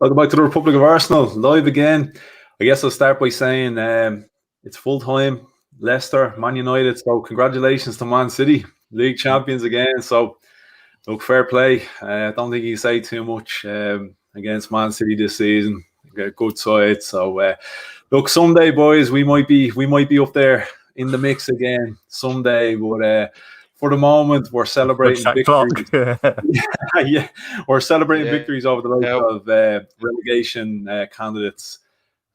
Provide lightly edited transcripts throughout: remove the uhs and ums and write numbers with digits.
Welcome back to the Republic of Arsenal, live again. I guess I'll start by saying it's full time, Leicester, Man United. So congratulations to Man City, league champions again. So look, fair play. I don't think you can say too much against Man City this season. Good side. So look, someday, boys, we might be up there in the mix again someday. But for the moment, we're celebrating victories. Yeah, we're celebrating victories over the likes of relegation candidates.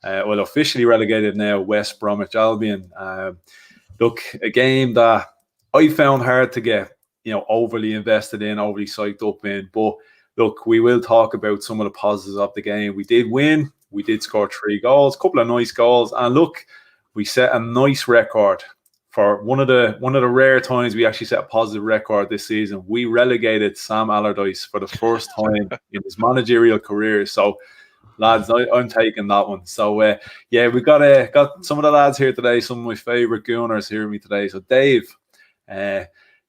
Well, officially relegated now, West Bromwich Albion. Look, a game that I found hard to get, overly invested in, overly psyched up in. But look, we will talk about some of the positives of the game. We did win. We did score 3 goals, a couple of nice goals, and look, we set a nice record. For one of the rare times we actually set a positive record this season, we relegated Sam Allardyce for the first time in his managerial career. So, lads, I'm taking that one. So, we got some of the lads here today. Some of my favourite Gooners here with me today. So, Dave,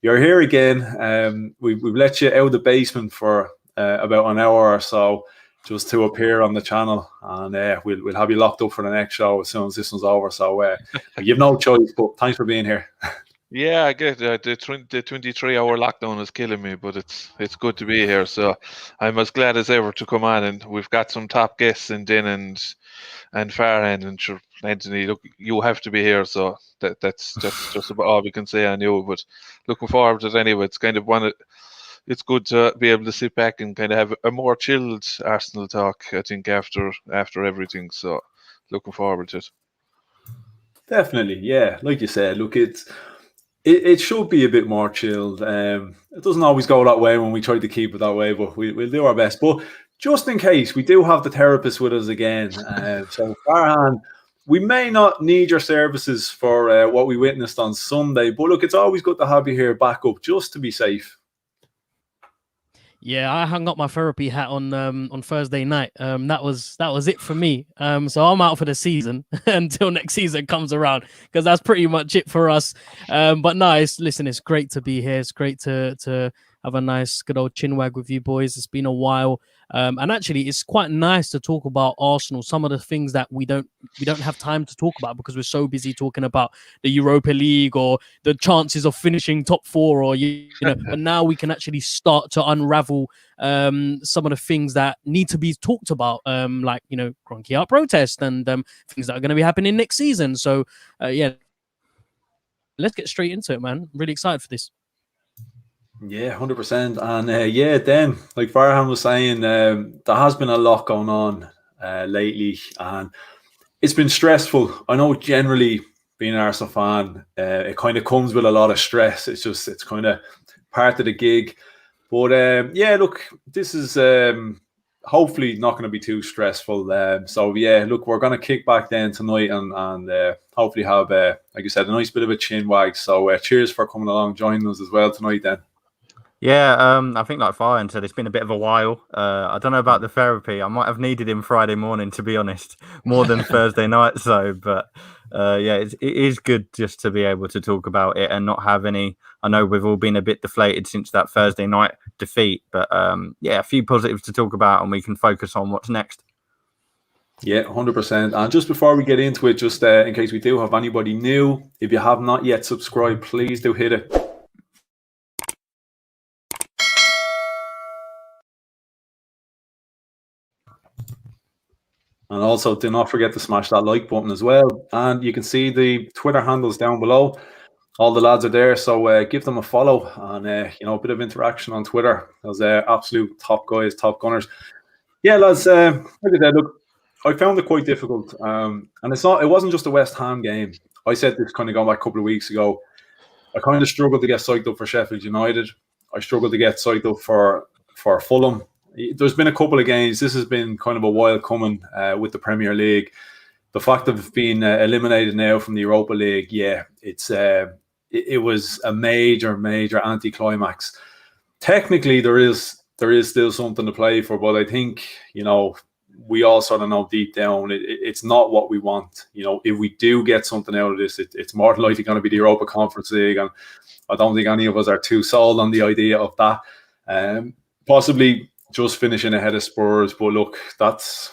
you're here again. We've let you out of the basement for about an hour or so, just to appear on the channel, and we'll have you locked up for the next show as soon as this one's over. So you've no choice, but thanks for being here. Yeah, I get the 23-hour lockdown is killing me, but it's good to be here. So I'm as glad as ever to come on, and we've got some top guests in Din and Farhan and sure, Anthony. Look, you have to be here, so that's just about all we can say on you. But looking forward to it anyway. It's kind of it's good to be able to sit back and kind of have a more chilled Arsenal talk, I think, after everything. So looking forward to it. Definitely, yeah. Like you said, look, it should be a bit more chilled. It doesn't always go that way when we try to keep it that way, but we'll do our best. But just in case, we do have the therapist with us again. So Farhan, we may not need your services for what we witnessed on Sunday, but look, it's always good to have you here back up just to be safe. Yeah, I hung up my therapy hat on Thursday night. That was it for me. So I'm out for the season until next season comes around, because that's pretty much it for us. But nice. Listen, it's great to be here. It's great to have a nice, good old chinwag with you boys. It's been a while. And actually, it's quite nice to talk about Arsenal. Some of the things that we don't have time to talk about because we're so busy talking about the Europa League or the chances of finishing top 4, or But now we can actually start to unravel some of the things that need to be talked about, like Cronky Art protest and things that are going to be happening next season. So let's get straight into it, man. I'm really excited for this. Yeah, 100%. And then, like Farhan was saying, there has been a lot going on lately, and it's been stressful. I know generally being an Arsenal fan, it kind of comes with a lot of stress. It's kind of part of the gig. But look, this is hopefully not going to be too stressful. Look, we're going to kick back then tonight and hopefully have, like you said, a nice bit of a chin wag. So cheers for coming along, joining us as well tonight then. Yeah, I think like Farhan said, it's been a bit of a while. I don't know about the therapy. I might have needed him Friday morning, to be honest, more than Thursday night. So, but it is good just to be able to talk about it and not have any. I know we've all been a bit deflated since that Thursday night defeat, but a few positives to talk about, and we can focus on what's next. Yeah, 100%. And just before we get into it, just in case we do have anybody new, if you have not yet subscribed, please do hit it. And also, do not forget to smash that like button as well. And you can see the Twitter handles down below. All the lads are there, so give them a follow and a bit of interaction on Twitter. Those absolute top guys, top gunners. Yeah, lads. Like I said, look, I found it quite difficult, and it wasn't just a West Ham game. I said this kind of going back a couple of weeks ago. I kind of struggled to get psyched up for Sheffield United. I struggled to get psyched up for Fulham. There's been a couple of games. This has been kind of a while coming with the Premier League. The fact of being eliminated now from the Europa League, yeah, it was a major anticlimax. Technically, there is still something to play for, but I think we all sort of know deep down it's not what we want. If we do get something out of this, it's more than likely going to be the Europa Conference League, and I don't think any of us are too sold on the idea of that. Possibly just finishing ahead of Spurs, but look, that's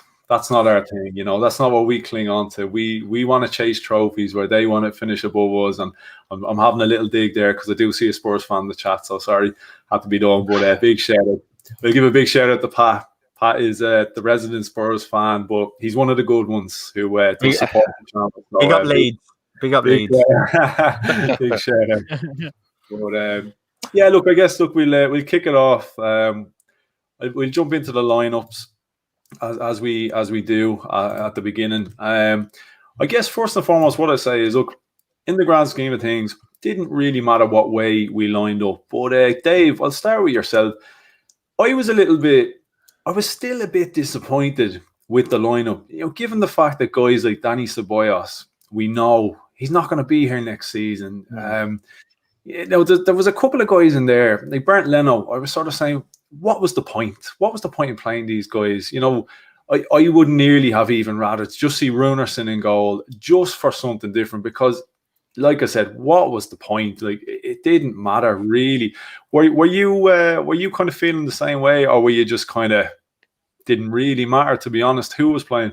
not our thing. That's not what we cling on to. We want to chase trophies where they want to finish above us. And I'm having a little dig there because I do see a Spurs fan in the chat. So sorry, had to be done. But big shout out. We'll give a big shout out to Pat. Pat is the resident Spurs fan, but he's one of the good ones who does support the channel. So, Big up Leeds. Big up Leeds. Big shout out. But yeah, look, I guess we'll kick it off. We'll jump into the lineups as we do at the beginning. I guess first and foremost, what I say is, look, in the grand scheme of things, didn't really matter what way we lined up. But Dave, I'll start with yourself. I was still a bit disappointed with the lineup. Given the fact that guys like Danny Ceballos, we know he's not going to be here next season. There was a couple of guys in there, like Bernd Leno. I was sort of saying, what was the point? What was the point in playing these guys? I would nearly have even rather just see Runerson in goal just for something different, because, like I said, what was the point? Like, it didn't matter really. Were you kind of feeling the same way, or were you just kind of didn't really matter, to be honest, who was playing?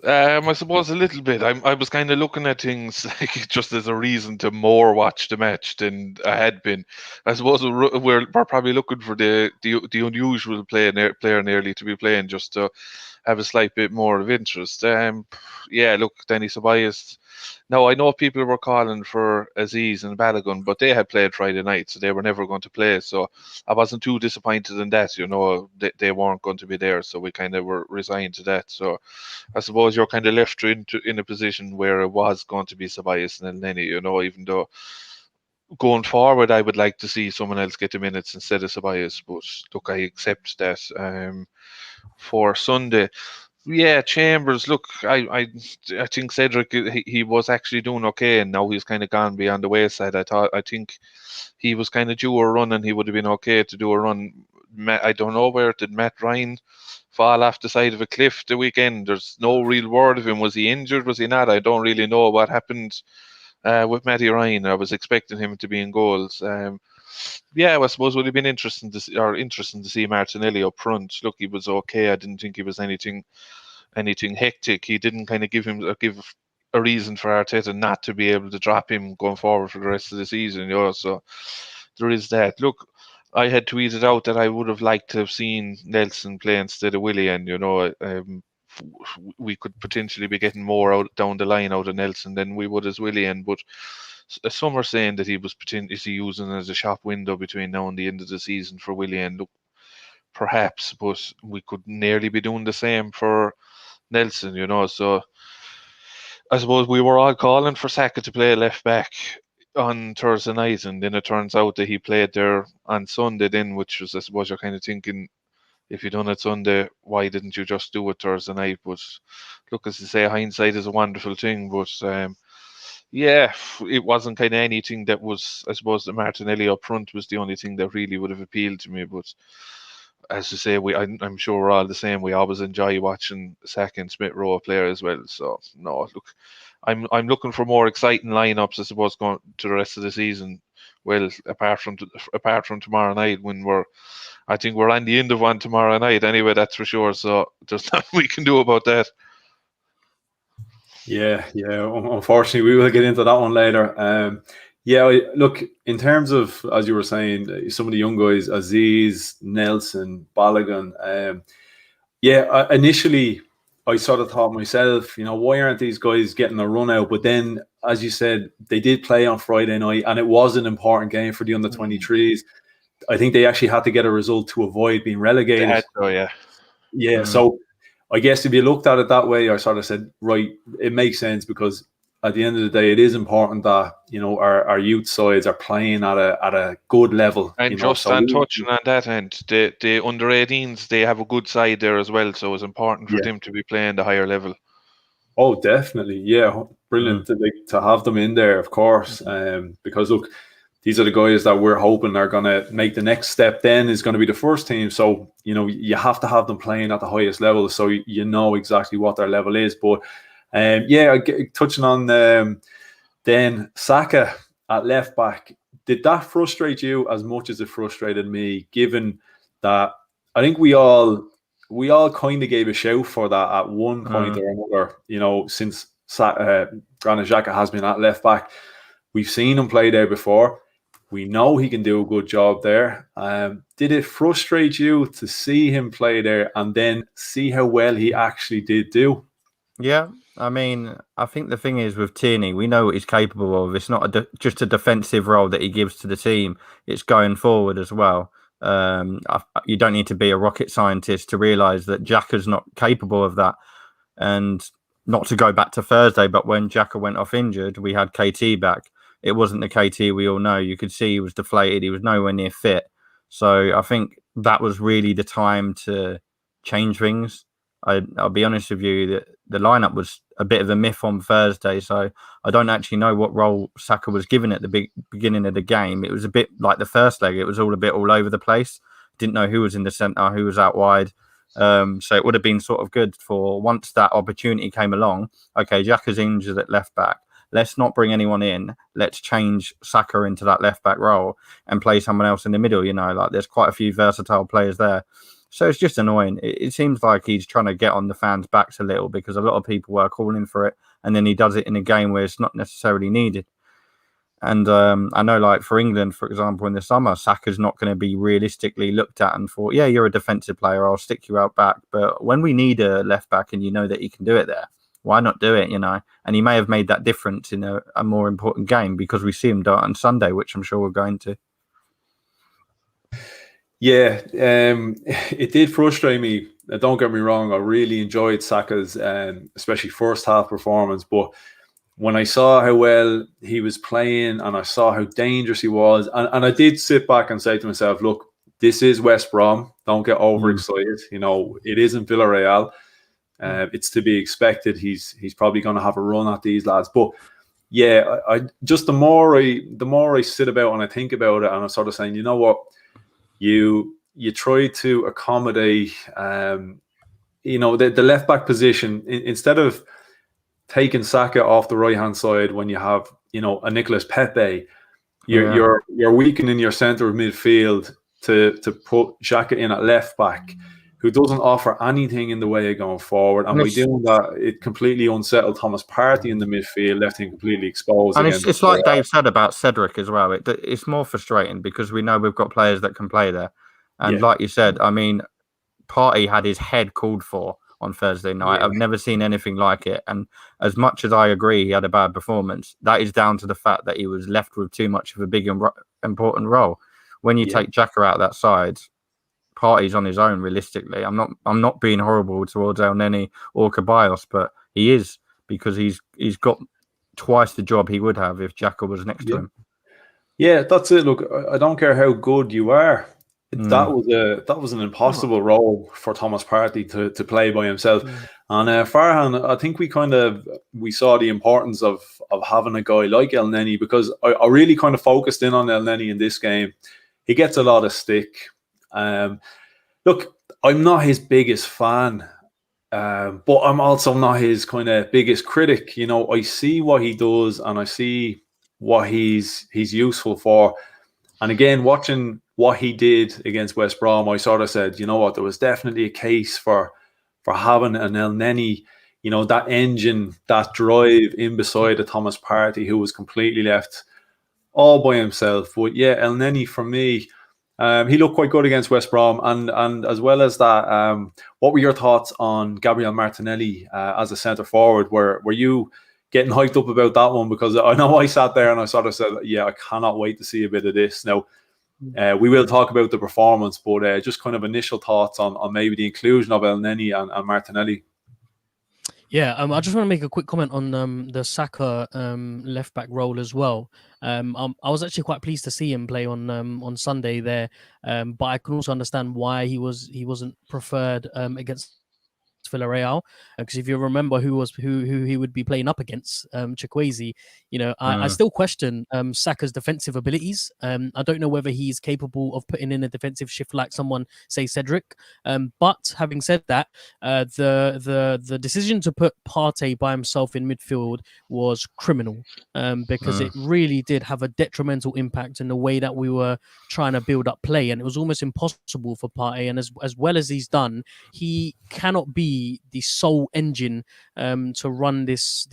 I suppose a little bit. I was kind of looking at things like just as a reason to more watch the match than I had been. I suppose we're probably looking for the unusual player nearly to be playing, just to have a slight bit more of interest. Yeah, look, Danny Ceballos. Now, I know people were calling for Aziz and Balogun, but they had played Friday night, so they were never going to play. So I wasn't too disappointed in that. They weren't going to be there, so we kind of were resigned to that. So I suppose you're kind of left in a position where it was going to be Ceballos and Elneny, even though going forward, I would like to see someone else get the minutes instead of Ceballos. But look, I accept that. For Sunday, yeah, Chambers. Look, I think Cedric, he was actually doing okay, and now he's kind of gone beyond the wayside. I think he was kind of due a run, and he would have been okay to do a run. I don't know, where did Matt Ryan fall off the side of a cliff the weekend? There's no real word of him. Was he injured? Was he not? I don't really know what happened with Matty Ryan. I was expecting him to be in goals. Yeah, I suppose it would have been interesting to see Martinelli up front. Look, he was okay. I didn't think he was anything hectic. He didn't kind of give a reason for Arteta not to be able to drop him going forward for the rest of the season. So there is that. Look, I had tweeted out that I would have liked to have seen Nelson play instead of Willian. We could potentially be getting more out down the line out of Nelson than we would as Willian, but some are saying that he was potentially using as a shop window between now and the end of the season for Willian. Look, perhaps, but we could nearly be doing the same for Nelson, So I suppose we were all calling for Saka to play left back on Thursday night, and then it turns out that he played there on Sunday then, which was, I suppose, you're kind of thinking, if you done it Sunday, why didn't you just do it Thursday night? But look, as you say, hindsight is a wonderful thing. But yeah, it wasn't kind of anything that was, I suppose, the Martinelli up front was the only thing that really would have appealed to me. But as you say, I'm sure we're all the same. We always enjoy watching Saka and Smith Rowe play as well. So no, look, I'm looking for more exciting lineups, I suppose, going to the rest of the season. Well, apart from tomorrow night, I think we're on the end of one tomorrow night anyway, that's for sure. So there's nothing we can do about that. Yeah. Unfortunately, we will get into that one later. Look, in terms of, as you were saying, some of the young guys, Aziz, Nelson, Balogun. Initially, I sort of thought myself, why aren't these guys getting a run out? But then, as you said, they did play on Friday night, and it was an important game for the under-23s. I think they actually had to get a result to avoid being relegated. They had to, yeah. Yeah, so I guess if you looked at it that way, I sort of said, right, it makes sense, because at the end of the day, it is important that our youth sides are playing at a good level. And touching on that end, the under 18s, they have a good side there as well, so it's important for them to be playing the higher level. Oh, definitely, yeah, brilliant to have them in there, of course, because look, these are the guys that we're hoping are going to make the next step. Then is going to be the first team, so you have to have them playing at the highest level, so you know exactly what their level is. But touching on then Saka at left back, did that frustrate you as much as it frustrated me? Given that I think we all kind of gave a shout for that at one point or another. Since Granit Xhaka has been at left back, we've seen him play there before. We know he can do a good job there. Did it frustrate you to see him play there and then see how well he actually did do? Yeah, I mean, I think the thing is with Tierney, we know what he's capable of. It's not just a defensive role that he gives to the team. It's going forward as well. You don't need to be a rocket scientist to realise that Xhaka's not capable of that. And not to go back to Thursday, but when Xhaka went off injured, we had KT back. It wasn't the KT we all know. You could see he was deflated. He was nowhere near fit. So I think that was really the time to change things. I'll be honest with you, that the lineup was a bit of a myth on Thursday. So I don't actually know what role Saka was given at the beginning of the game. It was a bit like the first leg. It was all a bit all over the place. Didn't know who was in the centre, who was out wide. So it would have been sort of good for once that opportunity came along. Okay, Xhaka's injured at left back. Let's not bring anyone in. Let's change Saka into that left back role and play someone else in the middle. Like there's quite a few versatile players there. So it's just annoying. It seems like he's trying to get on the fans' backs a little because a lot of people were calling for it. And then he does it in a game where it's not necessarily needed. And I know, like for England, for example, in the summer, Saka's not going to be realistically looked at and thought, yeah, you're a defensive player. I'll stick you out back. But when we need a left back and you know that he can do it there, why not do it, And he may have made that difference in a more important game because we see him do it on Sunday, which I'm sure we're going to. Yeah, it did frustrate me. Don't get me wrong. I really enjoyed Saka's, especially first half performance. But when I saw how well he was playing and I saw how dangerous he was, and I did sit back and say to myself, look, this is West Brom. Don't get overexcited. It isn't Villarreal. It's to be expected. He's probably going to have a run at these lads. But yeah, I just the more I sit about and I think about it, and I'm sort of saying, you know what, you try to accommodate, the left back position instead of taking Saka off the right hand side when you have a Nicolas Pepe, you're weakening your centre of midfield to put Xhaka in at left back, who doesn't offer anything in the way of going forward. And by doing that, it completely unsettled Thomas Partey in the midfield, left him completely exposed. And it's like Dave said about Cedric as well. It's more frustrating because we know we've got players that can play there. And like you said, I mean, Partey had his head called for on Thursday night. I've never seen anything like it. And as much as I agree he had a bad performance, that is down to the fact that he was left with too much of a big and important role. When you take Xhaka out that side, Partey's on his own. Realistically, I'm not being horrible towards El Neni or Ceballos, but he is, because he's got twice the job he would have if Xhaka was next to him. Yeah, that's it. Look, I don't care how good you are. That was an impossible role for Thomas Partey to play by himself. And Farhan, I think we saw the importance of having a guy like El Neni, because I really kind of focused in on El Neni in this game. He gets a lot of stick. Look, I'm not his biggest fan, but I'm also not his kind of biggest critic. I see what he does and I see what he's useful for. And again, watching what he did against West Brom, I sort of said, you know what, there was definitely a case for having an El Neni, that engine, that drive in beside a Thomas Partey who was completely left all by himself. But yeah, El Neni for me, he looked quite good against West Brom, and as well as that, what were your thoughts on Gabriel Martinelli as a centre forward? Were you getting hyped up about that one? Because I know I sat there and I sort of said, yeah, I cannot wait to see a bit of this. Now, we will talk about the performance, but just kind of initial thoughts on maybe the inclusion of El Neni and Martinelli. Yeah, I just want to make a quick comment on the Saka left back role as well. I was actually quite pleased to see him play on Sunday there, but I can also understand why he wasn't preferred against Villarreal, because if you remember who he would be playing up against, Chukwueze, I still question Saka's defensive abilities. I don't know whether he's capable of putting in a defensive shift like someone, say Cedric. But having said that, the decision to put Partey by himself in midfield was criminal, because it really did have a detrimental impact in the way that we were trying to build up play, and it was almost impossible for Partey. And as well as he's done, he cannot be the sole engine to run this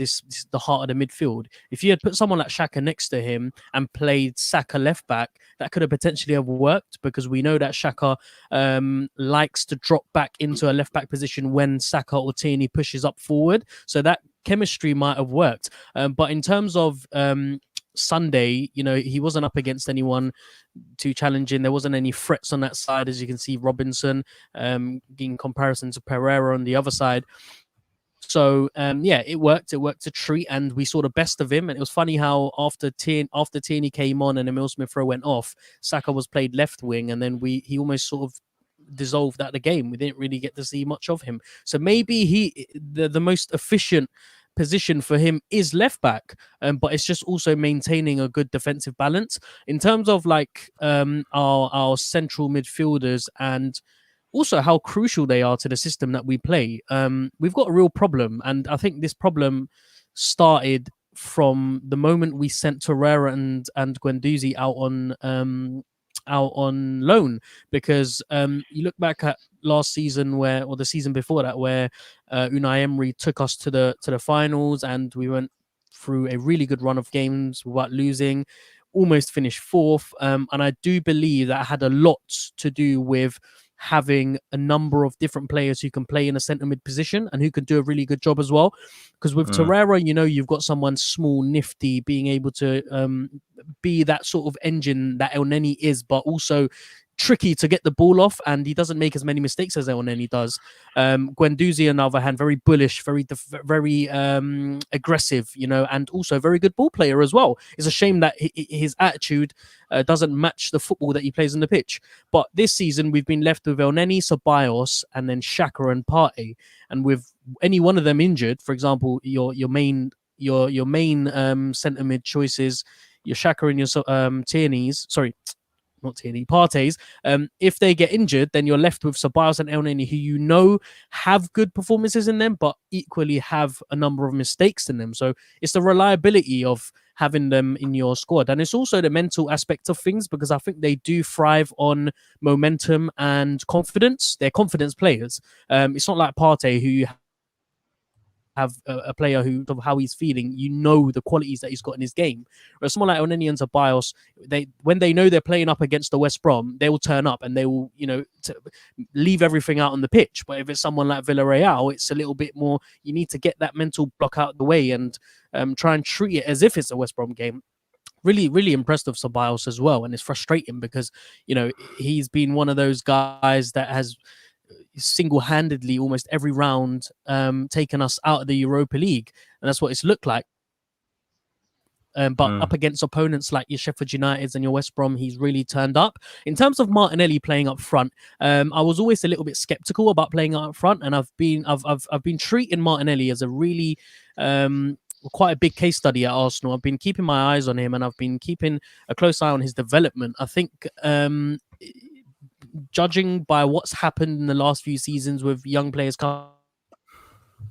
the heart of the midfield. If you had put someone like Xhaka next to him and played Saka left back, that could have potentially have worked, because we know that Xhaka likes to drop back into a left back position when Saka or Tierney pushes up forward. So that chemistry might have worked. But in terms of Sunday, he wasn't up against anyone too challenging. There wasn't any threats on that side, as you can see. Robinson, in comparison to Pereira on the other side. So yeah, it worked. It worked a treat, and we saw the best of him. And it was funny how after Tierney came on and Emil Smith-Rowe went off, Saka was played left wing, and then he almost sort of dissolved out the game. We didn't really get to see much of him. So maybe the most efficient position for him is left back, but it's just also maintaining a good defensive balance in terms of like our central midfielders, and also how crucial they are to the system that we play. We've got a real problem, and I think this problem started from the moment we sent Torreira and Guendouzi out on loan, because you look back at last season or the season before that, where Unai Emery took us to the finals, and we went through a really good run of games without losing, almost finished fourth. And I do believe that had a lot to do with having a number of different players who can play in a centre mid position and who can do a really good job as well. Because with Torreira, you've got someone small, nifty, being able to be that sort of engine that El Neni is, but also tricky to get the ball off, and he doesn't make as many mistakes as El Neni does. Guendouzi, on the other hand, very bullish, very aggressive, and also a very good ball player as well. It's a shame that his attitude doesn't match the football that he plays on the pitch. But this season, we've been left with El Neni, Ceballos, and then Xhaka and Partey. And with any one of them injured, for example, your main centre mid choices, your Xhaka and your Tierney's, sorry, not Tierney, Partey's, if they get injured, then you're left with Ceballos and El Neni, who have good performances in them, but equally have a number of mistakes in them. So it's the reliability of having them in your squad. And it's also the mental aspect of things, because I think they do thrive on momentum and confidence. They're confidence players. It's not like Partey, who you have a player who, of how he's feeling, the qualities that he's got in his game. Whereas someone like Oneni and Ceballos, when they know they're playing up against the West Brom, they will turn up and they will, leave everything out on the pitch. But if it's someone like Villarreal, it's a little bit more, you need to get that mental block out of the way and try and treat it as if it's a West Brom game. Really, really impressed with Ceballos as well. And it's frustrating because, he's been one of those guys that has single-handedly almost every round taken us out of the Europa League, and that's what it's looked like. But up against opponents like your Sheffield Uniteds and your West Brom, he's really turned up. In terms of Martinelli playing up front, I was always a little bit skeptical about playing up front, and I've been treating Martinelli as a really quite a big case study at Arsenal. I've been keeping my eyes on him, and I've been keeping a close eye on his development. I think judging by what's happened in the last few seasons with young players coming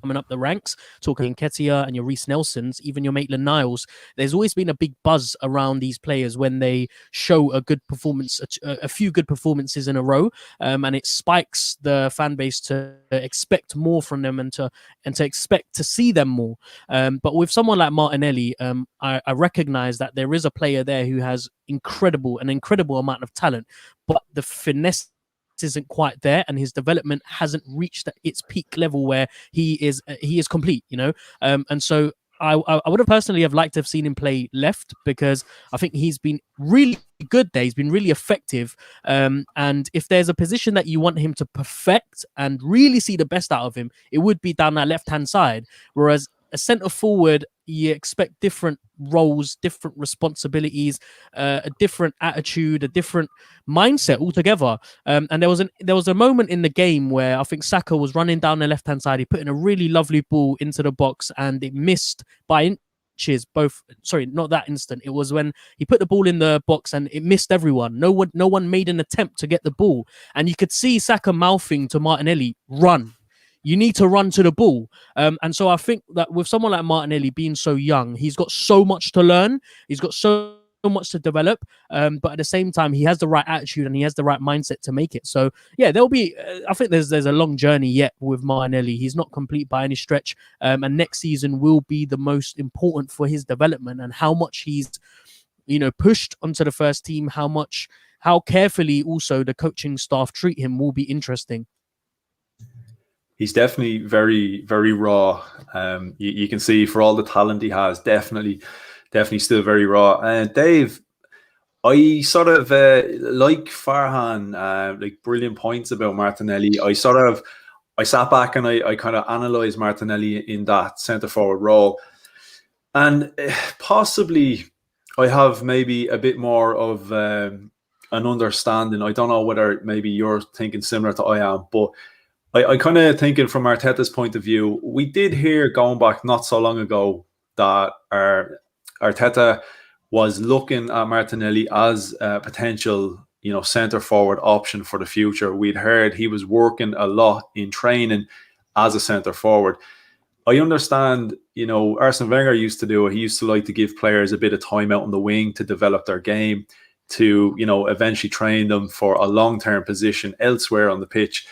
coming up the ranks, talking Nketiah and your Reece Nelsons, even your Maitland Niles. There's always been a big buzz around these players when they show a good performance, a few good performances in a row, and it spikes the fan base to expect more from them and to expect to see them more. But with someone like Martinelli, I recognize that there is a player there who has an incredible amount of talent, but the finesse isn't quite there, and his development hasn't reached its peak level where he is complete, and so I would have personally have liked to have seen him play left, because I think he's been really good there. He's been really effective, and if there's a position that you want him to perfect and really see the best out of him, it would be down that left hand side. Whereas a centre forward, you expect different roles, different responsibilities, a different attitude, a different mindset altogether. And there was a moment in the game where I think Saka was running down the left hand side. He put in a really lovely ball into the box, and it missed by inches. Not that instant. It was when he put the ball in the box and it missed everyone. No one made an attempt to get the ball, and you could see Saka mouthing to Martinelli, "Run. You need to run to the ball." And so I think that with someone like Martinelli being so young, he's got so much to learn. He's got so much to develop. But at the same time, he has the right attitude and he has the right mindset to make it. So yeah, there'll be. I think there's a long journey yet with Martinelli. He's not complete by any stretch. And next season will be the most important for his development, and how much he's, pushed onto the first team. How carefully also the coaching staff treat him will be interesting. He's definitely very, very raw. You can see for all the talent he has, definitely still very raw. And Dave, I sort of like Farhan, like brilliant points about Martinelli. I sat back and I kind of analysed Martinelli in that centre forward role, and possibly I have maybe a bit more of an understanding. I don't know whether maybe you're thinking similar to I am, but I kind of thinking from Arteta's point of view, we did hear going back not so long ago that Arteta was looking at Martinelli as a potential, centre forward option for the future. We'd heard he was working a lot in training as a centre forward. I understand, Arsene Wenger used to do it. He used to like to give players a bit of time out on the wing to develop their game, to, eventually train them for a long-term position elsewhere on the pitch.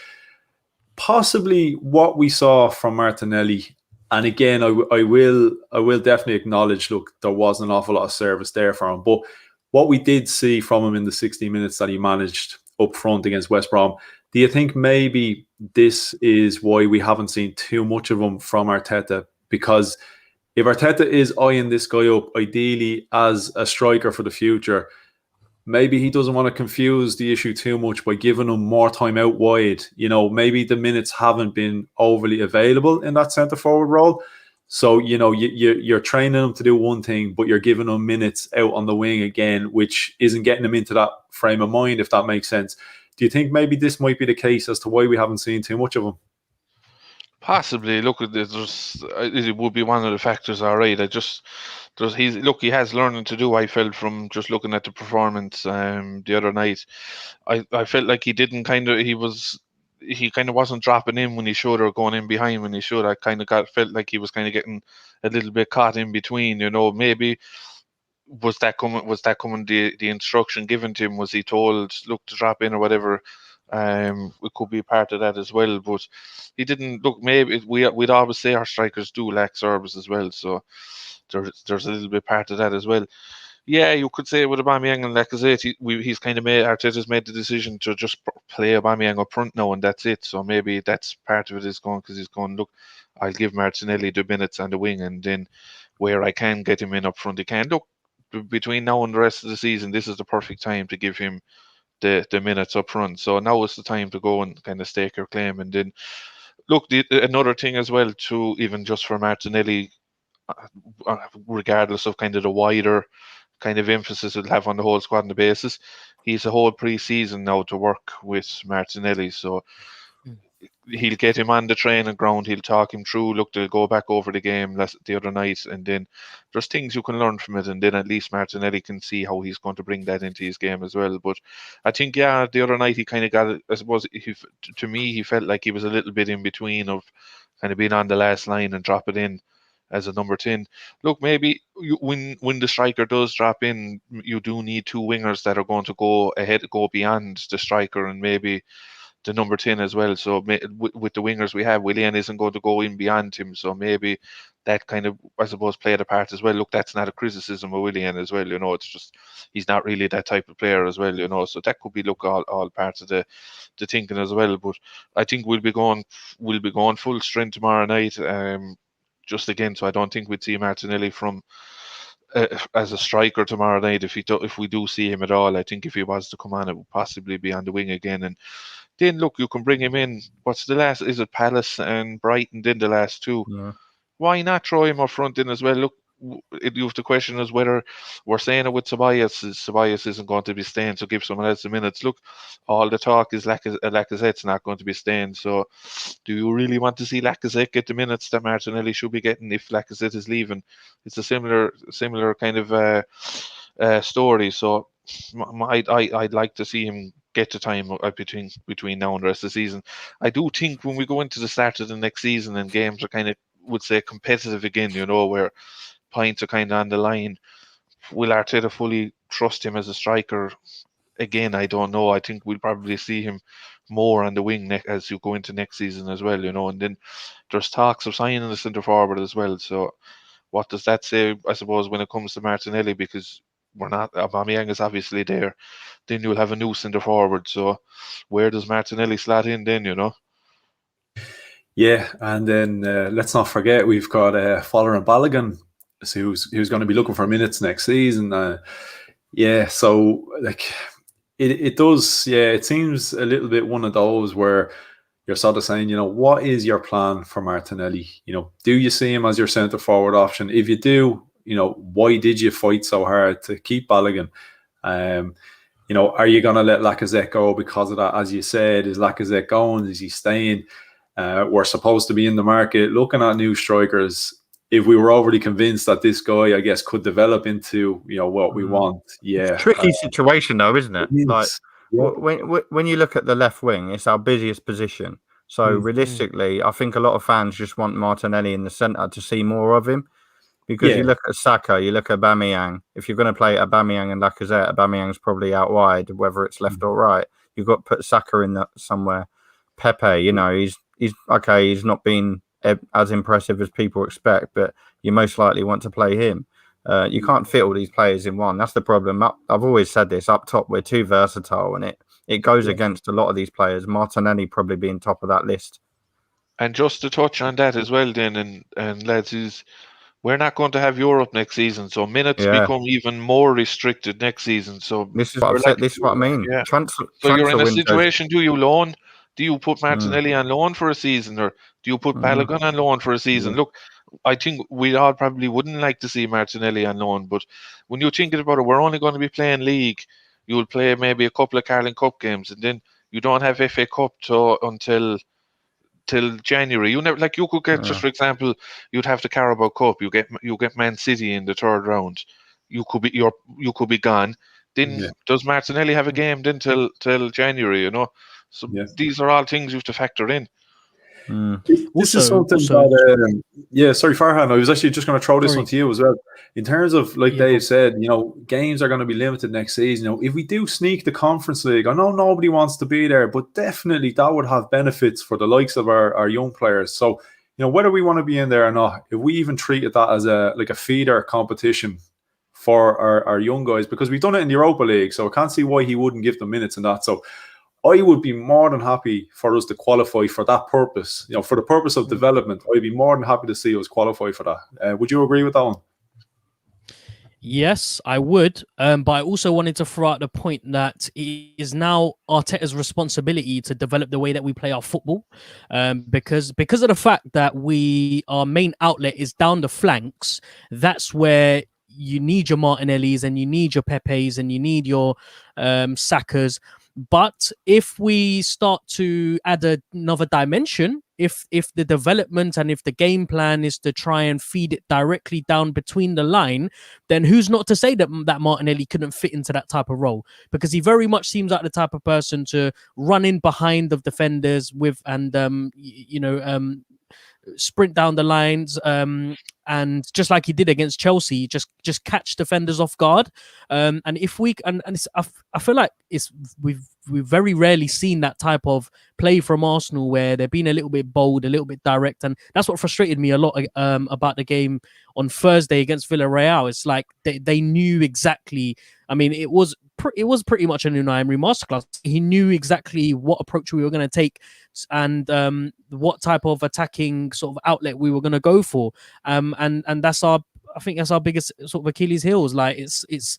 Possibly what we saw from Martinelli, and again, I will definitely acknowledge, look, there wasn't an awful lot of service there for him, but what we did see from him in the 60 minutes that he managed up front against West Brom, do you think maybe this is why we haven't seen too much of him from Arteta? Because if Arteta is eyeing this guy up, ideally as a striker for the future, maybe he doesn't want to confuse the issue too much by giving him more time out wide. Maybe the minutes haven't been overly available in that centre forward role. So, you're training him to do one thing, but you're giving him minutes out on the wing again, which isn't getting him into that frame of mind, if that makes sense. Do you think maybe this might be the case as to why we haven't seen too much of him? Possibly. Look, it would be one of the factors. All right, he has learning to do. I felt from just looking at the performance the other night. I felt like he kind of wasn't dropping in when he should, or going in behind when he should. I kind of felt like he was kind of getting a little bit caught in between. Maybe was that coming the instruction given to him? Was he told, look, to drop in or whatever? It could be part of that as well, but he didn't. Look, maybe we'd always say our strikers do lack service as well, so there's a little bit part of that as well. Yeah, you could say with Aubameyang and Lacazette, Arteta's made the decision to just play Aubameyang up front now, and that's it. So maybe that's part of it, is going, because he's going, look, I'll give Martinelli the minutes on the wing, and then where I can get him in up front, he can. Look, between now and the rest of the season, this is the perfect time to give him the minutes up front. So now is the time to go and kind of stake your claim. And then, look, another thing as well, too, even just for Martinelli, regardless of kind of the wider kind of emphasis it'll have on the whole squad and the basis, he's a whole pre-season now to work with Martinelli. So he'll get him on the training ground, he'll talk him through, look, they'll go back over the game the other night, and then there's things you can learn from it, and then at least Martinelli can see how he's going to bring that into his game as well. But I think, the other night he kind of got it, I suppose, to me, he felt like he was a little bit in between of kind of being on the last line and drop it in as a number 10. Look, maybe when the striker does drop in, you do need two wingers that are going to go ahead, go beyond the striker, and maybe the number 10 as well. So with the wingers we have, Willian isn't going to go in beyond him. So maybe that kind of, I suppose, played a part as well. Look, that's not a criticism of Willian as well. It's just he's not really that type of player as well. So that could be all parts of the thinking as well. But I think we'll be going full strength tomorrow night. Just again, so I don't think we'd see Martinelli from as a striker tomorrow night. If we do see him at all, I think if he was to come on, it would possibly be on the wing again. And then look, you can bring him in. What's the last? Is it Palace and Brighton? Then the last two. Yeah. Why not throw him up front in as well? Look, you have to question is whether we're saying it with Ceballos isn't going to be staying, so give someone else the minutes. Look, all the talk is Lacazette's not going to be staying. So do you really want to see Lacazette get the minutes that Martinelli should be getting if Lacazette is leaving? It's a similar kind of story. So I'd like to see him get the time between now and the rest of the season. I do think when we go into the start of the next season and games are kind of, would say, competitive again, where points are kind of on the line, will Arteta fully trust him as a striker again? I don't know. I think we'll probably see him more on the wing as you go into next season as well, and then there's talks of signing a centre forward as well. So what does that say, I suppose, when it comes to Martinelli? Because Aubameyang is obviously there. Then you'll have a new centre forward. So where does Martinelli slot in then, Yeah, and then let's not forget we've got Farhan Balogun, who's going to be looking for minutes next season. So like it does. Yeah, it seems a little bit one of those where you're sort of saying, what is your plan for Martinelli? Do you see him as your centre forward option? If you do, why did you fight so hard to keep Balogun? Are you going to let Lacazette go because of that? As you said, is Lacazette going? Is he staying? We're supposed to be in the market looking at new strikers. If we were already convinced that this guy, I guess, could develop into what we want, it's a tricky situation though, isn't it? Like yeah. when you look at the left wing, it's our busiest position. So realistically, I think a lot of fans just want Martinelli in the centre to see more of him. Because you look at Saka, you look at Aubameyang. If you're going to play Aubameyang and Lacazette, Aubameyang's probably out wide, whether it's left or right. You've got to put Saka in that somewhere. Pepe, he's okay. He's not been as impressive as people expect, but you most likely want to play him. You can't fit all these players in one. That's the problem. I've always said this. Up top, we're too versatile, and it goes against a lot of these players. Martinelli probably being top of that list. And just to touch on that as well, then, and lads, is we're not going to have Europe next season, so minutes become even more restricted next season. So this is what I've said. This is what I mean. Yeah. Transfer you're in a situation. Do you loan? Do you put Martinelli on loan for a season, or do you put Balogun on loan for a season? Look, I think we all probably wouldn't like to see Martinelli on loan, but when you're thinking about it, we're only going to be playing league. You'll play maybe a couple of Carling Cup games, and then you don't have FA Cup until January. You never, like, you could get, just for example, you'd have the Carabao Cup. You get Man City in the third round. You could be gone. Then does Martinelli have a game then till January? So these are all things you have to factor in. This is something that, sorry, Farhan, I was actually just going to throw this one to you as well. In terms of, like Dave said, games are going to be limited next season. If we do sneak the Conference League, I know nobody wants to be there, but definitely that would have benefits for the likes of our young players. So, whether we want to be in there or not, if we even treated that as a feeder competition for our young guys, because we've done it in the Europa League, so I can't see why he wouldn't give them minutes in that. So I would be more than happy for us to qualify for that purpose, for the purpose of development. I'd be more than happy to see us qualify for that. Would you agree with that one? Yes, I would. But I also wanted to throw out the point that it is now Arteta's responsibility to develop the way that we play our football. Because of the fact that our main outlet is down the flanks, that's where you need your Martinellis and you need your Pepes and you need your Sakas. But if we start to add another dimension, if the development and if the game plan is to try and feed it directly down between the line, then who's not to say that Martinelli couldn't fit into that type of role? Because he very much seems like the type of person to run in behind the defenders with sprint down the lines, and just like he did against Chelsea, just catch defenders off guard. And if we I feel like we've very rarely seen that type of play from Arsenal where they're being a little bit bold, a little bit direct, and that's what frustrated me a lot about the game on Thursday against Villarreal. It's like they knew exactly. I mean, it was pretty much an Unai Emery masterclass. He knew exactly what approach we were going to take and what type of attacking sort of outlet we were going to go for. And that's I think that's our biggest sort of Achilles heels. Like it's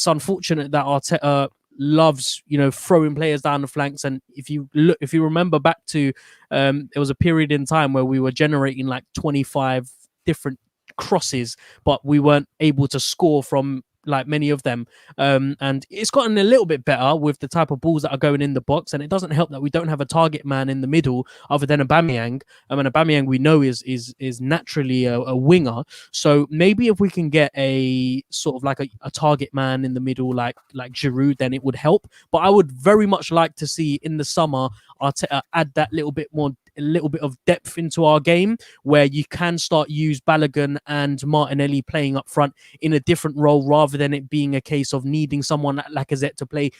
unfortunate that Arteta loves, throwing players down the flanks. And if you remember back to there was a period in time where we were generating like 25 different crosses, but we weren't able to score from like many of them, and it's gotten a little bit better with the type of balls that are going in the box, and it doesn't help that we don't have a target man in the middle other than Aubameyang. And Aubameyang we know is naturally a winger, so maybe if we can get a sort of like a target man in the middle like Giroud, then it would help. But I would very much like to see in the summer Arteta add that a little bit of depth into our game, where you can start use Balogun and Martinelli playing up front in a different role, rather than it being a case of needing someone like Lacazette to play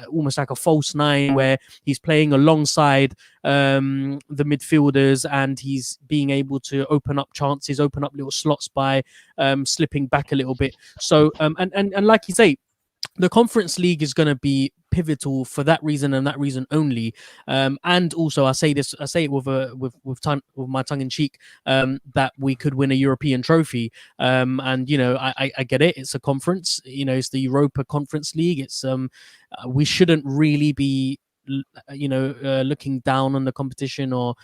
almost like a false nine, where he's playing alongside the midfielders and he's being able to open up chances, open up little slots by slipping back a little bit. So and like you say, the Conference League is going to be pivotal for that reason and that reason only. And also, I say it with my tongue in cheek, that we could win a European trophy. And I get it. It's a conference. It's the Europa Conference League. It's we shouldn't really be looking down on the competition or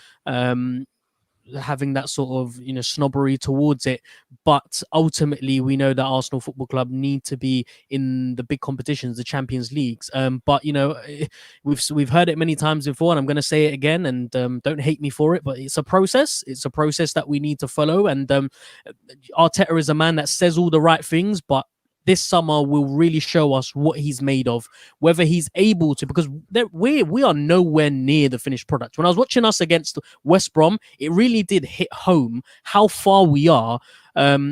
having that sort of snobbery towards it. But ultimately we know that Arsenal Football Club need to be in the big competitions, the Champions Leagues. But we've heard it many times before, and I'm going to say it again, and don't hate me for it, but it's a process that we need to follow. And Arteta is a man that says all the right things, but this summer will really show us what he's made of, whether he's able to, because we are nowhere near the finished product. When I was watching us against West Brom, it really did hit home how far we are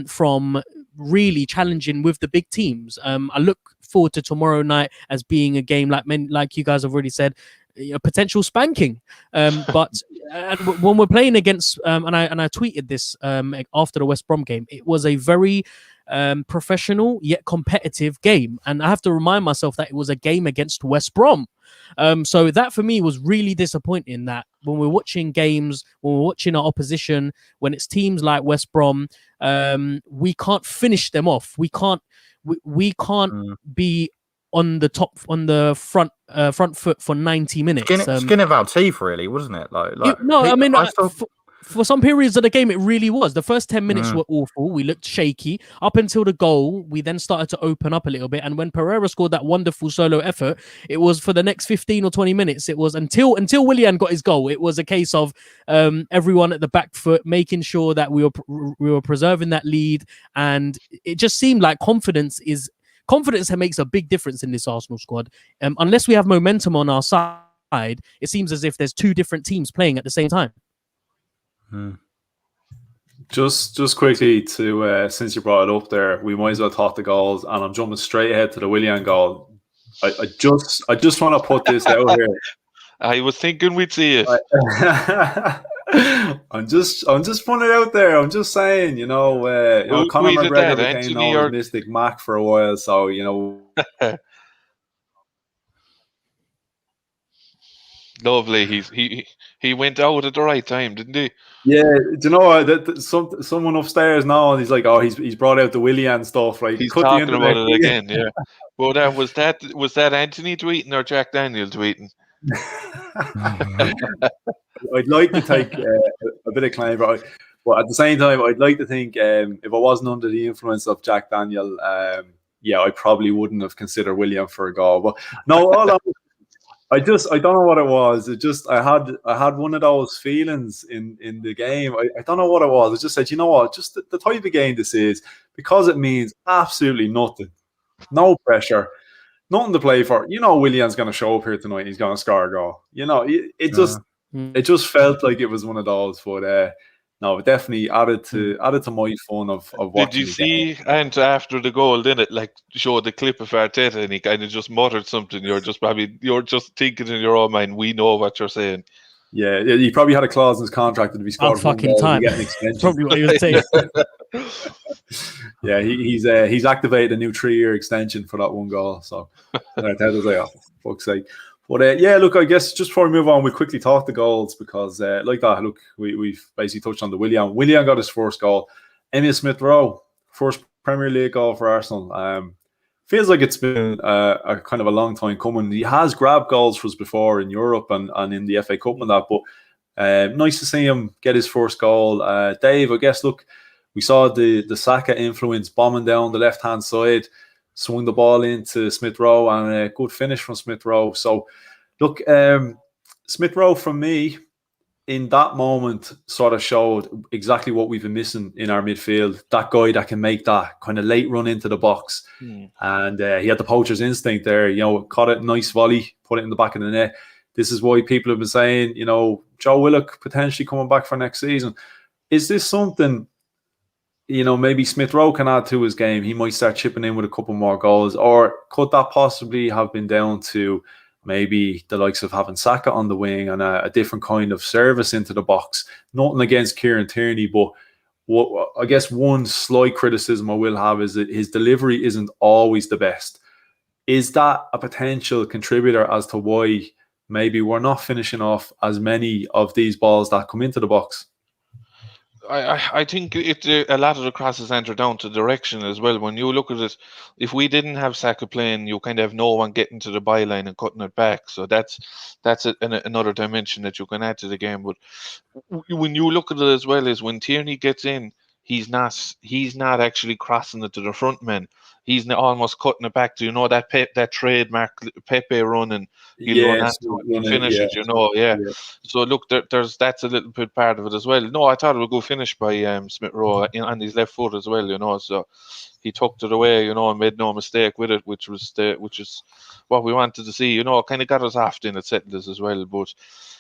from really challenging with the big teams. I look forward to tomorrow night as being a game like you guys have already said, a potential spanking. But when we're playing against, and I tweeted this after the West Brom game, it was a very professional yet competitive game, and I have to remind myself that it was a game against West Brom. So that for me was really disappointing, that when we're watching games, when we're watching our opposition, when it's teams like West Brom, we can't finish them off. We can't be on the front foot for 90 minutes. Skin of our teeth, really, wasn't it? For some periods of the game, it really was. The first 10 minutes were awful. We looked shaky. Up until the goal, we then started to open up a little bit. And when Pereira scored that wonderful solo effort, it was for the next 15 or 20 minutes. It was until Willian got his goal. It was a case of everyone at the back foot, making sure that we were preserving that lead. And it just seemed like confidence that makes a big difference in this Arsenal squad. Unless we have momentum on our side, it seems as if there's two different teams playing at the same time. Just quickly to since you brought it up there, we might as well talk the goals, and I'm jumping straight ahead to the Willian goal. I just want to put this out here. I was thinking we'd see it. I'm just putting it out there. I'm just saying, Conor McGregor became known as Mystic Mac for a while, so Lovely. He went out at the right time, didn't he? Yeah. Do you know that someone upstairs now, and he's like, oh, he's brought out the Willian stuff, right? He's talking about it again, yeah. Well, was that Anthony tweeting or Jack Daniel tweeting? I'd like to take a bit of claim, but at the same time, I'd like to think if I wasn't under the influence of Jack Daniel, I probably wouldn't have considered William for a goal. But no, I don't know what it was. It just I had one of those feelings in the game. I don't know what it was. I just said, you know what, just the type of game this is, because it means absolutely nothing, no pressure, nothing to play for. William's going to show up here tonight and he's going to score a goal. It just felt like it was one of those. But no, it definitely added to my fun of watching. Did you see? And after the goal, then it like showed the clip of Arteta, and he kind of just muttered something. You're just thinking in your own mind, we know what you're saying. Yeah, he probably had a clause in his contract that if he scored one fucking goal, time. he'd get an extension. Probably what he was saying. Yeah, he's activated a new 3-year extension for that one goal. So Arteta's like, oh, for fuck's sake. But yeah, look, I guess just before we move on, we quickly talk the goals because like that, look, we've basically touched on the Willian. Willian got his first goal. Emil Smith-Rowe, first Premier League goal for Arsenal. Feels like it's been a kind of a long time coming. He has grabbed goals for us before in Europe and in the FA Cup and that, but nice to see him get his first goal. Dave, I guess, look, we saw the Saka influence bombing down the left-hand side, swung the ball into Smith-Rowe, and a good finish from Smith-Rowe. So, look, Smith-Rowe, from me, in that moment, sort of showed exactly what we've been missing in our midfield. That guy that can make that kind of late run into the box. And he had the poacher's instinct there. Caught it, nice volley, put it in the back of the net. This is why people have been saying, Joe Willock potentially coming back for next season. Is this something, maybe Smith-Rowe can add to his game? He might start chipping in with a couple more goals. Or could that possibly have been down to maybe the likes of having Saka on the wing and a different kind of service into the box? Nothing against Kieran Tierney, but I guess one slight criticism I will have is that his delivery isn't always the best. Is that a potential contributor as to why maybe we're not finishing off as many of these balls that come into the box? I think a lot of the crosses enter down to direction as well. When you look at it, if we didn't have Saka playing, you kind of have no one getting to the byline and cutting it back. So that's another dimension that you can add to the game. But when you look at it as well, is when Tierney gets in, he's not actually crossing it to the front men. He's almost cutting it back to that trademark Pepe run, and he'll run after and finish it. Yeah. So look, that's a little bit part of it as well. No, I thought it was a good finish by Smith-Rowe on his left foot as well. So he tucked it away, and made no mistake with it, which is what we wanted to see. Kind of got us off in it, settled us as well. But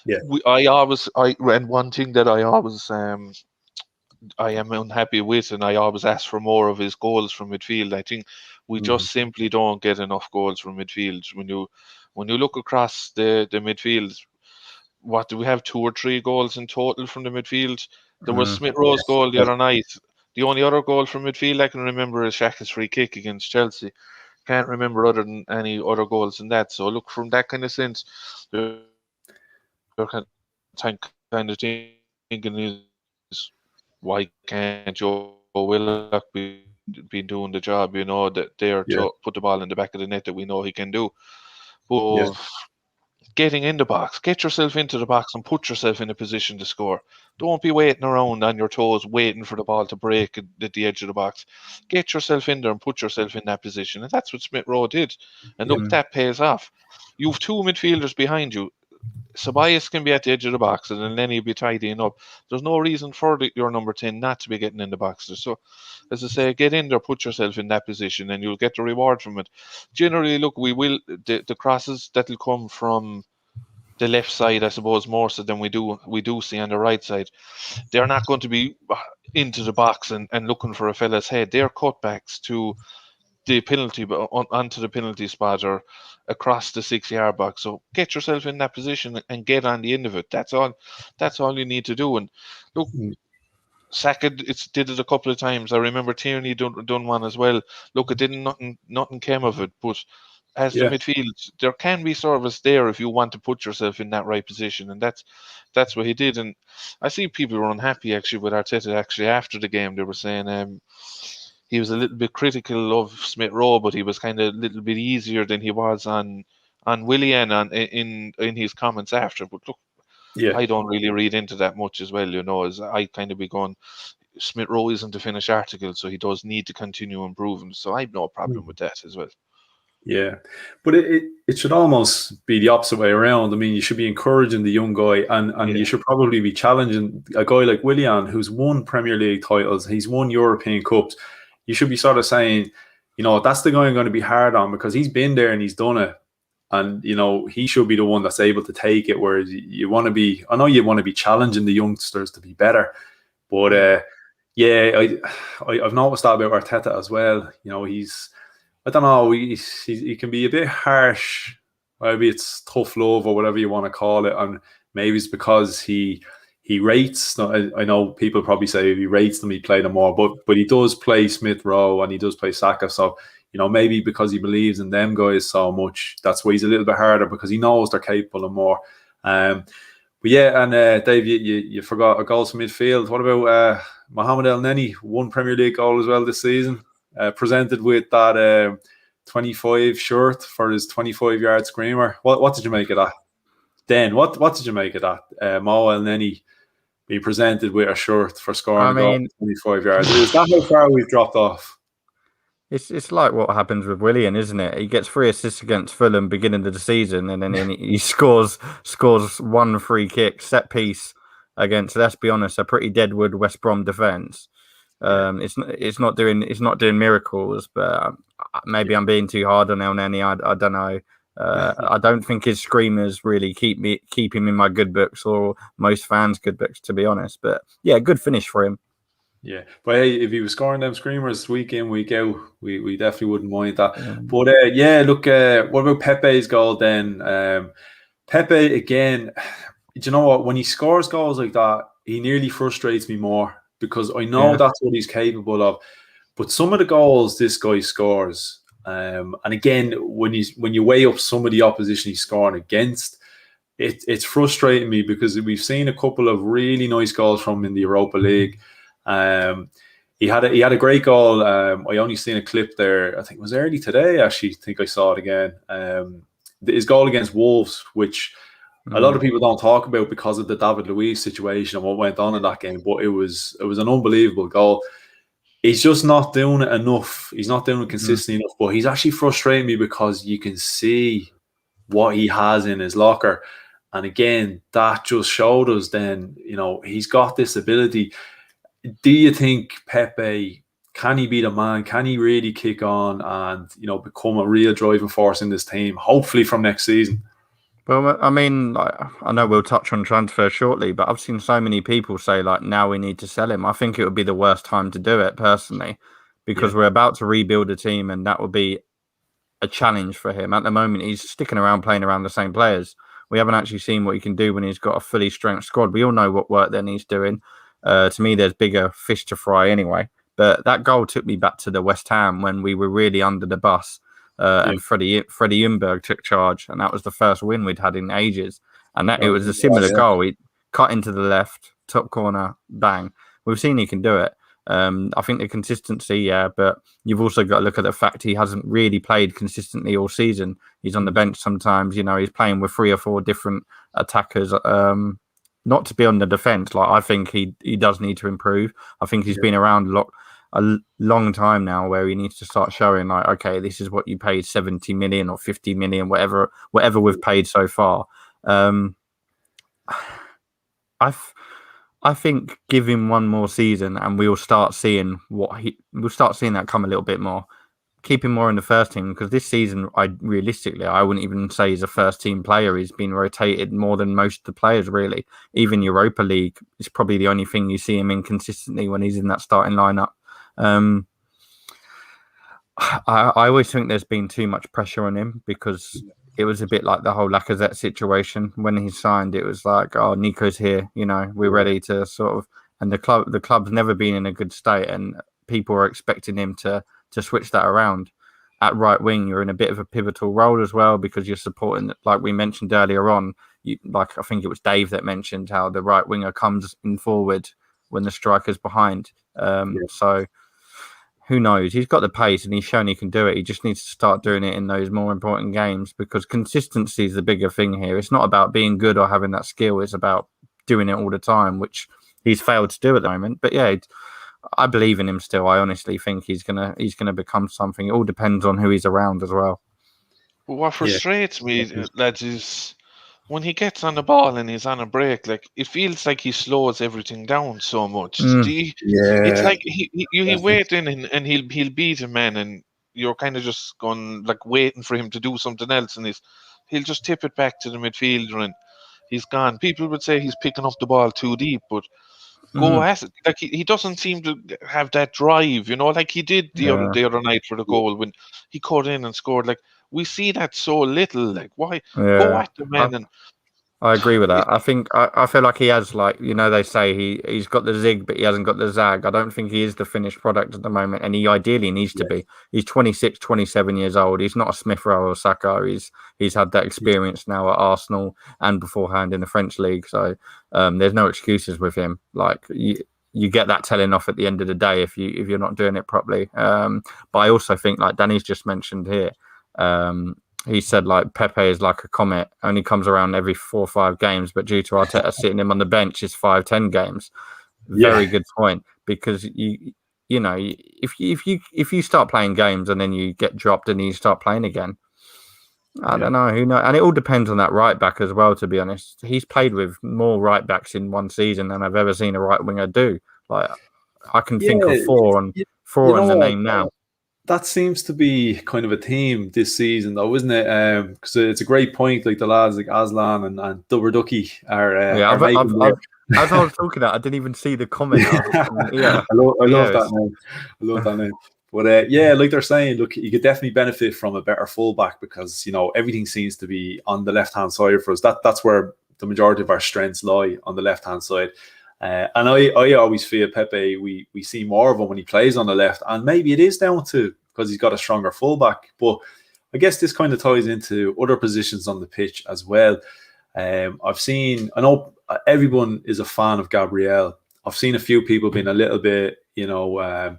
and one thing that I am unhappy with, and I always ask for more of his goals from midfield. I think we just simply don't get enough goals from midfield. When you look across the midfield, what do we have? 2 or 3 goals in total from the midfield? There was Smith-Rowe's goal the other night. The only other goal from midfield I can remember is Xhaka's free kick against Chelsea. Can't remember other than any other goals than that. So look, from that kind of sense, you're kind of thinking is, why can't Joe Willock be doing the job, that there to put the ball in the back of the net that we know he can do? But getting in the box, get yourself into the box and put yourself in a position to score. Don't be waiting around on your toes, waiting for the ball to break at the edge of the box. Get yourself in there and put yourself in that position. And that's what Smith-Rowe did. And look, that pays off. You have 2 midfielders behind you. Ceballos can be at the edge of the box, and then he'll be tidying up. There's no reason for your number 10 not to be getting in the box. So, as I say, get in there, put yourself in that position, and you'll get the reward from it. Generally, look, the crosses that'll come from the left side, I suppose, more so than we do see on the right side. They're not going to be into the box and looking for a fella's head. They're cutbacks to the penalty, onto the penalty spot or across the 6-yard box. So get yourself in that position and get on the end of it. That's all you need to do. And look, Saka did it a couple of times. I remember Tierney done one as well. Look, it didn't nothing came of it, but as the midfield, there can be service there if you want to put yourself in that right position, and that's what he did. And I see people were unhappy actually with Arteta. Actually, after the game, they were saying he was a little bit critical of Smith-Rowe, but he was kind of a little bit easier than he was on Willian in his comments after. But look, I don't really read into that much as well, as I kind of be going, Smith-Rowe isn't a finished article, so he does need to continue improving. So I have no problem with that as well. Yeah, but it should almost be the opposite way around. I mean, you should be encouraging the young guy, and you should probably be challenging a guy like Willian, who's won Premier League titles, he's won European Cups. You should be sort of saying, that's the guy I'm going to be hard on because he's been there and he's done it. And, he should be the one that's able to take it, whereas you want to be, I know you want to be challenging the youngsters to be better, But I've noticed that about Arteta as well. You know, I don't know, he can be a bit harsh. Maybe it's tough love or whatever you want to call it, and maybe it's because he rates. I know people probably say he rates them, he played them more, but he does play Smith Rowe and he does play Saka. So, you know, maybe because he believes in them guys so much, that's why he's a little bit harder, because he knows they're capable of more. But yeah, and Dave, you forgot a goal from midfield. What about Mohamed El Neni? One Premier League goal as well this season. Presented with that 25 shirt for his 25-yard screamer. What did you make of that? Dan, what did you make of that? Mo El Neni being presented with a shirt for scoring a goal from 25 yards. Is that how far we've dropped off? It's like what happens with Willian, isn't it? He gets 3 assists against Fulham beginning of the season, and then he scores 1 free kick set piece against, let's be honest, a pretty deadwood West Brom defence. It's not doing miracles, but maybe I'm being too hard on El Neni. I don't know. I don't think his screamers really keep him in my good books or most fans' good books, to be honest. But yeah, good finish for him. Yeah, but hey, if he was scoring them screamers week in, week out, we definitely wouldn't mind that. But look, what about Pepe's goal then? Pepe, again, do you know what? When he scores goals like that, he nearly frustrates me more, because I know that's what he's capable of. But some of the goals this guy scores, and again, when you weigh up some of the opposition he's scoring against, it's frustrating me, because we've seen a couple of really nice goals from him in the Europa League. He had a great goal. I only seen a clip there. I think it was early today. Actually, I think I saw it again. His goal against Wolves, which a lot of people don't talk about because of the David Luiz situation and what went on in that game. But it was an unbelievable goal. He's just not doing it enough. He's not doing it consistently enough. But he's actually frustrating me, because you can see what he has in his locker. And again, that just showed us then, you know, he's got this ability. Do you think Pepe, can he be the man? Can he really kick on and, you know, become a real driving force in this team, hopefully from next season? Well, I mean, I know we'll touch on transfer shortly, but I've seen so many people say, like, now we need to sell him. I think it would be the worst time to do it, personally, because we're about to rebuild a team, and that will be a challenge for him. At the moment, he's sticking around playing around the same players. We haven't actually seen what he can do when he's got a fully strength squad. We all know what work then he's doing. To me, there's bigger fish to fry anyway. But that goal took me back to the West Ham when we were really under the bus, and Freddie Ljungberg took charge, and that was the first win we'd had in ages. And it was a similar goal. He cut into the left, top corner, bang. We've seen he can do it. I think the consistency, but you've also got to look at the fact he hasn't really played consistently all season. He's on the bench sometimes. You know, he's playing with 3 or 4 different attackers. Not to be on the defence. Like, I think he does need to improve. I think he's been around a long time now, where he needs to start showing, like, okay, this is what you paid 70 million or 50 million, whatever we've paid so far. I think give him one more season and we'll start seeing that come a little bit more. Keep him more in the first team, because this season, I wouldn't even say he's a first team player. He's been rotated more than most of the players, really. Even Europa League is probably the only thing you see him in consistently when he's in that starting lineup. I always think there's been too much pressure on him, because it was a bit like the whole Lacazette situation. When he signed, it was like, oh, Nico's here, you know, we're ready to sort of, and the club's never been in a good state, and people are expecting him to switch that around. At right wing, you're in a bit of a pivotal role as well, because you're supporting, like we mentioned earlier on, I think it was Dave that mentioned how the right winger comes in forward when the striker's behind. So who knows? He's got the pace and he's shown he can do it. He just needs to start doing it in those more important games, because consistency is the bigger thing here. It's not about being good or having that skill. It's about doing it all the time, which he's failed to do at the moment. But yeah, I believe in him still. I honestly think he's gonna become something. It all depends on who he's around as well. But what frustrates me, lads, is when he gets on the ball and he's on a break, like, it feels like he slows everything down so much. It's like he wait in and he'll beat a man, and you're kind of just going, like, waiting for him to do something else, and he'll just tip it back to the midfielder and he's gone. People would say he's picking up the ball too deep, but go at it. Like he doesn't seem to have that drive, like he did the other night for the goal when he cut in and scored. Like we see that so little. Like why go at the man? And I agree with that. I think I feel like he has, like, they say he's got the zig, but he hasn't got the zag. I don't think he is the finished product at the moment, and he ideally needs to be. He's 26, 27 years old. He's not a Smith Rowe or Saka. He's had that experience now at Arsenal and beforehand in the French league. So there's no excuses with him. Like you get that telling off at the end of the day if you're not doing it properly. But I also think, like Danny's just mentioned here, he said, like, Pepe is like a comet, only comes around every 4 or 5 games, but due to Arteta sitting him on the bench, it's 5-10 games. Very good point, because if you start playing games and then you get dropped and you start playing again, I don't know, who knows. And it all depends on that right back as well, to be honest. He's played with more right backs in one season than I've ever seen a right winger do. Like, I can think of four on the name now. That seems to be kind of a theme this season, though, isn't it? Because it's a great point. Like the lads like Aslan and Dubber Ducky are. As I was talking about, I didn't even see the comment. I love that name. I love that name. But like they're saying, look, you could definitely benefit from a better fullback because everything seems to be on the left hand side for us. That's where the majority of our strengths lie, on the left hand side. And I always feel Pepe, we see more of him when he plays on the left, and maybe it is down to because he's got a stronger fullback. But I guess this kind of ties into other positions on the pitch as well. I know everyone is a fan of Gabriel. I've seen a few people being a little bit, a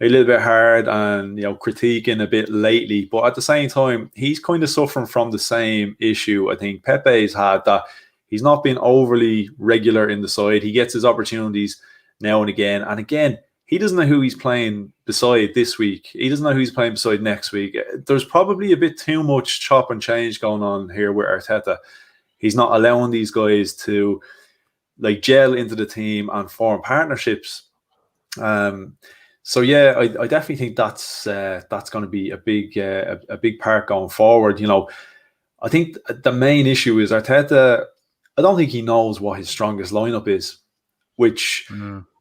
little bit hard and critiquing a bit lately. But at the same time, he's kind of suffering from the same issue I think Pepe's had, that he's not been overly regular in the side. He gets his opportunities now and again. And again, he doesn't know who he's playing beside this week. He doesn't know who he's playing beside next week. There's probably a bit too much chop and change going on here with Arteta. He's not allowing these guys to gel into the team and form partnerships. I definitely think that's going to be a big part going forward. I think the main issue is Arteta. I don't think he knows what his strongest lineup is, which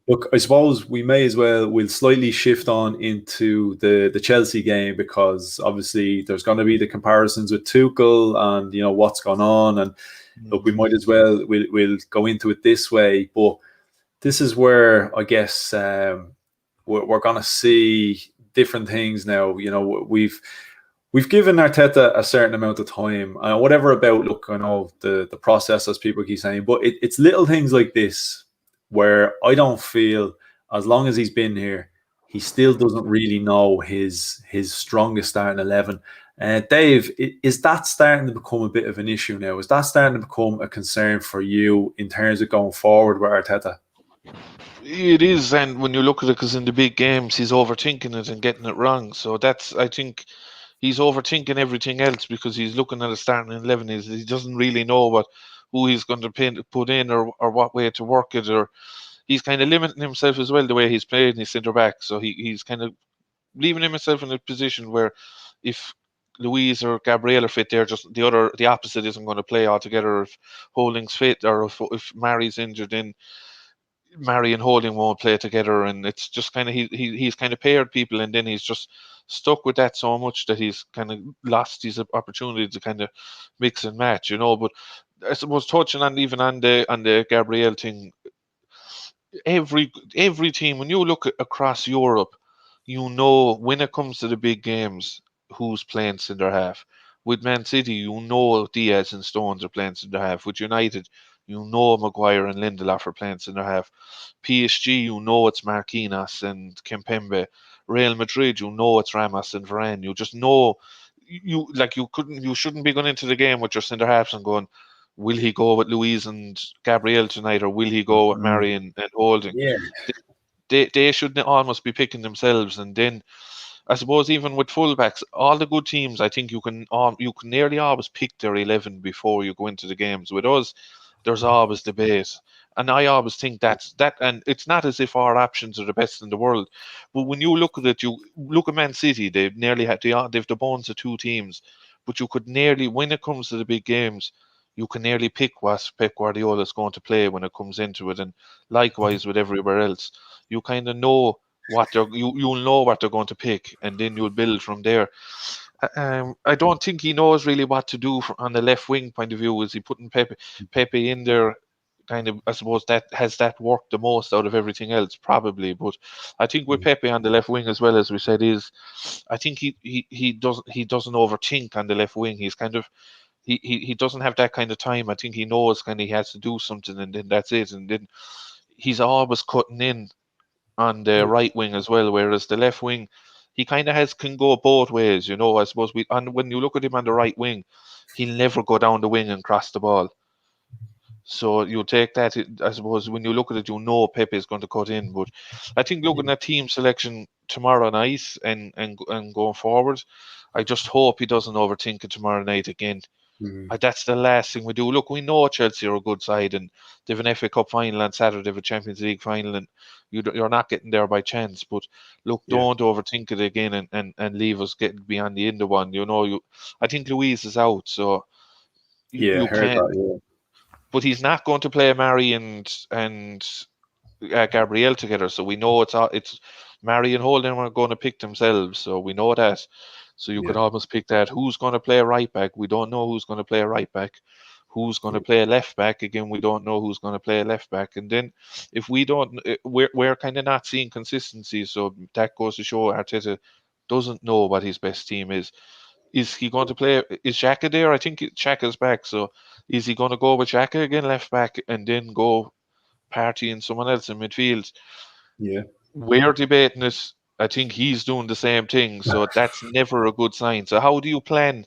look, I suppose we'll slightly shift on into the Chelsea game, because obviously there's going to be the comparisons with Tuchel and what's gone on, and look, we might as well we'll go into it this way. But this is where I guess we're going to see different things now. We've given Arteta a certain amount of time, whatever about, look, I know the process, as people keep saying, but it's little things like this where I don't feel, as long as he's been here, he still doesn't really know his strongest starting 11. Dave, is that starting to become a bit of an issue now? Is that starting to become a concern for you in terms of going forward with Arteta? It is, and when you look at it, because in the big games he's overthinking it and getting it wrong. So I think he's overthinking everything else because he's looking at a starting 11. He doesn't really know who he's going to put in or what way to work it, or he's kind of limiting himself as well the way he's playing his centre back. So he's kind of leaving himself in a position where if Luiz or Gabriel are fit, they're just the opposite isn't going to play altogether. If Holding's fit, or if Mary's injured, then Mary and Holding won't play together, and it's just kind of he's kind of paired people, and then he's just stuck with that so much that he's kind of lost his opportunity to kind of mix and match, But I suppose touching on the Gabriel thing, every team, when you look across Europe, when it comes to the big games, who's playing centre half. With Man City, Diaz and Stones are playing centre half. With United, Maguire and Lindelof are playing centre half. PSG, it's Marquinhos and Kempembe. Real Madrid, it's Ramos and Varane. You just know, you shouldn't be going into the game with your centre halves and going, will he go with Luiz and Gabriel tonight, or will he go with Mary and Holding? Yeah. They should almost be picking themselves. And then I suppose even with fullbacks, all the good teams, I think you can nearly always pick their 11 before you go into the games. With us, there's always debate, and I always think that, and it's not as if our options are the best in the world. But when you look at it, you look at Man City, they've nearly they've the bones of two teams, but you could nearly, when it comes to the big games, you can nearly pick what Pep Guardiola is going to play when it comes into it, and likewise with everywhere else, you kind of know what you'll know what they're going to pick, and then you'll build from there. I don't think he knows really what to do on the left wing point of view. Is he putting Pepe in there? Kind of, I suppose that worked the most out of everything else, probably. But I think with Pepe on the left wing as well, as we said, I think he doesn't overthink on the left wing. He's kind of he doesn't have that kind of time. I think he knows kind of he has to do something, and then that's it. And then he's always cutting in on the right wing as well, whereas the left wing, he kind of can go both ways, I suppose. When you look at him on the right wing, he'll never go down the wing and cross the ball. So you take that, I suppose, when you look at it, Pepe is going to cut in. But I think looking at team selection tomorrow night and going forward, I just hope he doesn't overthink it tomorrow night again. That's the last thing we do. Look, we know Chelsea are a good side, and they have an FA Cup final on Saturday, they have a Champions League final, and you're not getting there by chance. But look, don't overthink it again and leave us getting beyond the end of one. I think Luis is out, so you can't. But he's not going to play Mari and Gabriel together, so we know it's Mari and Holding are going to pick themselves, so we know that. So you could almost pick that. Who's going to play a right back? We don't know who's going to play a right back. Who's going to play a left back? Again, we don't know who's going to play a left back. And then if we don't, we're kind of not seeing consistency. So that goes to show Arteta doesn't know what his best team is. Is he going to play? Is Xhaka there? I think Xhaka's back. So is he going to go with Xhaka again, left back, and then go Partey and someone else in midfield? Yeah. We're debating it. I think he's doing the same thing, so that's never a good sign. So how do you plan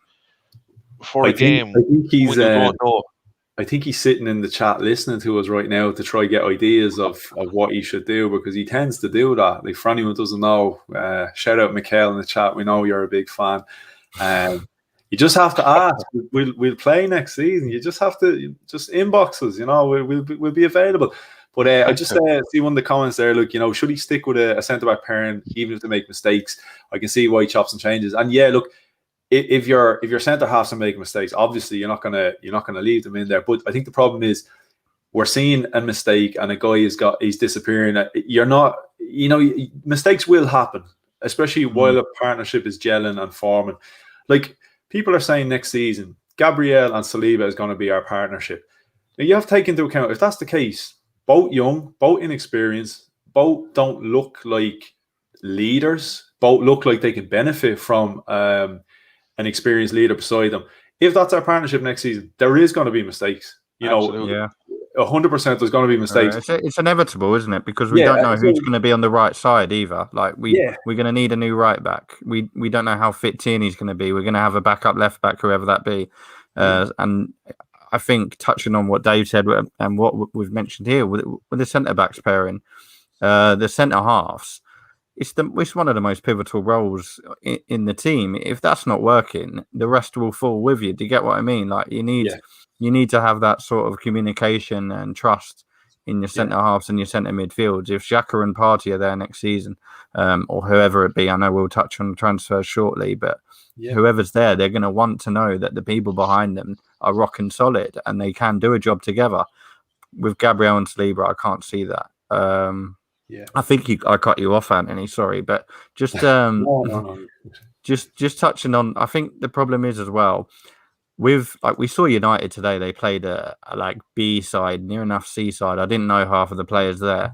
for a game I think he's, when you don't know? I think he's sitting in the chat listening to us right now to try get ideas of what he should do, because he tends to do that. Like, for anyone who doesn't know, shout out Mikhail in the chat. We know you're a big fan. You just have to ask. We'll play next season. You just have to just inbox us. We'll be available. But I just see one of the comments there. Look, should he stick with a centre back pairing even if they make mistakes? I can see why he chops and changes. And yeah, look, if your centre halves are making mistakes, obviously you're not gonna leave them in there. But I think the problem is we're seeing a mistake and a guy he's disappearing. You're not, mistakes will happen, especially while a partnership is gelling and forming. Like, people are saying next season, Gabriel and Saliba is going to be our partnership. Now, you have to take into account, if that's the case, both young, both inexperienced, both don't look like leaders, both look like they can benefit from an experienced leader beside them. If that's our partnership next season, there is going to be mistakes. Absolutely. 100% there's going to be mistakes. It's inevitable, isn't it? Because we don't know who's going to be on the right side either. Like, we're going to need a new right back. We don't know how fit Tierney's going to be. We're going to have a backup left back, whoever that be. And I think, touching on what Dave said and what we've mentioned here with the centre backs pairing, the centre halves, it's one of the most pivotal roles in the team. If that's not working, the rest will fall with you. Do you get what I mean? Like, you need to have that sort of communication and trust in your centre halves and your centre midfields. If Xhaka and Partey are there next season, or whoever it be, I know we'll touch on transfers shortly, but whoever's there, they're going to want to know that the people behind them are rock and solid and they can do a job together. With Gabriel and Saliba, I can't see that. I think I cut you off, Anthony. Sorry, but just just touching on. I think the problem is as well with, like, we saw United today. They played a B side, near enough C side. I didn't know half of the players there.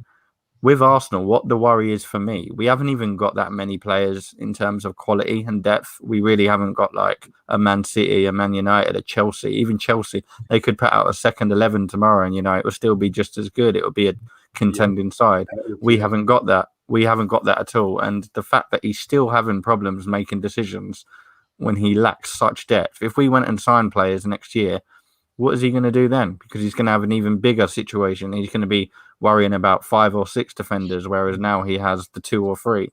With Arsenal, what the worry is for me, we haven't even got that many players in terms of quality and depth. We really haven't got like a Man City, a Man United, a Chelsea. Even Chelsea, they could put out a second 11 tomorrow and, it would still be just as good. It would be a contending side. We haven't got that. We haven't got that at all. And the fact that he's still having problems making decisions when he lacks such depth. If we went and signed players next year, what is he going to do then? Because he's going to have an even bigger situation. He's going to be worrying about 5 or 6 defenders, whereas now he has the 2 or 3.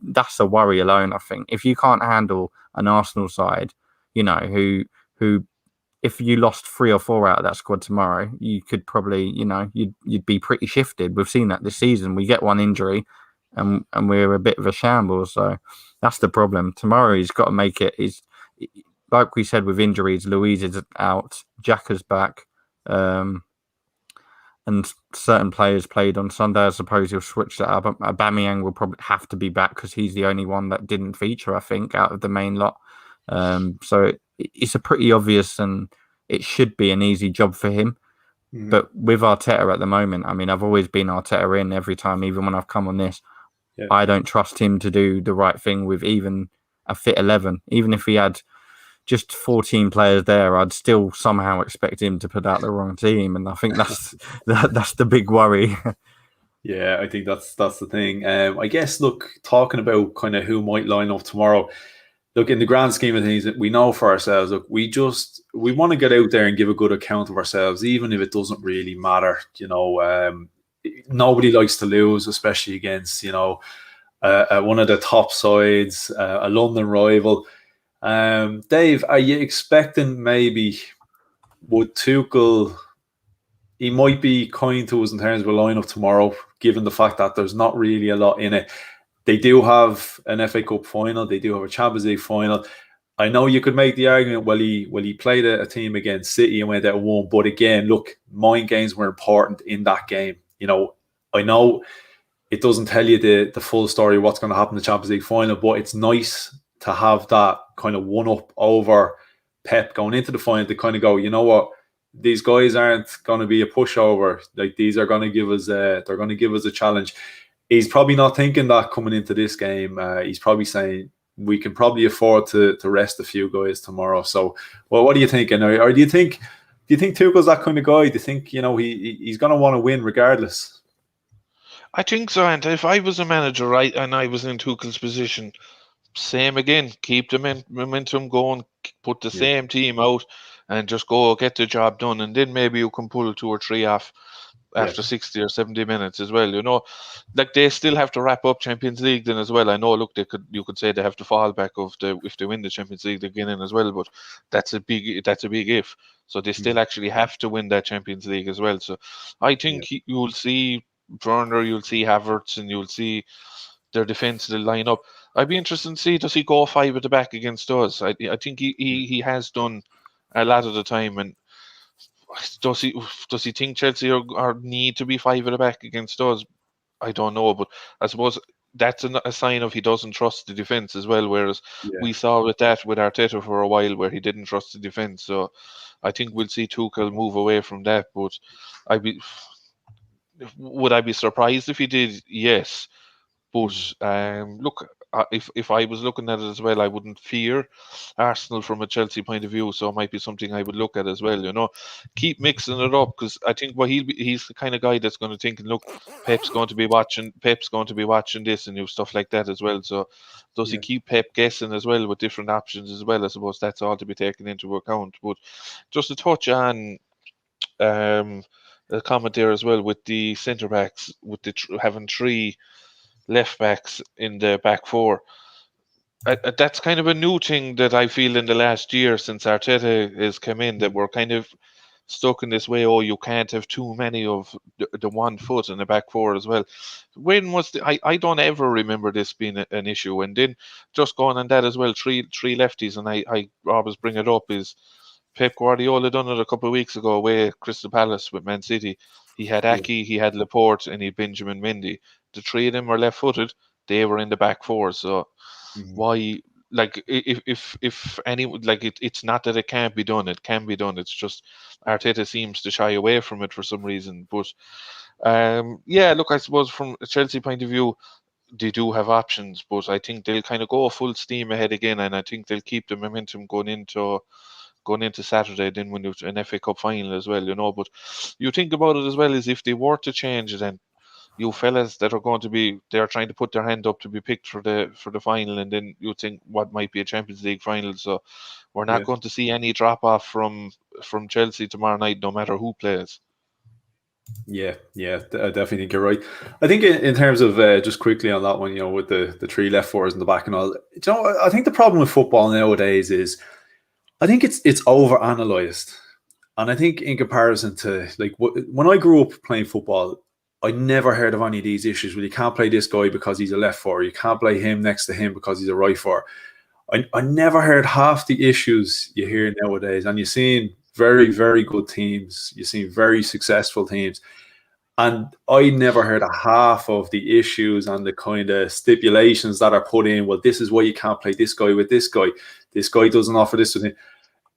That's a worry alone, I think. If you can't handle an Arsenal side, who if you lost 3 or 4 out of that squad tomorrow, you could probably, you'd be pretty shifted. We've seen that this season. We get one injury and we're a bit of a shambles. So that's the problem. Tomorrow he's got to make it. like we said with injuries, Louise is out, Xhaka's back, and certain players played on Sunday. I suppose he'll switch that up. Aubameyang will probably have to be back because he's the only one that didn't feature, I think, out of the main lot. So it's a pretty obvious, and it should be an easy job for him. Mm-hmm. But with Arteta at the moment, I mean, I've always been Arteta in every time, even when I've come on this. Yeah. I don't trust him to do the right thing with even a fit 11. Even if he had just 14 players there, I'd still somehow expect him to put out the wrong team, and I think that's the big worry. Yeah, I think that's the thing. I guess, look, talking about kind of who might line up tomorrow. Look, in the grand scheme of things, we know for ourselves. Look, we want to get out there and give a good account of ourselves, even if it doesn't really matter. You know, nobody likes to lose, especially against one of the top sides, a London rival. Dave, are you expecting maybe would Tuchel, he might be kind to us in terms of a lineup tomorrow, given the fact that there's not really a lot in it. They do have an FA Cup final, they do have a Champions League final. I know you could make the argument, well, he played a team against City and went out and won, but again, look, mind games were important in that game. You know, I know it doesn't tell you the full story of what's going to happen in the Champions League final, but it's nice to have that kind of one-up over Pep going into the final to kind of go, you know what, these guys aren't going to be a pushover. Like, these are going to give us they're going to give us a challenge. He's probably not thinking that coming into this game. He's probably saying we can probably afford to rest a few guys tomorrow. So, well, what are you thinking? Or do you think Tuchel's that kind of guy? Do you think he's going to want to win regardless? I think so. And if I was a manager, right, and I was in Tuchel's position, same again, keep the momentum going, put the same team out, and just go get the job done, and then maybe you can pull 2 or 3 off after 60 or 70 minutes as well. You know, like, they still have to wrap up Champions League then as well. I know, look, you could say they have to fall back if they win the Champions League, they're getting as well, but that's a big if. So they still actually have to win that Champions League as well. So I think you'll see Werner, you'll see Havertz, and you'll see their defence will line up. I'd be interested to see, does he go 5 at the back against us? I think he has done a lot of the time, and does he think Chelsea are need to be 5 at the back against us? I don't know, but I suppose that's a sign of he doesn't trust the defence as well, whereas we saw with Arteta for a while where he didn't trust the defence. So I think we'll see Tuchel move away from that, but would I be surprised if he did? Yes. But look, if I was looking at it as well, I wouldn't fear Arsenal from a Chelsea point of view. So it might be something I would look at as well. You know, keep mixing it up, because I think he's the kind of guy that's going to think, look, Pep's going to be watching this and stuff like that as well. So does he keep Pep guessing as well with different options as well? I suppose that's all to be taken into account. But just to touch on the comment there as well with the centre backs, with having 3 left backs in the back 4. That's kind of a new thing that I feel in the last year since Arteta has come in, that we're kind of stuck in this way. Oh, you can't have too many of the 1 foot in the back 4 as well. When was I don't ever remember this being an issue. And then just going on that as well, three lefties, and I always bring it up, is Pep Guardiola done it a couple of weeks ago away at Crystal Palace with Man City. He had Aki, he had Laporte, and he had Benjamin Mendy. The 3 of them were left-footed. They were in the back 4. So why, like, if any, like, it's not that it can't be done. It can be done. It's just Arteta seems to shy away from it for some reason. But look, I suppose from a Chelsea point of view, they do have options, but I think they'll kind of go full steam ahead again, and I think they'll keep the momentum going into Saturday, then win an FA Cup final as well, you know. But you think about it as well, as if they were to change it, then you fellas that are they're trying to put their hand up to be picked for the final, and then you think what might be a Champions League final. So we're not going to see any drop off from Chelsea tomorrow night, no matter who plays. Yeah, I definitely think you're right. I think in terms of just quickly on that one, you know, with the 3 left forwards in the back and all, you know, I think the problem with football nowadays is, I think it's over-analysed. And I think in comparison to, like, when I grew up playing football, I never heard of any of these issues where you can't play this guy because he's a left forward, you can't play him next to him because he's a right forward. I never heard half the issues you hear nowadays, and you're seeing very, very good teams. You're seeing very successful teams. And I never heard a half of the issues and the kind of stipulations that are put in. Well, this is why you can't play this guy with this guy. This guy doesn't offer this to him.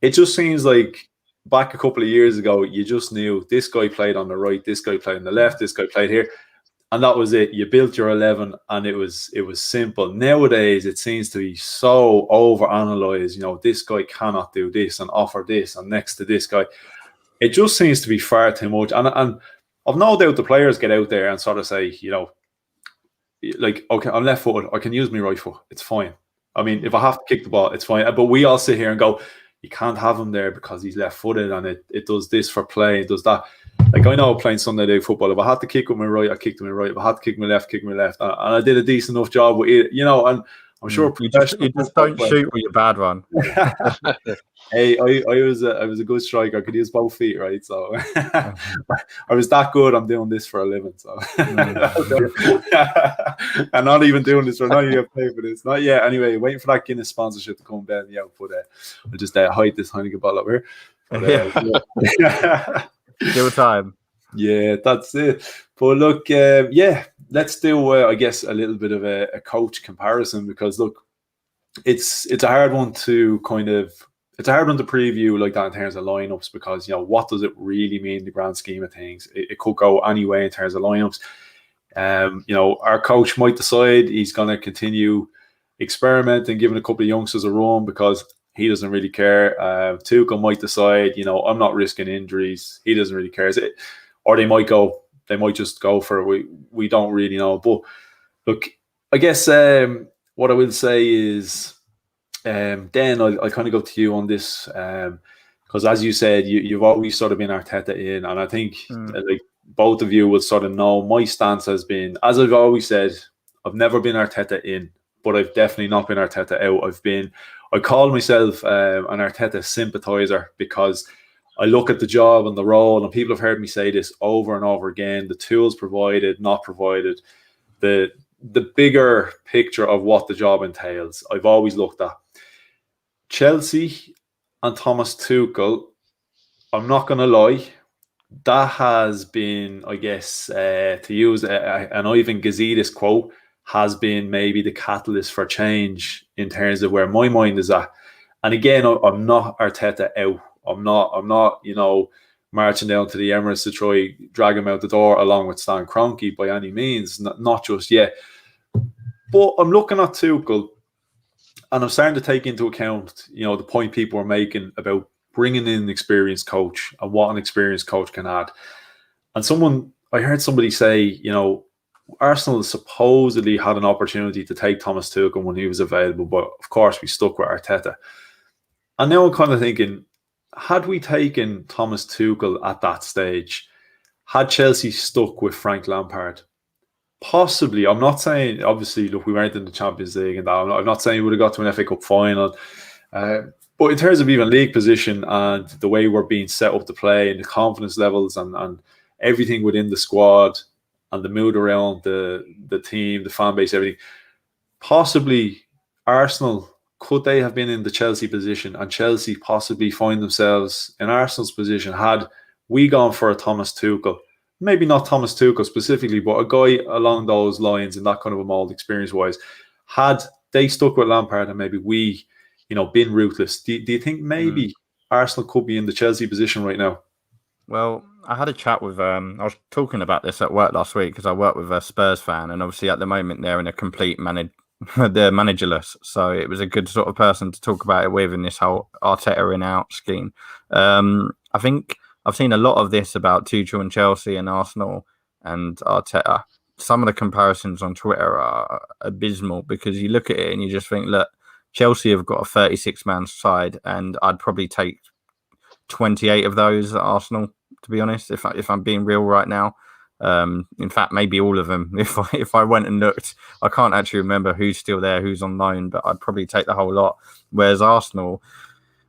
It just seems like back a couple of years ago, you just knew this guy played on the right, this guy played on the left, this guy played here. And that was it. You built your 11 and it was simple. Nowadays, it seems to be so overanalyzed. You know, this guy cannot do this and offer this and next to this guy. It just seems to be far too much. And I've no doubt the players get out there and sort of say, you know, like, okay, I'm left footed. I can use my right foot. It's fine. I mean, if I have to kick the ball, it's fine. But we all sit here and go, you can't have him there because he's left footed and it does this for play, it does that. Like, I know playing Sunday day football, if I had to kick with my right, I kicked with my right. If I had to kick my left, kick my left. And I did a decent enough job with it, you know, and I'm sure you just don't shoot with your bad one. Hey, I was a good striker. I could use both feet, right? So I was that good. I'm doing this for a living. So I'm not even doing this. We're not even paying for this. Not yet. Anyway, waiting for that Guinness sponsorship to come back. Yeah, but I'll just hide this Heineken bottle over here. But, Still time. Yeah, that's it. But look, let's do I guess a little bit of a coach comparison, because look, it's a hard one to preview like that in terms of lineups, because, you know, what does it really mean in the grand scheme of things? It could go any way in terms of lineups. You know, our coach might decide he's going to continue experimenting, giving a couple of youngsters a run because he doesn't really care. Tuchel might decide, you know, I'm not risking injuries. He doesn't really care. Or they might just go for it. We don't really know. But look, I guess what I will say is, Dan, I'll kind of go to you on this, because as you said, you've always sort of been Arteta in, and I think like both of you will sort of know my stance has been, as I've always said, I've never been Arteta in, but I've definitely not been Arteta out. I call myself an Arteta sympathizer, because I look at the job and the role, and people have heard me say this over and over again, the tools provided, not provided, the bigger picture of what the job entails, I've always looked at. Chelsea and Thomas Tuchel, I'm not going to lie, that has been, I guess, to use an Ivan Gazidis quote, has been maybe the catalyst for change in terms of where my mind is at. And again, I'm not Arteta out. I'm not, you know, marching down to the Emirates to try drag him out the door along with Stan Kroenke by any means, not just yet. But I'm looking at Tuchel, and I'm starting to take into account, you know, the point people are making about bringing in an experienced coach and what an experienced coach can add. And I heard somebody say, you know, Arsenal supposedly had an opportunity to take Thomas Tuchel when he was available, but of course we stuck with Arteta. And now I'm kind of thinking, had we taken Thomas Tuchel at that stage, had Chelsea stuck with Frank Lampard, possibly, I'm not saying, obviously, look, we weren't in the Champions League and that. I'm not saying we would have got to an FA Cup final. But in terms of even league position and the way we're being set up to play and the confidence levels and everything within the squad and the mood around the team, the fan base, everything, possibly Arsenal, could they have been in the Chelsea position and Chelsea possibly find themselves in Arsenal's position had we gone for a Thomas Tuchel? Maybe not Thomas Tuchel specifically, but a guy along those lines in that kind of a mould experience-wise. Had they stuck with Lampard and maybe we, you know, been ruthless, do you think maybe Arsenal could be in the Chelsea position right now? Well, I had a chat with, I was talking about this at work last week because I work with a Spurs fan, and obviously at the moment they're in a complete they're managerless. So it was a good sort of person to talk about it with in this whole Arteta in out scheme. I think I've seen a lot of this about Tuchel and Chelsea and Arsenal and Arteta. Some of the comparisons on Twitter are abysmal because you look at it and you just think, look, Chelsea have got a 36-man side, and I'd probably take 28 of those at Arsenal, to be honest, if I'm being real right now. In fact, maybe all of them. If I went and looked, I can't actually remember who's still there, who's on loan, but I'd probably take the whole lot. Whereas Arsenal,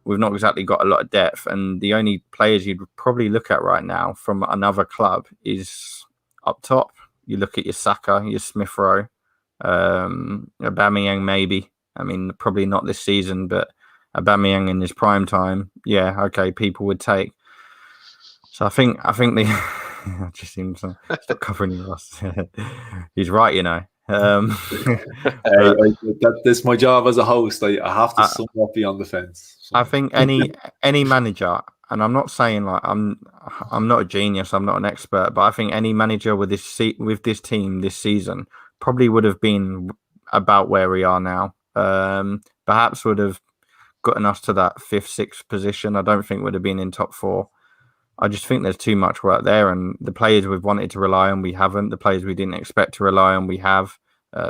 we've not exactly got a lot of depth, and the only players you'd probably look at right now from another club is up top. You look at your Saka, your Smith Rowe, Aubameyang maybe. I mean, probably not this season, but Aubameyang in his prime time, yeah, okay, people would take. So I think the just seems stop covering your ass. He's right, you know. This is my job as a host. I have to somewhat be on the fence. So. I think any manager, and I'm not saying like I'm not a genius, I'm not an expert, but I think any manager with this team this season probably would have been about where we are now. Perhaps would have gotten us to that 5th, 6th position. I don't think would have been in top 4. I just think there's too much work there, and the players we've wanted to rely on, we haven't. The players we didn't expect to rely on, we have.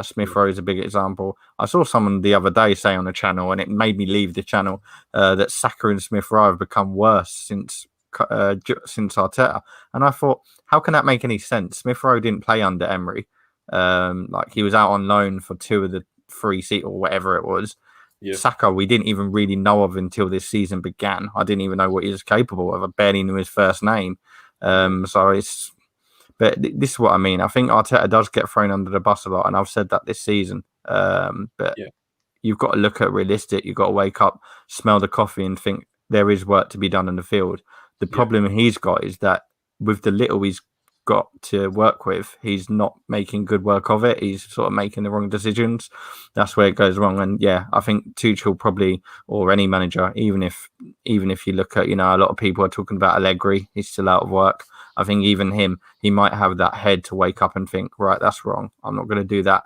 Smith Rowe is a big example. I saw someone the other day say on the channel, and it made me leave the channel, that Saka and Smith Rowe have become worse since Arteta. And I thought, how can that make any sense? Smith Rowe didn't play under Emery. Like he was out on loan for 2 of the 3 seat or whatever it was. Yeah. Saka, we didn't even really know of until this season began. I didn't even know what he was capable of. I barely knew his first name. But this is what I mean. I think Arteta does get thrown under the bus a lot, and I've said that this season. You've got to look at realistic. You've got to wake up, smell the coffee, and think there is work to be done in the field. The problem he's got is that with the little he's got to work with, he's not making good work of it. He's sort of making the wrong decisions. That's where it goes wrong. And I think Tuchel probably, or any manager, even if you look at, a lot of people are talking about Allegri, he's still out of work. I think even him, he might have that head to wake up and think, right, that's wrong. I'm not going to do that.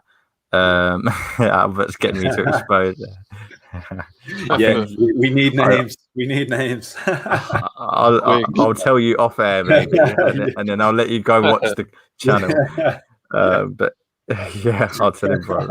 Albert's getting me to expose. We need names. We need names. I'll tell you off air, maybe, and then I'll let you go watch the channel. But I'll tell him, bro.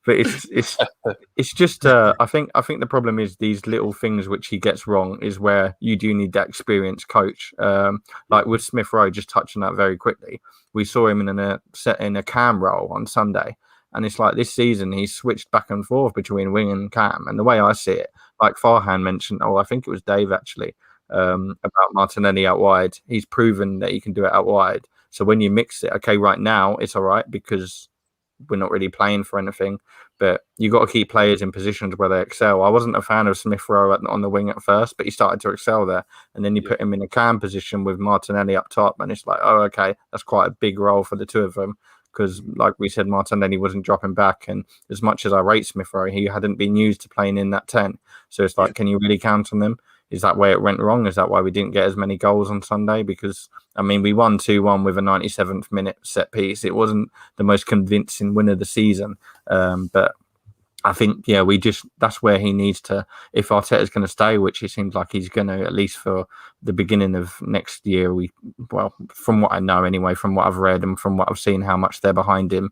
But it's just I think the problem is these little things which he gets wrong is where you do need that experienced coach. Like with Smith Rowe, just touching that very quickly, we saw him in a cam role on Sunday. And it's like this season, he's switched back and forth between wing and cam. And the way I see it, like Farhan mentioned, I think it was Dave actually, about Martinelli out wide. He's proven that he can do it out wide. So when you mix it, okay, right now it's all right because we're not really playing for anything. But you got to keep players in positions where they excel. I wasn't a fan of Smith Rowe on the wing at first, but he started to excel there. And then you put him in a cam position with Martinelli up top, and it's like, oh, okay, that's quite a big role for the two of them. Because, like we said, Martinelli wasn't dropping back. And as much as I rate Smith Rowe, he hadn't been used to playing in that 10. So it's like, can you really count on them? Is that where it went wrong? Is that why we didn't get as many goals on Sunday? Because, I mean, we won 2-1 with a 97th minute set piece. It wasn't the most convincing win of the season. But I think, that's where he needs to, if Arteta's going to stay, which it seems like he's going to, at least for the beginning of next year, from what I know anyway, from what I've read and from what I've seen, how much they're behind him,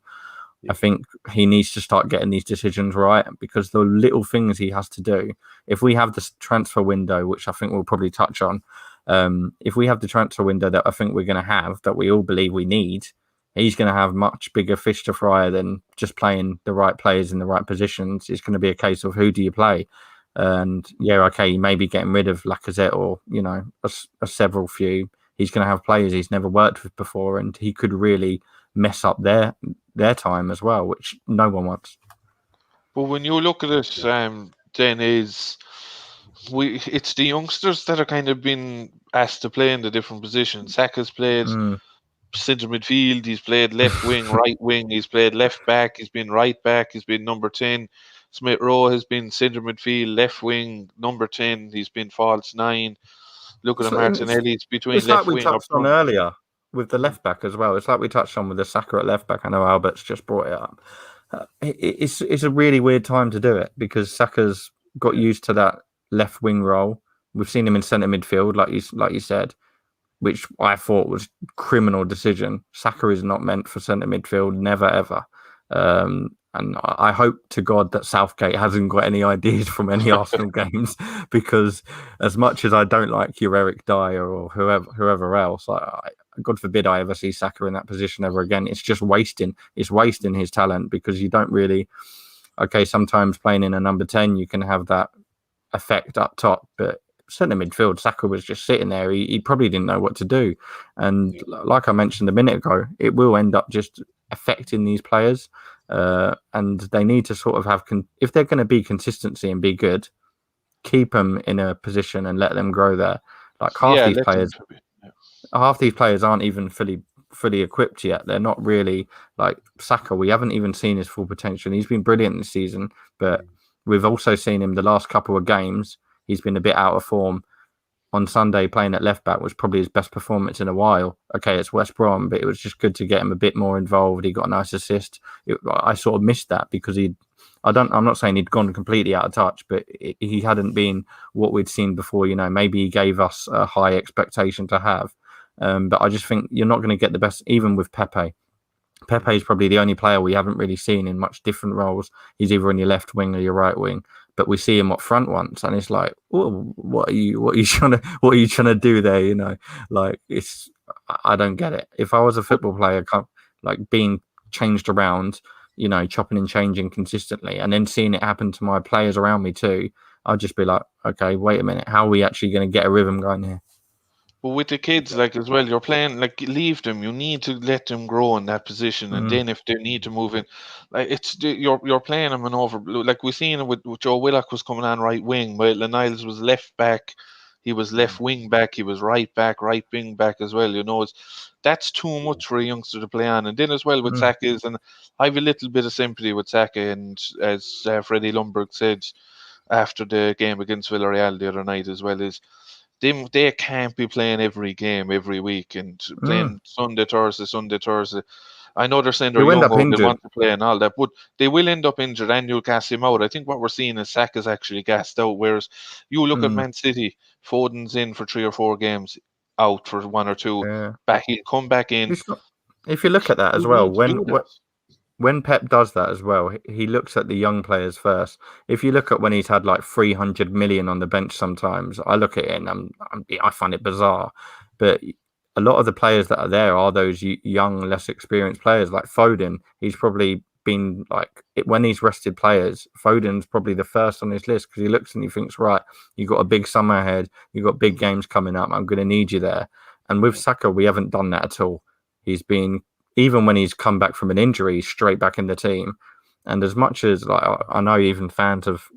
I think he needs to start getting these decisions right, because the little things he has to do, if we have this transfer window, which I think we'll probably touch on, if we have the transfer window that I think we're going to have, that we all believe we need, he's going to have much bigger fish to fry than just playing the right players in the right positions. It's going to be a case of who do you play? And you may be getting rid of Lacazette or, a several few. He's going to have players he's never worked with before, and he could really mess up their time as well, which no one wants. But when you look at it, then it's the youngsters that are kind of been asked to play in the different positions. Saka's played centre midfield, he's played left wing, right wing, he's played left back, he's been right back, he's been number 10. Smith Rowe has been centre midfield, left wing, number 10, he's been false 9. Look at Martinelli, it's between it's left like we wing. touched on earlier with the left back as well. It's like we touched on with the Saka at left back. I know Albert's just brought it up. It's a really weird time to do it, because Saka's got used to that left wing role. We've seen him in centre midfield, like you said, which I thought was criminal decision. Saka is not meant for centre midfield, never ever. And I hope to God that Southgate hasn't got any ideas from any Arsenal games, because as much as I don't like your Eric Dyer or whoever else, God forbid I ever see Saka in that position ever again. It's just wasting. It's wasting his talent, because you don't really. Okay, sometimes playing in a number 10, you can have that effect up top, but centre midfield, Saka was just sitting there. He probably didn't know what to do, and like I mentioned a minute ago, it will end up just affecting these players. and they need to sort of have if they're going to be consistency and be good, keep them in a position and let them grow there. Like half these players aren't even fully equipped yet. They're not really like Saka. We haven't even seen his full potential. He's been brilliant this season, but we've also seen him the last couple of games. He's been a bit out of form. On Sunday, playing at left back was probably his best performance in a while. Okay, it's West Brom, but it was just good to get him a bit more involved. He got a nice assist. I sort of missed that because I'm not saying he'd gone completely out of touch, but he hadn't been what we'd seen before. Maybe he gave us a high expectation to have. But I just think you're not going to get the best, even with Pepe. Pepe is probably the only player we haven't really seen in much different roles. He's either in your left wing or your right wing, but we see him up front once, and it's like, oh, what are you trying to do there? I don't get it. If I was a football player, like being changed around, chopping and changing consistently, and then seeing it happen to my players around me too, I'd just be like, okay, wait a minute, how are we actually going to get a rhythm going here? But with the kids, like as well, you're playing like leave them. You need to let them grow in that position, and then if they need to move in, like you're playing them and over. Like we seen it with Joe Willock was coming on right wing, Maitland Niles was left back, he was left wing back, he was right back, right wing back as well. That's too much for a youngster to play on. And then as well with Saka and I have a little bit of sympathy with Saka, and as Freddie Lundberg said after the game against Villarreal the other night as well, is they can't be playing every game every week and playing Sunday, Thursday. I know they're saying they're young and they want to play and all that, but they will end up injured and you'll cast him out. I think what we're seeing is Saka's actually gassed out, whereas you look at Man City, Foden's in for 3 or 4 games, out for 1 or 2, back he'll come back in. If you look at that as well, when Pep does that as well, he looks at the young players first. If you look at when he's had like 300 million on the bench sometimes, I look at it and I find it bizarre. But a lot of the players that are there are those young, less experienced players. Like Foden, he's probably been when he's rested players, Foden's probably the first on his list because he looks and he thinks, right, you've got a big summer ahead, you've got big games coming up, I'm going to need you there. And with Saka, we haven't done that at all. He's been... Even when he's come back from an injury, straight back in the team. And as much as I know even fans have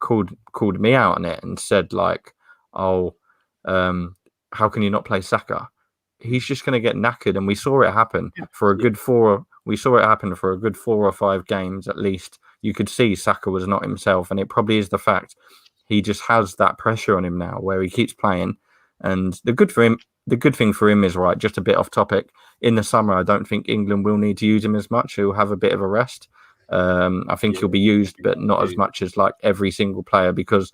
called me out on it and said how can you not play Saka? He's just going to get knackered, and we saw it happen for a good 4. We saw it happen for a good 4 or 5 games at least. You could see Saka was not himself, and it probably is the fact he just has that pressure on him now, where he keeps playing. And the good thing for him is, right, just a bit off topic, in the summer, I don't think England will need to use him as much. He'll have a bit of a rest. I think he'll be used, but not as much as like every single player, because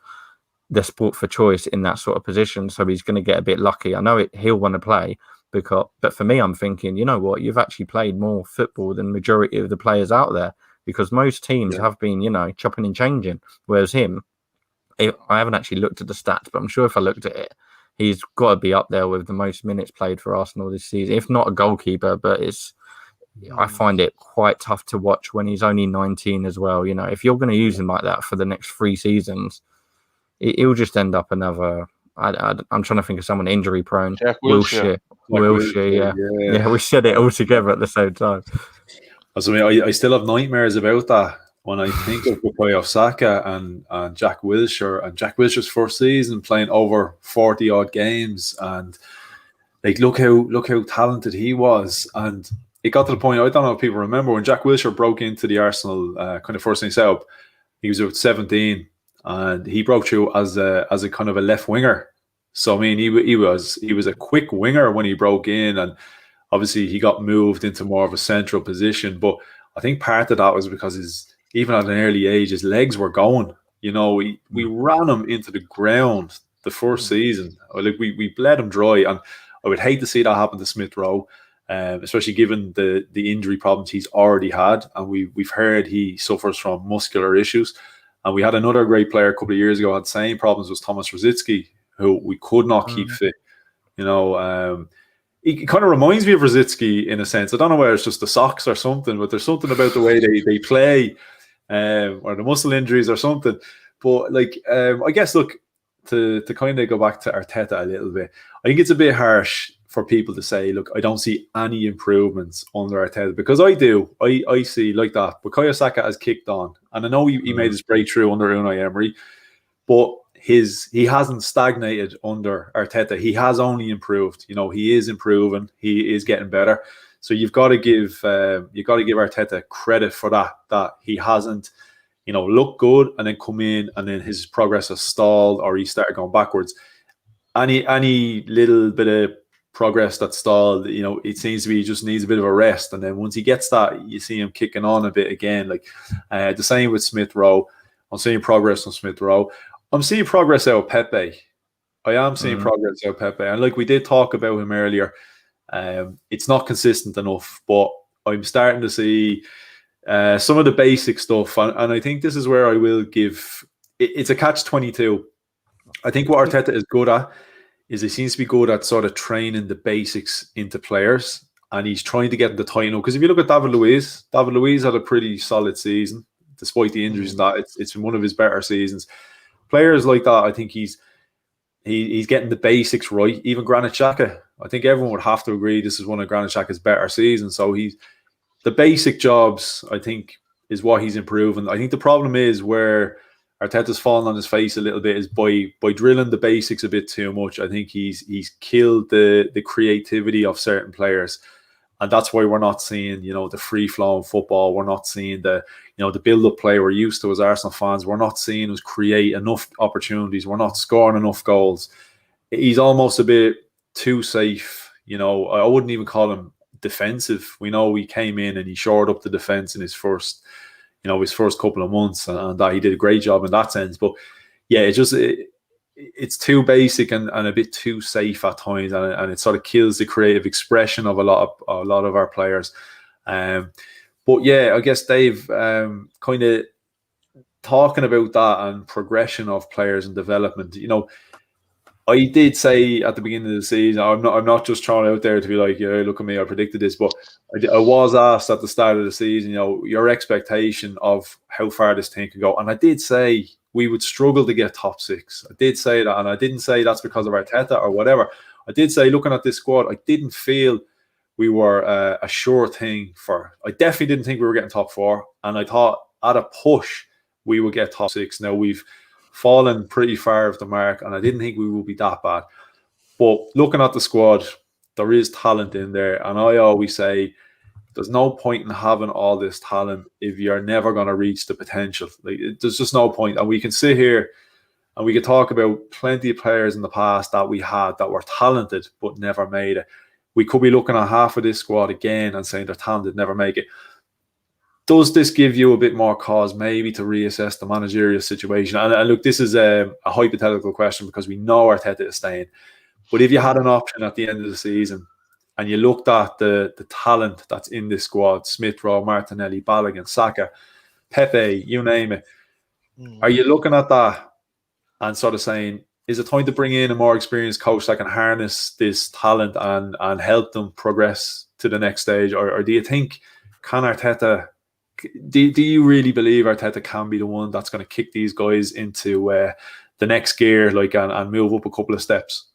they're sport for choice in that sort of position. So he's going to get a bit lucky. I know he'll want to play, but for me, I'm thinking, you know what, you've actually played more football than majority of the players out there, because most teams have been, chopping and changing. Whereas him, I haven't actually looked at the stats, but I'm sure if I looked at it, he's got to be up there with the most minutes played for Arsenal this season, if not a goalkeeper. But I find it quite tough to watch when he's only 19 as well. If you're going to use him like that for the next 3 seasons, he'll just end up another... I'm trying to think of someone injury prone. Wilshere, yeah. We said it all together at the same time. I still have nightmares about that when I think of Bukayo Saka and Jack Wilshere, and Jack Wilshere's first season playing over 40 odd games, and look how talented he was. And it got to the point, I don't know if people remember, when Jack Wilshere broke into the Arsenal kind of first thing set up, he was about 17, and he broke through as a kind of a left winger. So I mean, he was a quick winger when he broke in, and obviously he got moved into more of a central position. But I think part of that was because even at an early age, his legs were going. We ran him into the ground the first season. We bled him dry, and I would hate to see that happen to Smith Rowe, especially given the injury problems he's already had. And we've heard he suffers from muscular issues. And we had another great player a couple of years ago had the same problems, was Thomas Rosicky, who we could not keep fit. He kind of reminds me of Rosicky in a sense. I don't know whether it's just the socks or something, but there's something about the way they play, or the muscle injuries or something. But I guess, look, to kind of go back to Arteta a little bit, I think it's a bit harsh for people to say, look, I don't see any improvements under Arteta, because I do. I see like that. Bukayo Saka has kicked on, and I know he made his breakthrough under Unai Emery, but he hasn't stagnated under Arteta. He has only improved. You know, he is improving. He is getting better. So you've got to give Arteta credit for that he hasn't, you know, looked good and then come in and then his progress has stalled or he started going backwards. Any little bit of progress that stalled, you know, it seems to be he just needs a bit of a rest, and then once he gets that, you see him kicking on a bit again. Like the same with Smith Rowe. I'm seeing progress on Smith Rowe. I'm seeing progress out of Pepe. I am seeing progress out of Pepe, and like we did talk about him earlier, it's not consistent enough, but I'm starting to see some of the basic stuff, and I think this is where I will give. It's a catch-22. I think what Arteta is good at is he seems to be good at sort of training the basics into players, and he's trying to get them to tighten up. Because if you look at David Luiz had a pretty solid season, despite the injuries and that. It's been one of his better seasons. Players like that, I think he's getting the basics right. Even Granit Xhaka, I think everyone would have to agree this is one of Granit Xhaka's better seasons. So the basic jobs, I think, is what he's improving. I think the problem is where Arteta's fallen on his face a little bit is by drilling the basics a bit too much. I think he's killed the creativity of certain players, and that's why we're not seeing, you know, the free flowing football. We're not seeing the build up play we're used to as Arsenal fans. We're not seeing us create enough opportunities. We're not scoring enough goals. He's almost a bit too safe. You know, I wouldn't even call him defensive. We know he came in and he shored up the defense in his first couple of months, and that he did a great job in that sense. But yeah, it's too basic and a bit too safe at times, and it sort of kills the creative expression of a lot of our players. But yeah, I guess Dave, kind of talking about that and progression of players and development. You know, I did say at the beginning of the season, I'm not just throwing out there to be like, yeah, look at me, I predicted this, but I was asked at the start of the season, you know, your expectation of how far this thing could go, and I did say we would struggle to get top six. I did say that, and I didn't say that's because of Arteta or whatever. I did say, looking at this squad, I didn't feel we were a sure thing I definitely didn't think we were getting top four, and I thought at a push we would get top six. Now we've fallen pretty far off the mark, and I didn't think we would be that bad. But looking at the squad, there is talent in there, and I always say there's no point in having all this talent if you're never going to reach the potential. Like, there's just no point. And we can sit here and we can talk about plenty of players in the past that we had that were talented but never made it. We could be looking at half of this squad again and saying they're talented, never make it. Does this give you a bit more cause maybe to reassess the managerial situation? And look, this is a hypothetical question because we know Arteta is staying. But if you had an option at the end of the season and you looked at the talent that's in this squad, Smith Rowe, Martinelli, Balogun, Saka, Pepe, you name it, are you looking at that and sort of saying, is it time to bring in a more experienced coach that can harness this talent and help them progress to the next stage? Or do you think, do you really believe Arteta can be the one that's going to kick these guys into the next gear, like, and move up a couple of steps?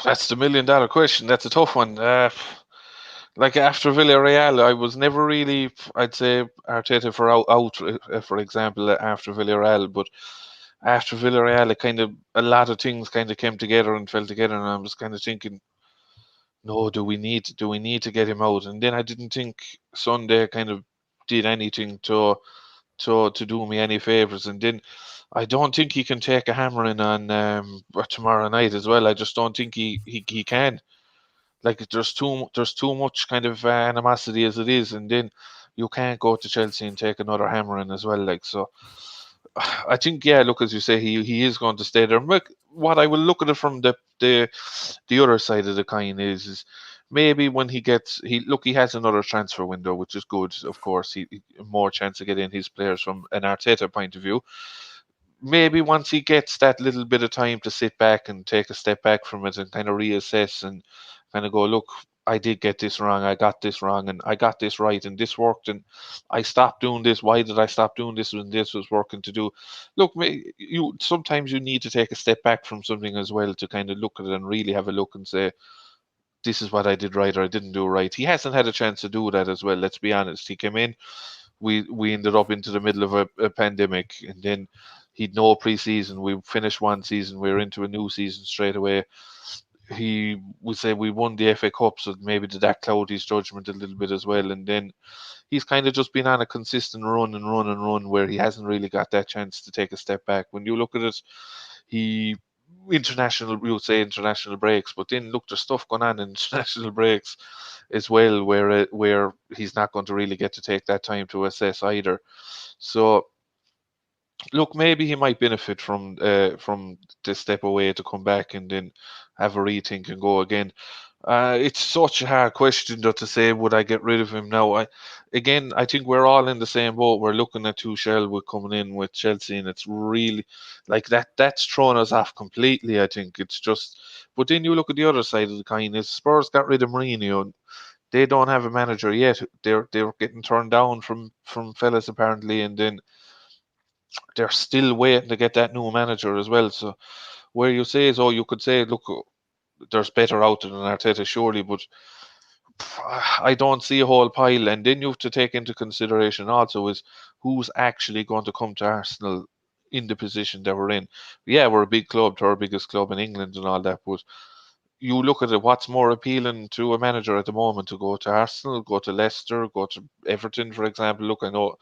That's the $1 million question. That's a tough one. Like after Villarreal, I was never really, I'd say, Arteta for example, after Villarreal. But after Villarreal, a lot of things kind of came together and fell together, and I was kind of thinking, no, do we need to get him out? And then I didn't think Sunday kind of did anything to do me any favors. And then I don't think he can take a hammering on tomorrow night as well. I just don't think he can. Like, there's too much kind of animosity as it is, and then you can't go to Chelsea and take another hammering as well. Like, so I think, yeah, look, as you say, he is going to stay there. What I will look at it from the other side of the coin is maybe when he has another transfer window, which is good. Of course, he more chance to get in his players from an Arteta point of view. Maybe once he gets that little bit of time to sit back and take a step back from it and kind of reassess and kind of go, look, I did get this wrong, I got this wrong, and I got this right, and this worked, and I stopped doing this. Why did I stop doing this when this was working to do? Look, you sometimes you need to take a step back from something as well to kind of look at it and really have a look and say, this is what I did right or I didn't do right. He hasn't had a chance to do that as well. Let's be honest. He came in, we ended up into the middle of a pandemic, and then he'd no preseason. We finished one season, we were into a new season straight away. He would say we won the FA Cup, so maybe did that cloud his judgment a little bit as well. And then he's kind of just been on a consistent run where he hasn't really got that chance to take a step back. When you look at it, we would say international breaks, but then look, there's stuff going on in international breaks as well, where he's not going to really get to take that time to assess either. So look, maybe he might benefit from the step away to come back and then have a rethink and go again. It's such a hard question though to say, would I get rid of him now? I think we're all in the same boat. We're looking at Tuchel with coming in with Chelsea, and it's really like that's thrown us off completely. I think it's just, but then you look at the other side of the coin. Is Spurs got rid of Mourinho, they don't have a manager yet. They're getting turned down from fellas apparently, and then they're still waiting to get that new manager as well. So where you say, so you could say, look, there's better out there than Arteta, surely, but I don't see a whole pile. And then you have to take into consideration also is who's actually going to come to Arsenal in the position that we're in. Yeah, we're a big club, third biggest club in England and all that, but you look at it, what's more appealing to a manager at the moment, to go to Arsenal, go to Leicester, go to Everton, for example. Look, I know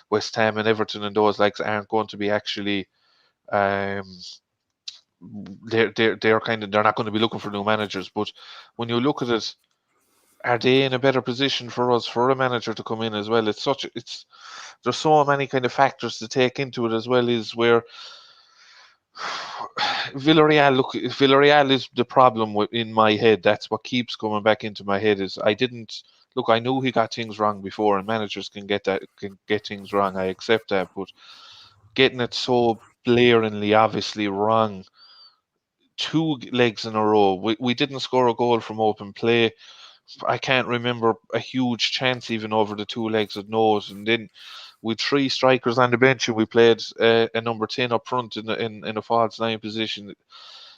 West Ham and Everton and those likes aren't going to be actually they're not going to be looking for new managers, but when you look at it, are they in a better position for us for a manager to come in as well? There's so many kind of factors to take into it as well, is where Villarreal is the problem in my head. That's what keeps coming back into my head. Is I knew he got things wrong before, and managers can get things wrong. I accept that, but getting it so blaringly, obviously wrong, 2 legs in a row. We didn't score a goal from open play. I can't remember a huge chance even over the 2 legs of nose, and then with 3 strikers on the bench, and we played a number 10 up front in a false 9 position.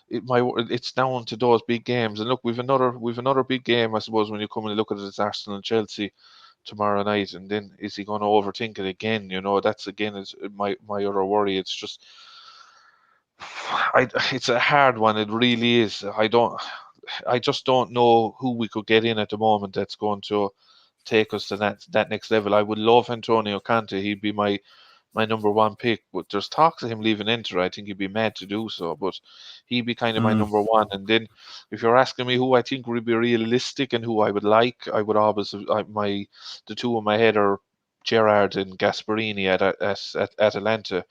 It's down to those big games. And look, we've another big game, I suppose, when you come and look at it. It's Arsenal and Chelsea tomorrow night, and then is he going to overthink it again? That's again is my other worry. It's just it's a hard one. It really is. I just don't know who we could get in at the moment that's going to take us to that next level. I would love Antonio Conte. He'd be my number 1 pick, but there's talks of him leaving Inter. I think he'd be mad to do so, but he'd be kind of my number 1. And then if you're asking me who I think would be realistic and who I would like, I would always the 2 in my head are Gerrard and Gasperini at Atalanta.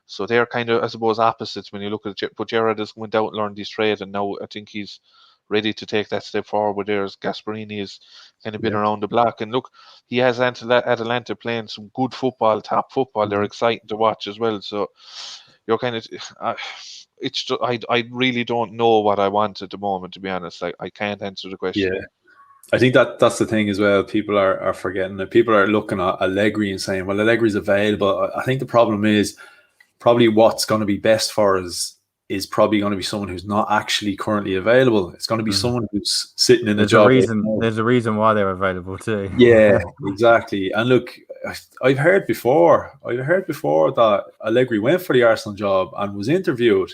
So they're kind of, I suppose, opposites when you look at it. But Gerrard has went out and learned his trade, and now I think he's ready to take that step forward. There's Gasperini has kind of been around the block, and look, he has Atalanta playing some good football, top football. They're exciting to watch as well. So you're kind of, it's just, I really don't know what I want at the moment, to be honest. I can't answer the question. Yeah, I think that's the thing as well. People are forgetting that. People are looking at Allegri and saying, well, Allegri's available. I think the problem is probably what's going to be best for us is probably going to be someone who's not actually currently available. It's going to be someone who's sitting in a job. There's a reason why they're available too. Yeah, exactly. And look, I've heard before that Allegri went for the Arsenal job and was interviewed,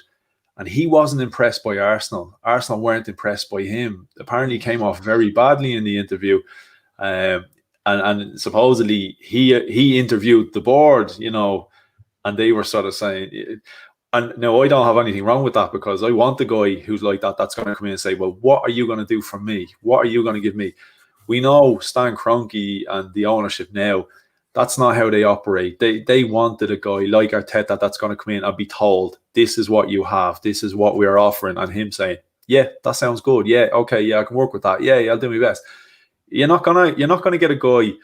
and he wasn't impressed by Arsenal. Arsenal weren't impressed by him. Apparently, he came off very badly in the interview. And supposedly he interviewed the board, and they were sort of saying. And no, I don't have anything wrong with that, because I want the guy who's like that, that's going to come in and say, well, what are you going to do for me? What are you going to give me? We know Stan Kroenke and the ownership now, that's not how they operate. They wanted a guy like Arteta that's going to come in and be told, this is what you have, this is what we are offering, and him saying, yeah, that sounds good. Yeah, okay, yeah, I can work with that. Yeah, I'll do my best. You're not gonna get a guy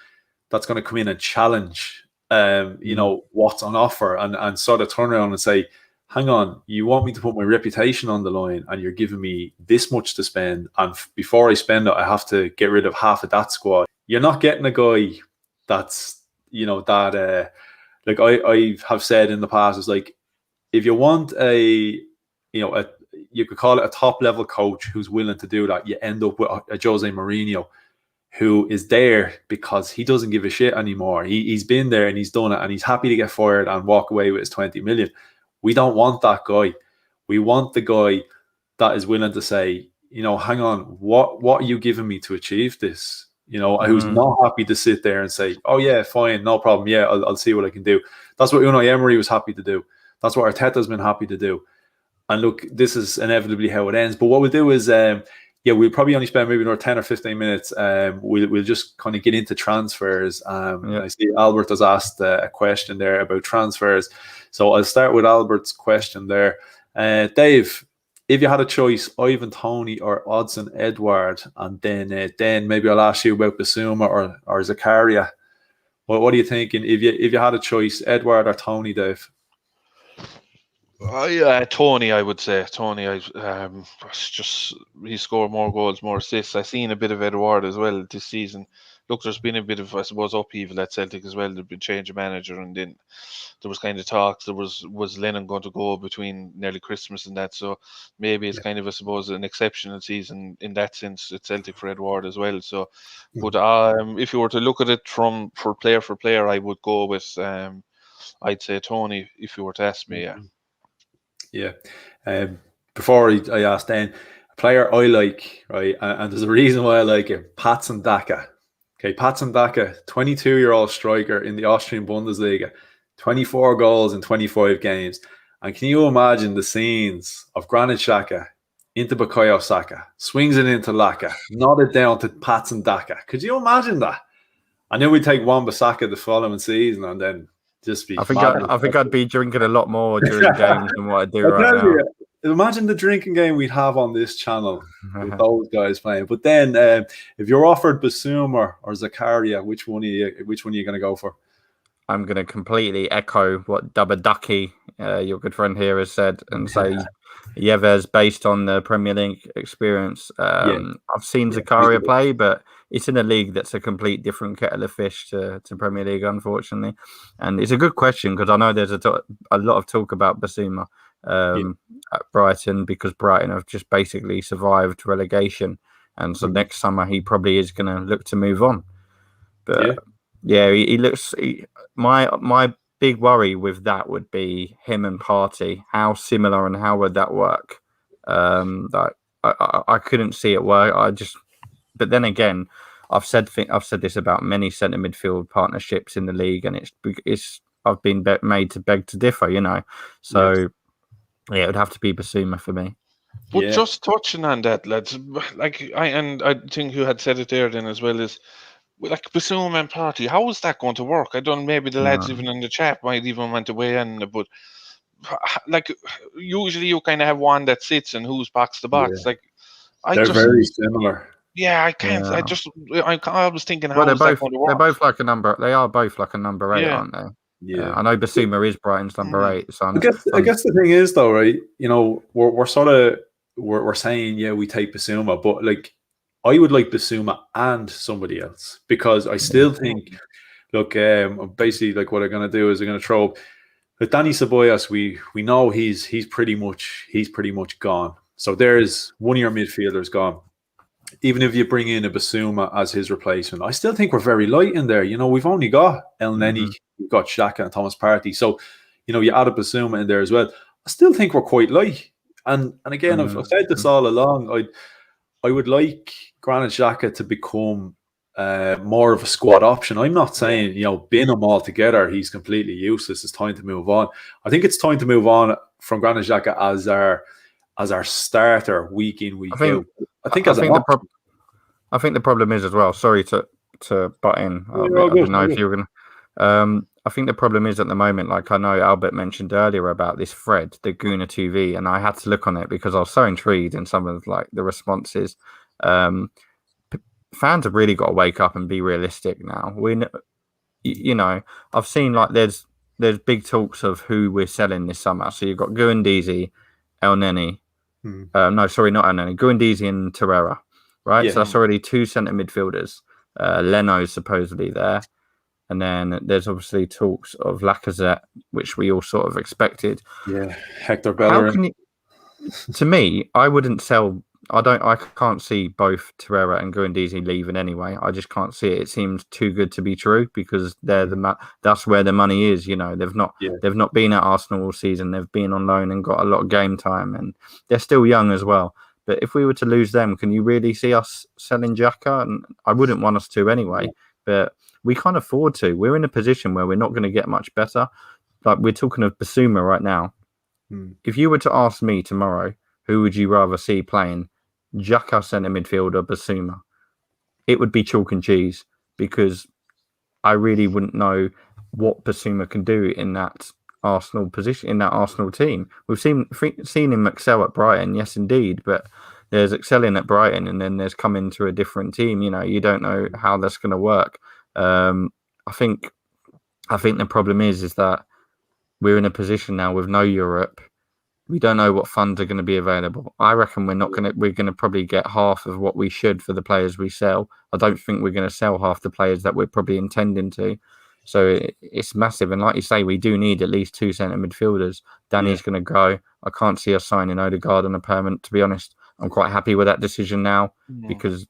that's going to come in and challenge what's on offer and sort of turn around and say, hang on, you want me to put my reputation on the line and you're giving me this much to spend, and before I spend it, I have to get rid of half of that squad. You're not getting a guy that's, like I have said in the past, is like, if you want you could call it a top level coach who's willing to do that, you end up with a Jose Mourinho who is there because he doesn't give a shit anymore. He's been there and he's done it, and he's happy to get fired and walk away with his 20 million. We don't want that guy. We want the guy that is willing to say, hang on, what are you giving me to achieve this? Who's not happy to sit there and say, oh yeah, fine, no problem. Yeah, I'll see what I can do. That's what Unai Emery was happy to do. That's what Arteta's been happy to do. And look, this is inevitably how it ends. But what we'll do is, we'll probably only spend maybe another 10 or 15 minutes. We'll just kind of get into transfers. I see Albert has asked a question there about transfers. So I'll start with Albert's question there. Dave, if you had a choice, Ivan Toney or Odsonne Edouard, and then maybe I'll ask you about Basuma or Zakaria. What are you thinking? If you had a choice, Edouard or Toney, Dave? Tony, I would say. Tony, he scored more goals, more assists. I've seen a bit of Edouard as well this season. Look, there's been a bit of, I suppose, upheaval at Celtic as well. There's been change of manager, and then there was kind of talks. There was Lennon going to go between nearly Christmas and that, so maybe it's kind of, I suppose, an exceptional season in that sense at Celtic for Edouard as well. So, but if you were to look at it for player, I would go with I'd say Tony if you were to ask me. Yeah. Before I asked Dan, a player I like, right, and there's a reason why I like it, Patson Daka. Okay, Patson Daka, 22-year-old striker in the Austrian Bundesliga, 24 goals in 25 games. And can you imagine the scenes of Granit Xhaka into Bukayo Saka, swings it into Laka, nodded down to Patson Daka? Could you imagine that? I knew we'd take Wan-Bissaka the following season and then just be. I think I'd be drinking a lot more during games than what I do right now. Imagine the drinking game we'd have on this channel with those guys playing. But then, if you're offered Basuma or Zakaria, which one are you going to go for? I'm going to completely echo what Dubba Ducky, your good friend here, has said, and say Yevez, based on the Premier League experience. I've seen Zakaria play, but it's in a league that's a complete different kettle of fish to Premier League, unfortunately. And it's a good question because I know there's a lot of talk about Basuma at Brighton, because Brighton have just basically survived relegation. And so next summer he probably is going to look to move on. But he looks... My big worry with that would be him and Partey. How similar and how would that work? I couldn't see it work. But then again, I've said this about many centre midfield partnerships in the league, and I've been made to beg to differ, So it would have to be Basuma for me. But just touching on that, lads, I think you had said it there then as well, is like Basuma and Partey. How is that going to work? I don't know. Maybe the lads even in the chat might even want to weigh in, but like usually you kind of have one that sits and who's box to box. Like they're very similar. Yeah, I can't. Yeah. I was thinking, how is that going to work? They're both like a number. They are both like a number 8, aren't they? Yeah, I know Basuma is Brighton's number 8. So I guess the thing is though, right? We're sort of we're saying we take Basuma, but like I would like Basuma and somebody else, because I still think, look, basically like what I'm going to do is I'm going to throw with Danny Ceballos. We know he's pretty much gone. So there's one of your midfielders gone. Even if you bring in a Basuma as his replacement, I still think we're very light in there. We've only got El Neni, we've got Xhaka and Thomas Partey. So, you add a Basuma in there as well. I still think we're quite light. And again, I've said this all along. I would like Granit Xhaka to become more of a squad option. I'm not saying, bin him all together, he's completely useless. It's time to move on. I think it's time to move on from Granit Xhaka as our starter week in, week out. I think the problem is as well. Sorry to butt in. I don't know if you were going to. I think the problem is at the moment, like I know Albert mentioned earlier about this thread, the Guna TV, and I had to look on it because I was so intrigued in some of like the responses. Fans have really got to wake up and be realistic now. I've seen like there's there's big talks of who we're selling this summer. So you've got Guendouzi, El Neni. No, sorry, not El Neni. Guendouzi and Torreira, right? Yeah. So that's already 2 centre midfielders. Leno's supposedly there. And then there's obviously talks of Lacazette, which we all sort of expected. Yeah, Hector Bellerin. To me, I wouldn't sell. I can't see both Torreira and Guendouzi leaving anyway. I just can't see it. It seems too good to be true because that's where the money is. You know, they've not been at Arsenal all season. They've been on loan and got a lot of game time, and they're still young as well. But if we were to lose them, can you really see us selling Xhaka? And I wouldn't want us to anyway. But we can't afford to. We're in a position where we're not going to get much better. Like we're talking of Basuma right now. If you were to ask me tomorrow, who would you rather see playing, Xhaka centre midfield or Basuma? It would be chalk and cheese because I really wouldn't know what Basuma can do in that Arsenal position, in that Arsenal team. We've seen him excel at Brighton, yes, indeed, but there's excelling at Brighton and then there's coming to a different team. You know, you don't know how that's going to work. I think the problem is that we're in a position now with no Europe. We don't know what funds are going to be available. I reckon we're going to probably get half of what we should for the players we sell. I don't think we're going to sell half the players that we're probably intending to. So it's massive. And like you say, we do need at least 2 centre midfielders. Danny's going to go. I can't see us signing Odegaard on a permanent, to be honest. I'm quite happy with that decision now because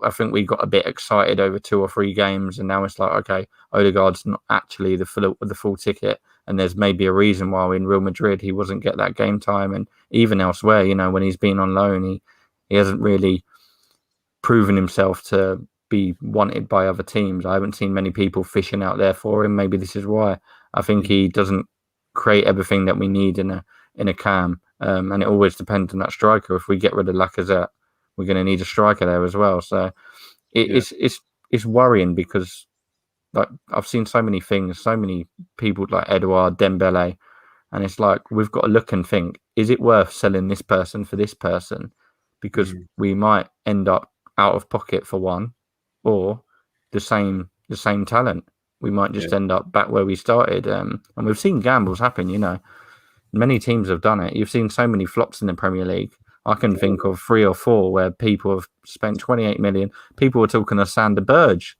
I think we got a bit excited over 2 or 3 games, and now it's like, okay, Odegaard's not actually the full ticket, and there's maybe a reason why in Real Madrid he wasn't get that game time, and even elsewhere, you know, when he's been on loan, he hasn't really proven himself to be wanted by other teams. I haven't seen many people fishing out there for him. Maybe this is why. I think he doesn't create everything that we need in a cam, and it always depends on that striker. If we get rid of Lacazette, we're going to need a striker there as well. So it's worrying because like I've seen so many things, so many people like Edouard, Dembele, and it's like we've got to look and think: is it worth selling this person for this person? Because we might end up out of pocket for one, or the same talent. We might just end up back where we started. And we've seen gambles happen. You know, many teams have done it. You've seen so many flops in the Premier League. I can think of 3 or 4 where people have spent 28 million. People were talking of Sander Berge.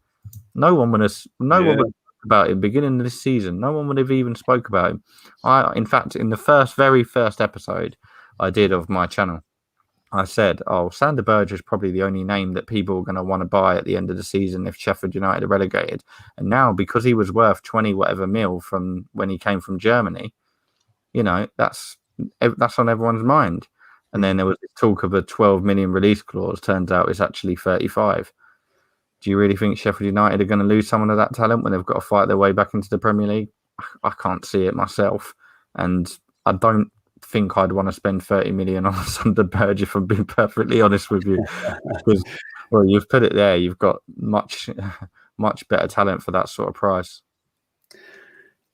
No one would have about it beginning of this season. No one would have even spoke about him. In fact, in the very first episode I did of my channel, I said, Sander Berge is probably the only name that people are going to want to buy at the end of the season if Sheffield United are relegated. And now, because he was worth 20 whatever mil from when he came from Germany, you know, that's on everyone's mind. And then there was talk of a 12 million release clause. Turns out it's actually 35. Do you really think Sheffield United are going to lose someone of that talent when they've got to fight their way back into the Premier League? I can't see it myself. And I don't think I'd want to spend 30 million on Sander Berge, if I'm being perfectly honest with you. Because, well, you've put it there. You've got much better talent for that sort of price.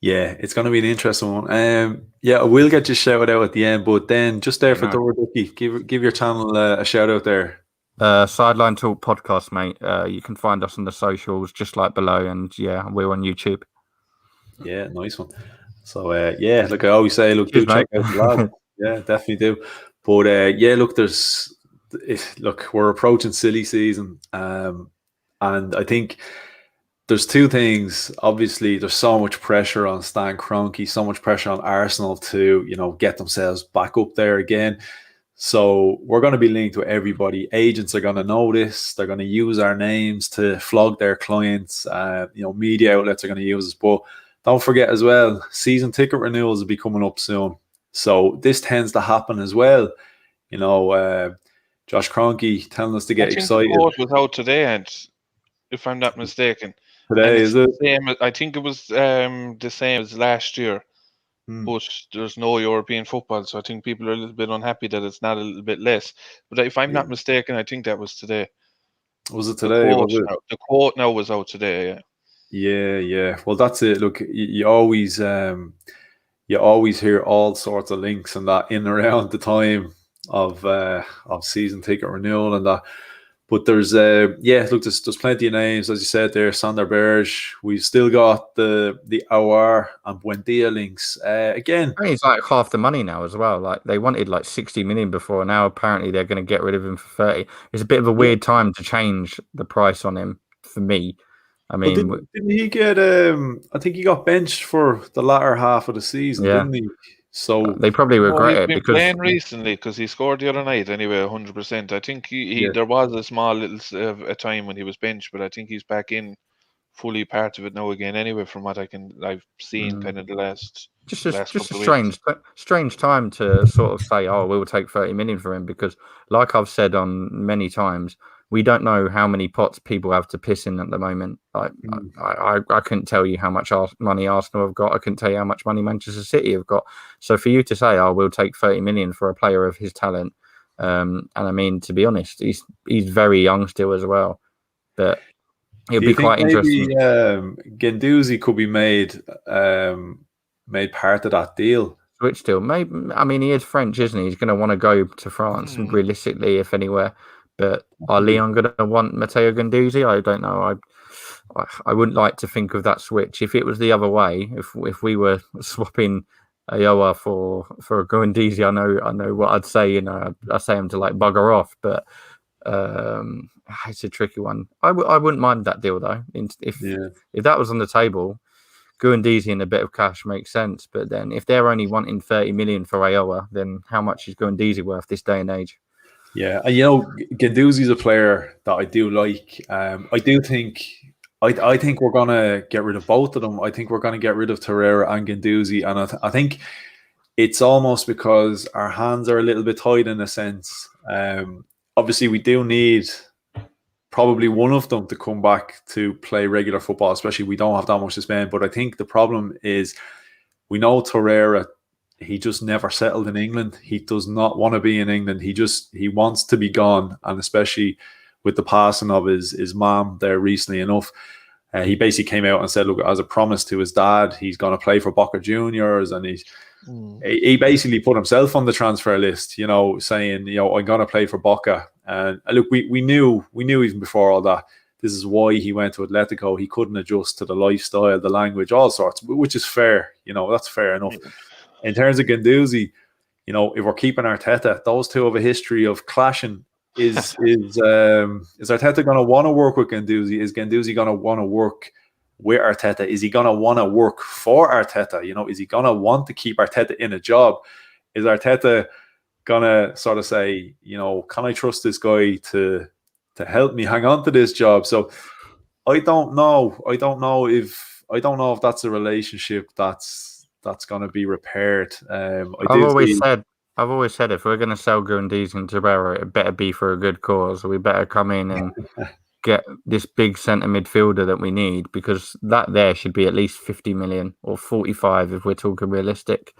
Yeah, it's going to be an interesting one. I will get you shouted out at the end, but then just there for Dora Ducky, give your channel a shout out there. Sideline Talk Podcast, mate. You can find us on the socials just like below, and we're on YouTube. Yeah, nice one. So like I always say, look, do check out the lad. Yeah, definitely do. But look, we're approaching silly season, and I think there's 2 things. Obviously, there's so much pressure on Stan Kroenke, so much pressure on Arsenal to, you know, get themselves back up there again. So we're going to be linked with everybody. Agents are going to know this. They're going to use our names to flog their clients. Media outlets are going to use us. But don't forget as well, season ticket renewals will be coming up soon. So this tends to happen as well. You know, Josh Kroenke telling us to get excited. The quote was out today, and if I'm not mistaken. Today, is it? I think it was the same as last year. But there's no European football, so I think people are a little bit unhappy that it's not a little bit less. But if I'm not mistaken, I think that was today. Was it today? The quote now was out today, Yeah. Well, that's it. Look, you always hear all sorts of links and that in around the time of season ticket renewal and that. But there's look, there's plenty of names, as you said there. Sander Berge. We've still got the Aouar and Buendia links. Again, I mean, it's like half the money now as well. Like they wanted like 60 million before, and now apparently they're going to get rid of him for 30. It's a bit of a weird time to change the price on him for me. I mean, didn't he get? I think he got benched for the latter half of the season, Yeah. didn't he? So they probably regret he's it been because playing recently because he scored the other night anyway, 100%. I think he there was a small little a time when he was benched, but I think he's back in fully part of it now again anyway, from what I've seen kind of the last just a couple of weeks. strange time to sort of say, oh, we'll take 30 million for him, because like I've said on many times, we don't know how many pots people have to piss in at the moment. Like I couldn't tell you how much money Arsenal have got. I couldn't tell you how much money Manchester City have got. So for you to say, oh, we'll take 30 million for a player of his talent, and I mean, to be honest, he's very young still as well, but it'll be quite interesting. Guendouzi could be made part of that deal. Switch deal, maybe. I mean, he is French, isn't he? He's going to want to go to France, realistically, if anywhere. But are Leon going to want Matteo Guendouzi? I don't know. I wouldn't like to think of that switch. If it was the other way, if we were swapping Ayoa for Guendouzi, I know what I'd say. You know, I say him to like bugger off. But it's a tricky one. I wouldn't mind that deal though. If that was on the table, Guendouzi and a bit of cash makes sense. But then if they're only wanting 30 million for Ayoa, then how much is Guendouzi worth this day and age? Yeah, and you know, Guendouzi's a player that I do like. I do think I think we're gonna get rid of both of them. I think we're gonna get rid of Torreira and Guendouzi, and I think it's almost because our hands are a little bit tied in a sense. Obviously, we do need probably one of them to come back to play regular football, especially we don't have that much to spend. But I think the problem is we know Torreira, he just never settled in England. He does not want to be in England. He wants to be gone. And especially with the passing of his mom there recently enough, he basically came out and said, look, as a promise to his dad, he's going to play for Boca Juniors. And he basically put himself on the transfer list, you know, saying, you know, I'm going to play for Boca. And look, we knew even before all that, this is why he went to Atletico. He couldn't adjust to the lifestyle, the language, all sorts, which is fair. You know, that's fair enough. In terms of Guendouzi, you know, if we're keeping Arteta, those two have a history of clashing. Is Arteta going to want to work with Guendouzi? Is Guendouzi going to want to work with Arteta? Is he going to want to work for Arteta? You know, is he going to want to keep Arteta in a job? Is Arteta going to sort of say, you know, can I trust this guy to help me hang on to this job? So I don't know. I don't know if that's a relationship that's going to be repaired. I've always said if we're going to sell Guendouzi and Torreira, it better be for a good cause. We better come in and get this big centre midfielder that we need, because that there should be at least 50 million or 45 if we're talking realistic.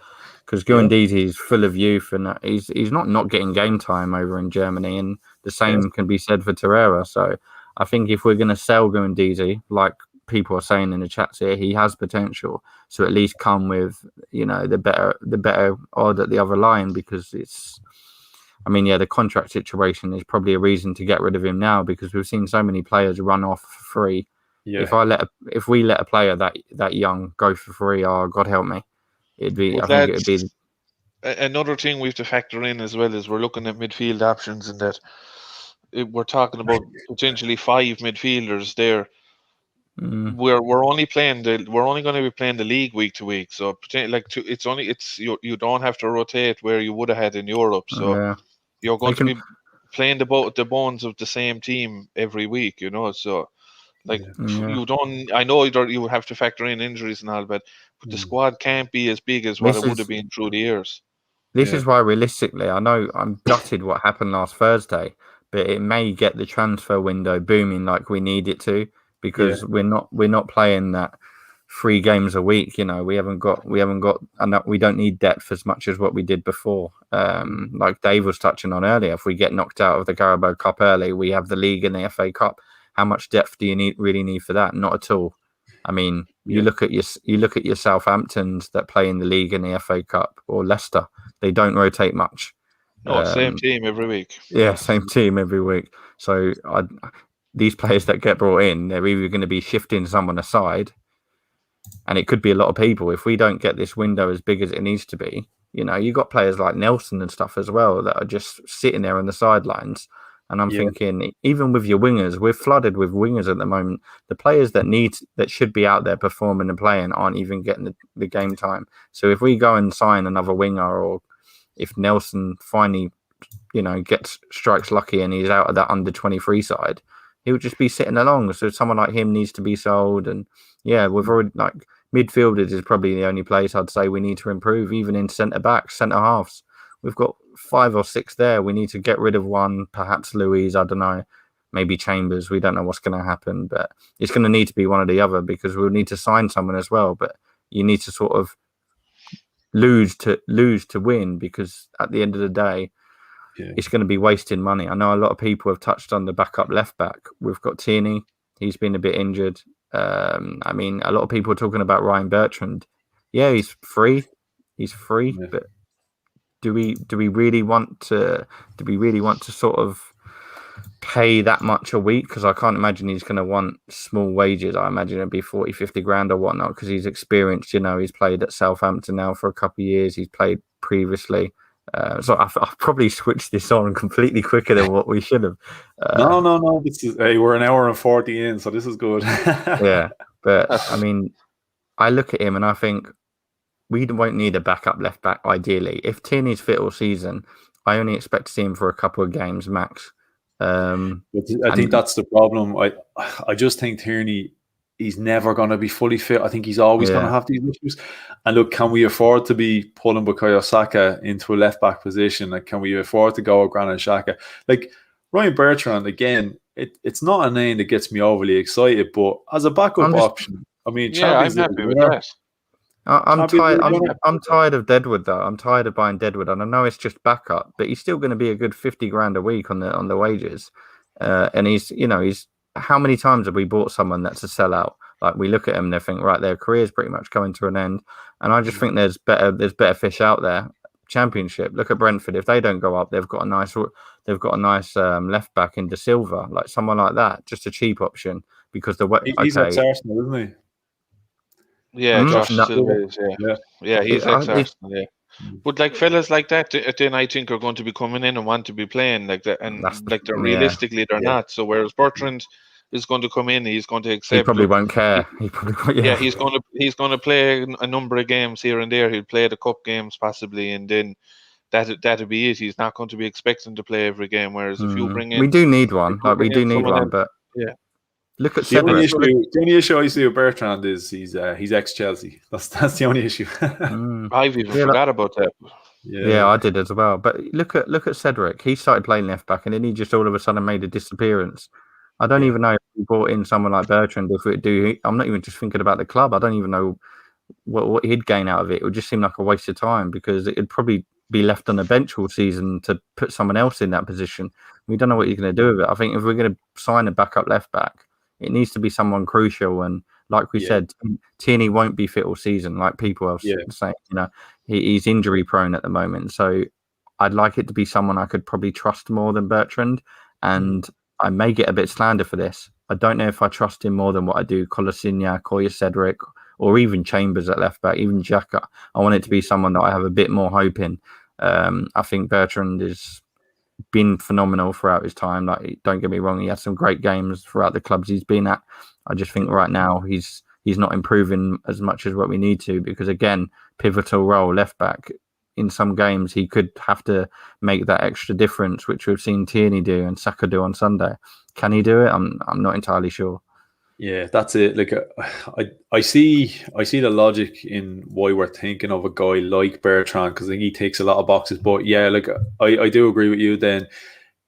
Because Guendouzi is full of youth and he's not getting game time over in Germany, and the same can be said for Torreira. So I think if we're going to sell Guendouzi, like people are saying in the chats here, he has potential. So at least come with, you know, the better odd at the other line, because the contract situation is probably a reason to get rid of him now, because we've seen so many players run off for free. Yeah. If we let a player that young go for free, oh God help me, I think it'd be another thing we have to factor in as well. Is we're looking at midfield options, and that we're talking about potentially 5 midfielders there. We're only going to be playing the league week to week, so you don't have to rotate where you would have had in Europe. So you're going to be playing the bones of the same team every week, you know. So you don't. I know you have to factor in injuries and all, but the squad can't be as big as what it would have been through the years. This is why, realistically, I know I'm gutted what happened last Thursday, but it may get the transfer window booming like we need it to. Because we're not playing that 3 games a week, you know. We haven't got, and we don't need depth as much as what we did before. Like Dave was touching on earlier, if we get knocked out of the Carabao Cup early, we have the league and the FA Cup. How much depth do you really need for that? Not at all. I mean, you look at your Southamptons that play in the league and the FA Cup, or Leicester. They don't rotate much. No, same team every week. Yeah, same team every week. So these players that get brought in, they're either going to be shifting someone aside, and it could be a lot of people. If we don't get this window as big as it needs to be, you got players like Nelson and stuff as well that are just sitting there on the sidelines. And I'm thinking, even with your wingers, we're flooded with wingers at the moment. The players that should be out there performing and playing aren't even getting the game time. So if we go and sign another winger, or if Nelson finally, strikes lucky and he's out of that under 23 side, he'll just be sitting along. So someone like him needs to be sold. And we've already, midfielders is probably the only place I'd say we need to improve, even in centre backs, centre halves. We've got 5 or 6 there. We need to get rid of one, perhaps Louise, I don't know, maybe Chambers. We don't know what's going to happen, but it's going to need to be one or the other, because we'll need to sign someone as well. But you need to sort of lose to win, because at the end of the day, it's going to be wasting money. I know a lot of people have touched on the backup left back. We've got Tierney. He's been a bit injured. A lot of people are talking about Ryan Bertrand. Yeah, he's free. But do we really want to sort of pay that much a week? Because I can't imagine he's going to want small wages. I imagine it'd be 40, 50 grand or whatnot, because he's experienced. He's played at Southampton now for a couple of years. He's played previously. So I've probably switched this on completely quicker than what we should have. No. We're an hour and 40 in, so this is good. Yeah, but I look at him and I think we won't need a backup left back ideally. If Tierney's fit all season, I only expect to see him for a couple of games max. I think that's the problem. I just think Tierney, he's never going to be fully fit. I think he's always going to have these issues. And look, can we afford to be pulling Bukayo Saka into a left back position? Like, can we afford to go with Granit Xhaka? Like Ryan Bertrand, again, it's not a name that gets me overly excited, but as a backup option, I'm happy with that. I'm tired of Deadwood though. I'm tired of buying Deadwood, and I know it's just backup, but he's still going to be a good 50 grand a week on the wages. And he's how many times have we bought someone that's a sellout? Like, we look at them and they think, right, their career's pretty much coming to an end. And I just think there's better fish out there. Championship. Look at Brentford. If they don't go up, they've got a nice left back in De Silva, like someone like that, just a cheap option, because he's ex-Arsenal, isn't he? Yeah, Josh Silva is, he's ex-Arsenal, yeah. But fellas like that, then I think are going to be coming in and want to be playing like that, and they're realistically they're not. So whereas Bertrand is going to come in, he's going to accept. He probably won't care. He probably won't, he's going to play a number of games here and there. He'll play the cup games possibly, and then that'll be it. He's not going to be expecting to play every game. Whereas if you bring in, we do need one. But look at Cedric. The only issue I see with Bertrand is he's ex-Chelsea. That's the only issue. I've even forgot about that. Yeah, I did as well. But look at Cedric. He started playing left back, and then he just all of a sudden made a disappearance. I don't even know if we brought in someone like Bertrand. I'm not even just thinking about the club. I don't even know what he'd gain out of it. It would just seem like a waste of time, because it'd probably be left on the bench all season to put someone else in that position. We don't know what you're going to do with it. I think if we're going to sign a backup left back, it needs to be someone crucial. And like we said, Tierney won't be fit all season, like people are saying. He's injury prone at the moment. So I'd like it to be someone I could probably trust more than Bertrand. And I may get a bit slander for this. I don't know if I trust him more than what I do Kolasinac or Cedric, or even Chambers at left back, even Xhaka. I want it to be someone that I have a bit more hope in. I think Bertrand has been phenomenal throughout his time. Like, don't get me wrong, he had some great games throughout the clubs he's been at. I just think right now he's not improving as much as what we need to, because again, pivotal role left back. In some games, he could have to make that extra difference, which we've seen Tierney do and Saka do on Sunday. Can he do it? I'm not entirely sure. Yeah, that's it. Like, I see the logic in why we're thinking of a guy like Bertrand, because I think he takes a lot of boxes. But yeah, like I do agree with you. Then,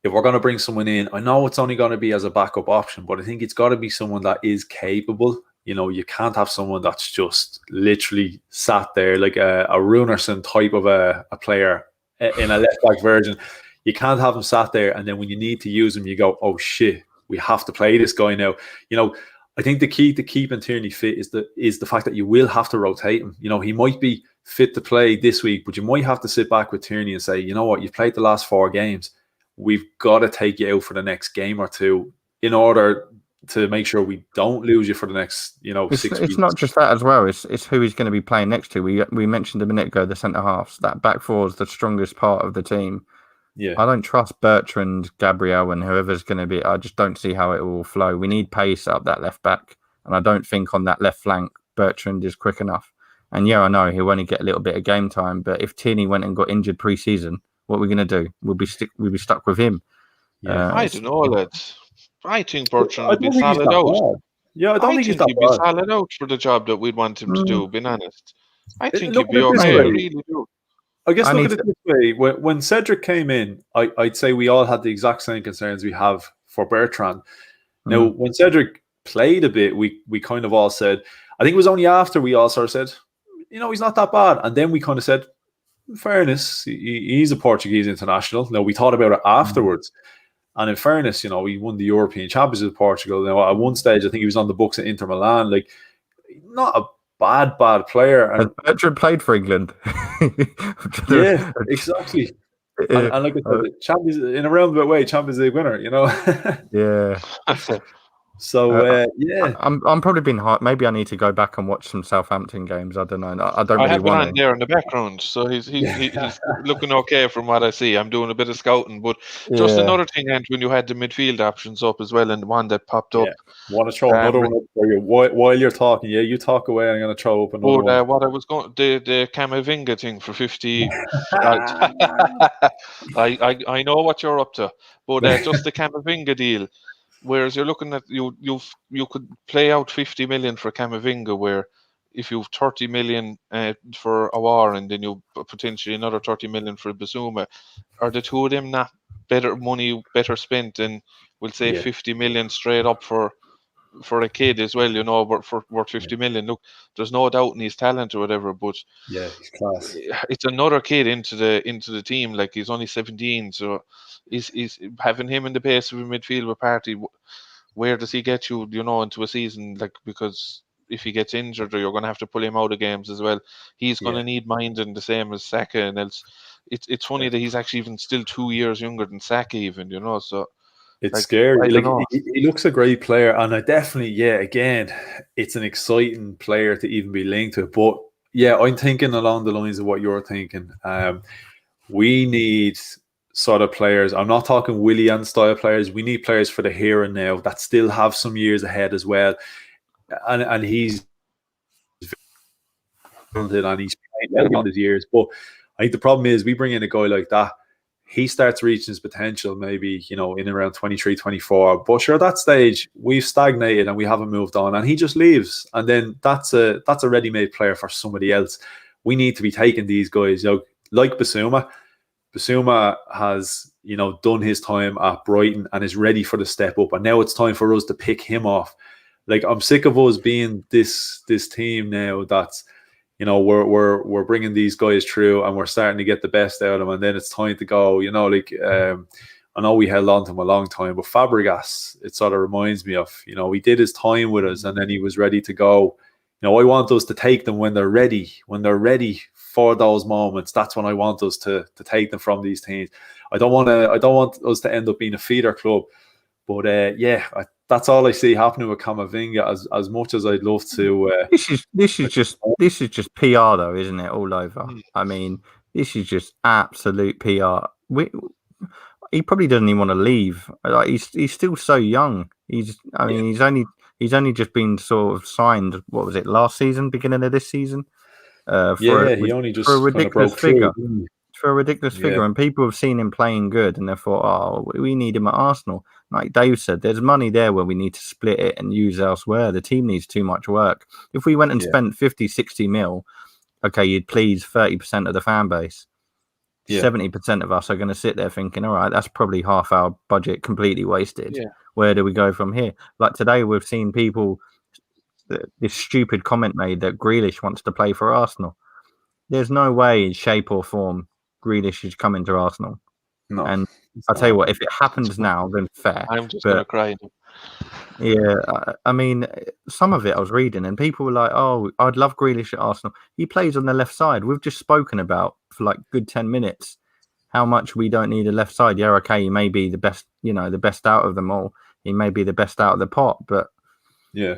if we're going to bring someone in, I know it's only going to be as a backup option, but I think it's got to be someone that is capable. You can't have someone that's just literally sat there like a Runerson type of a player in a left back version. You can't have him sat there, and then when you need to use him, you go, oh shit, we have to play this guy now. I think the key to keeping Tierney fit is the fact that you will have to rotate him. He might be fit to play this week, but you might have to sit back with Tierney and say, you know what, you've played the last 4 games. we've got to take you out for the next game or two in order to make sure we don't lose you for the next, 6 weeks. It's not just that as well. It's who he's going to be playing next to. We mentioned a minute ago the centre halves. That back four is the strongest part of the team. Yeah, I don't trust Bertrand, Gabriel, and whoever's going to be. I just don't see how it will flow. We need pace up that left back, and I don't think on that left flank Bertrand is quick enough. And yeah, I know he'll only get a little bit of game time, but if Tierney went and got injured pre-season, what are we going to do? We'll be stuck with him. yeah. I don't know, lads. I think Bertrand I would be don't think he's solid that out. bad. Yeah, I don't think he's he'd that be bad. solid out for the job that we'd want him to do, being honest. I think Look he'd be at it this okay, I way. really do. I guess I look need at it this way. When Cedric came in, I'd say we all had the exact same concerns we have for Bertrand. Now, when Cedric played a bit, we kind of all said, I think it was only after we all sort of said, he's not that bad. And then we kind of said, in fairness, he's a Portuguese international. Now, we thought about it afterwards. And in fairness, he won the European Championship with Portugal. Now, at one stage, I think he was on the books at Inter Milan. Like, not a bad player. Has Bertrand played for England? Yeah, exactly. And like I said, Champions in a roundabout way, Champions League winner. Yeah. So I'm probably being hard. Maybe I need to go back and watch some Southampton games. I don't know. I don't really have it want on to. there in the background, so he's looking okay from what I see. I'm doing a bit of scouting, but just another thing, and when you had the midfield options up as well, and the one that popped up. Want to throw another one up for you while you're talking? Yeah, you talk away. I'm going to throw up another one. What I was going the Camavinga thing for 50. I know what you're up to, but just the Camavinga deal. Whereas you're looking at you could play out 50 million for Camavinga, where if you've 30 million for Awar and then you potentially another 30 million for Basuma, are the two of them not better spent than we'll say 50 million straight up for a kid as well, worth 50 million. Look, there's no doubt in his talent or whatever, but yeah, he's class. It's another kid into the team. Like, he's only 17, so is having him in the base of a midfield with Partey. Where does he get you, into a season? Like, because if he gets injured, or you're going to have to pull him out of games as well, he's going to need minding the same as Saka. And else, it's funny that he's actually even still 2 years younger than Saka, even. So. It's scary. He looks a great player, and I definitely, again, it's an exciting player to even be linked to. But I'm thinking along the lines of what you're thinking. We need sort of players. I'm not talking Willian style players. We need players for the here and now that still have some years ahead as well. And he's talented and he's playing on his years. But I think the problem is we bring in a guy like that. He starts reaching his potential maybe, in around 23, 24. But sure, at that stage, we've stagnated and we haven't moved on. And he just leaves. And then that's a ready-made player for somebody else. We need to be taking these guys, like Basuma. Basuma has, done his time at Brighton and is ready for the step up. And now it's time for us to pick him off. Like, I'm sick of us being this team now that's, we're bringing these guys through and we're starting to get the best out of them, and then it's time to go. I know we held on to him a long time, but Fabregas, it sort of reminds me of, he did his time with us and then he was ready to go. I want us to take them when they're ready for those moments. That's when I want us to take them from these teams. I don't want us to end up being a feeder club. But that's all I see happening with Camavinga. As much as I'd love to, this is just PR though, isn't it? All over. I mean, this is just absolute PR. He probably doesn't even want to leave. Like, he's still so young. He's only just been sort of signed. What was it, last season, beginning of this season? He only just for a ridiculous figure. For a ridiculous figure, Yeah. and people have seen him playing good, and they thought, "Oh, we need him at Arsenal." Like Dave said, there's money there where we need to split it and use elsewhere. The team needs too much work. If we went and spent 50, 60 mil, okay, you'd please 30% of the fan base. 70% of us are going to sit there thinking, all right, that's probably half our budget completely wasted. Yeah. Where do we go from here? Like today, we've seen people, this stupid comment made that Grealish wants to play for Arsenal. There's no way, shape or form, Grealish is coming to Arsenal. No. And I'll tell you what, if it happens now, then fair. I'm just going to cry. Yeah, I mean, some of it I was reading, and people were like, "Oh, I'd love Grealish at Arsenal. He plays on the left side." We've just spoken about for like good 10 minutes how much we don't need a left side. Yeah, okay, he may be the best, the best out of them all. He may be the best out of the pot, but yeah,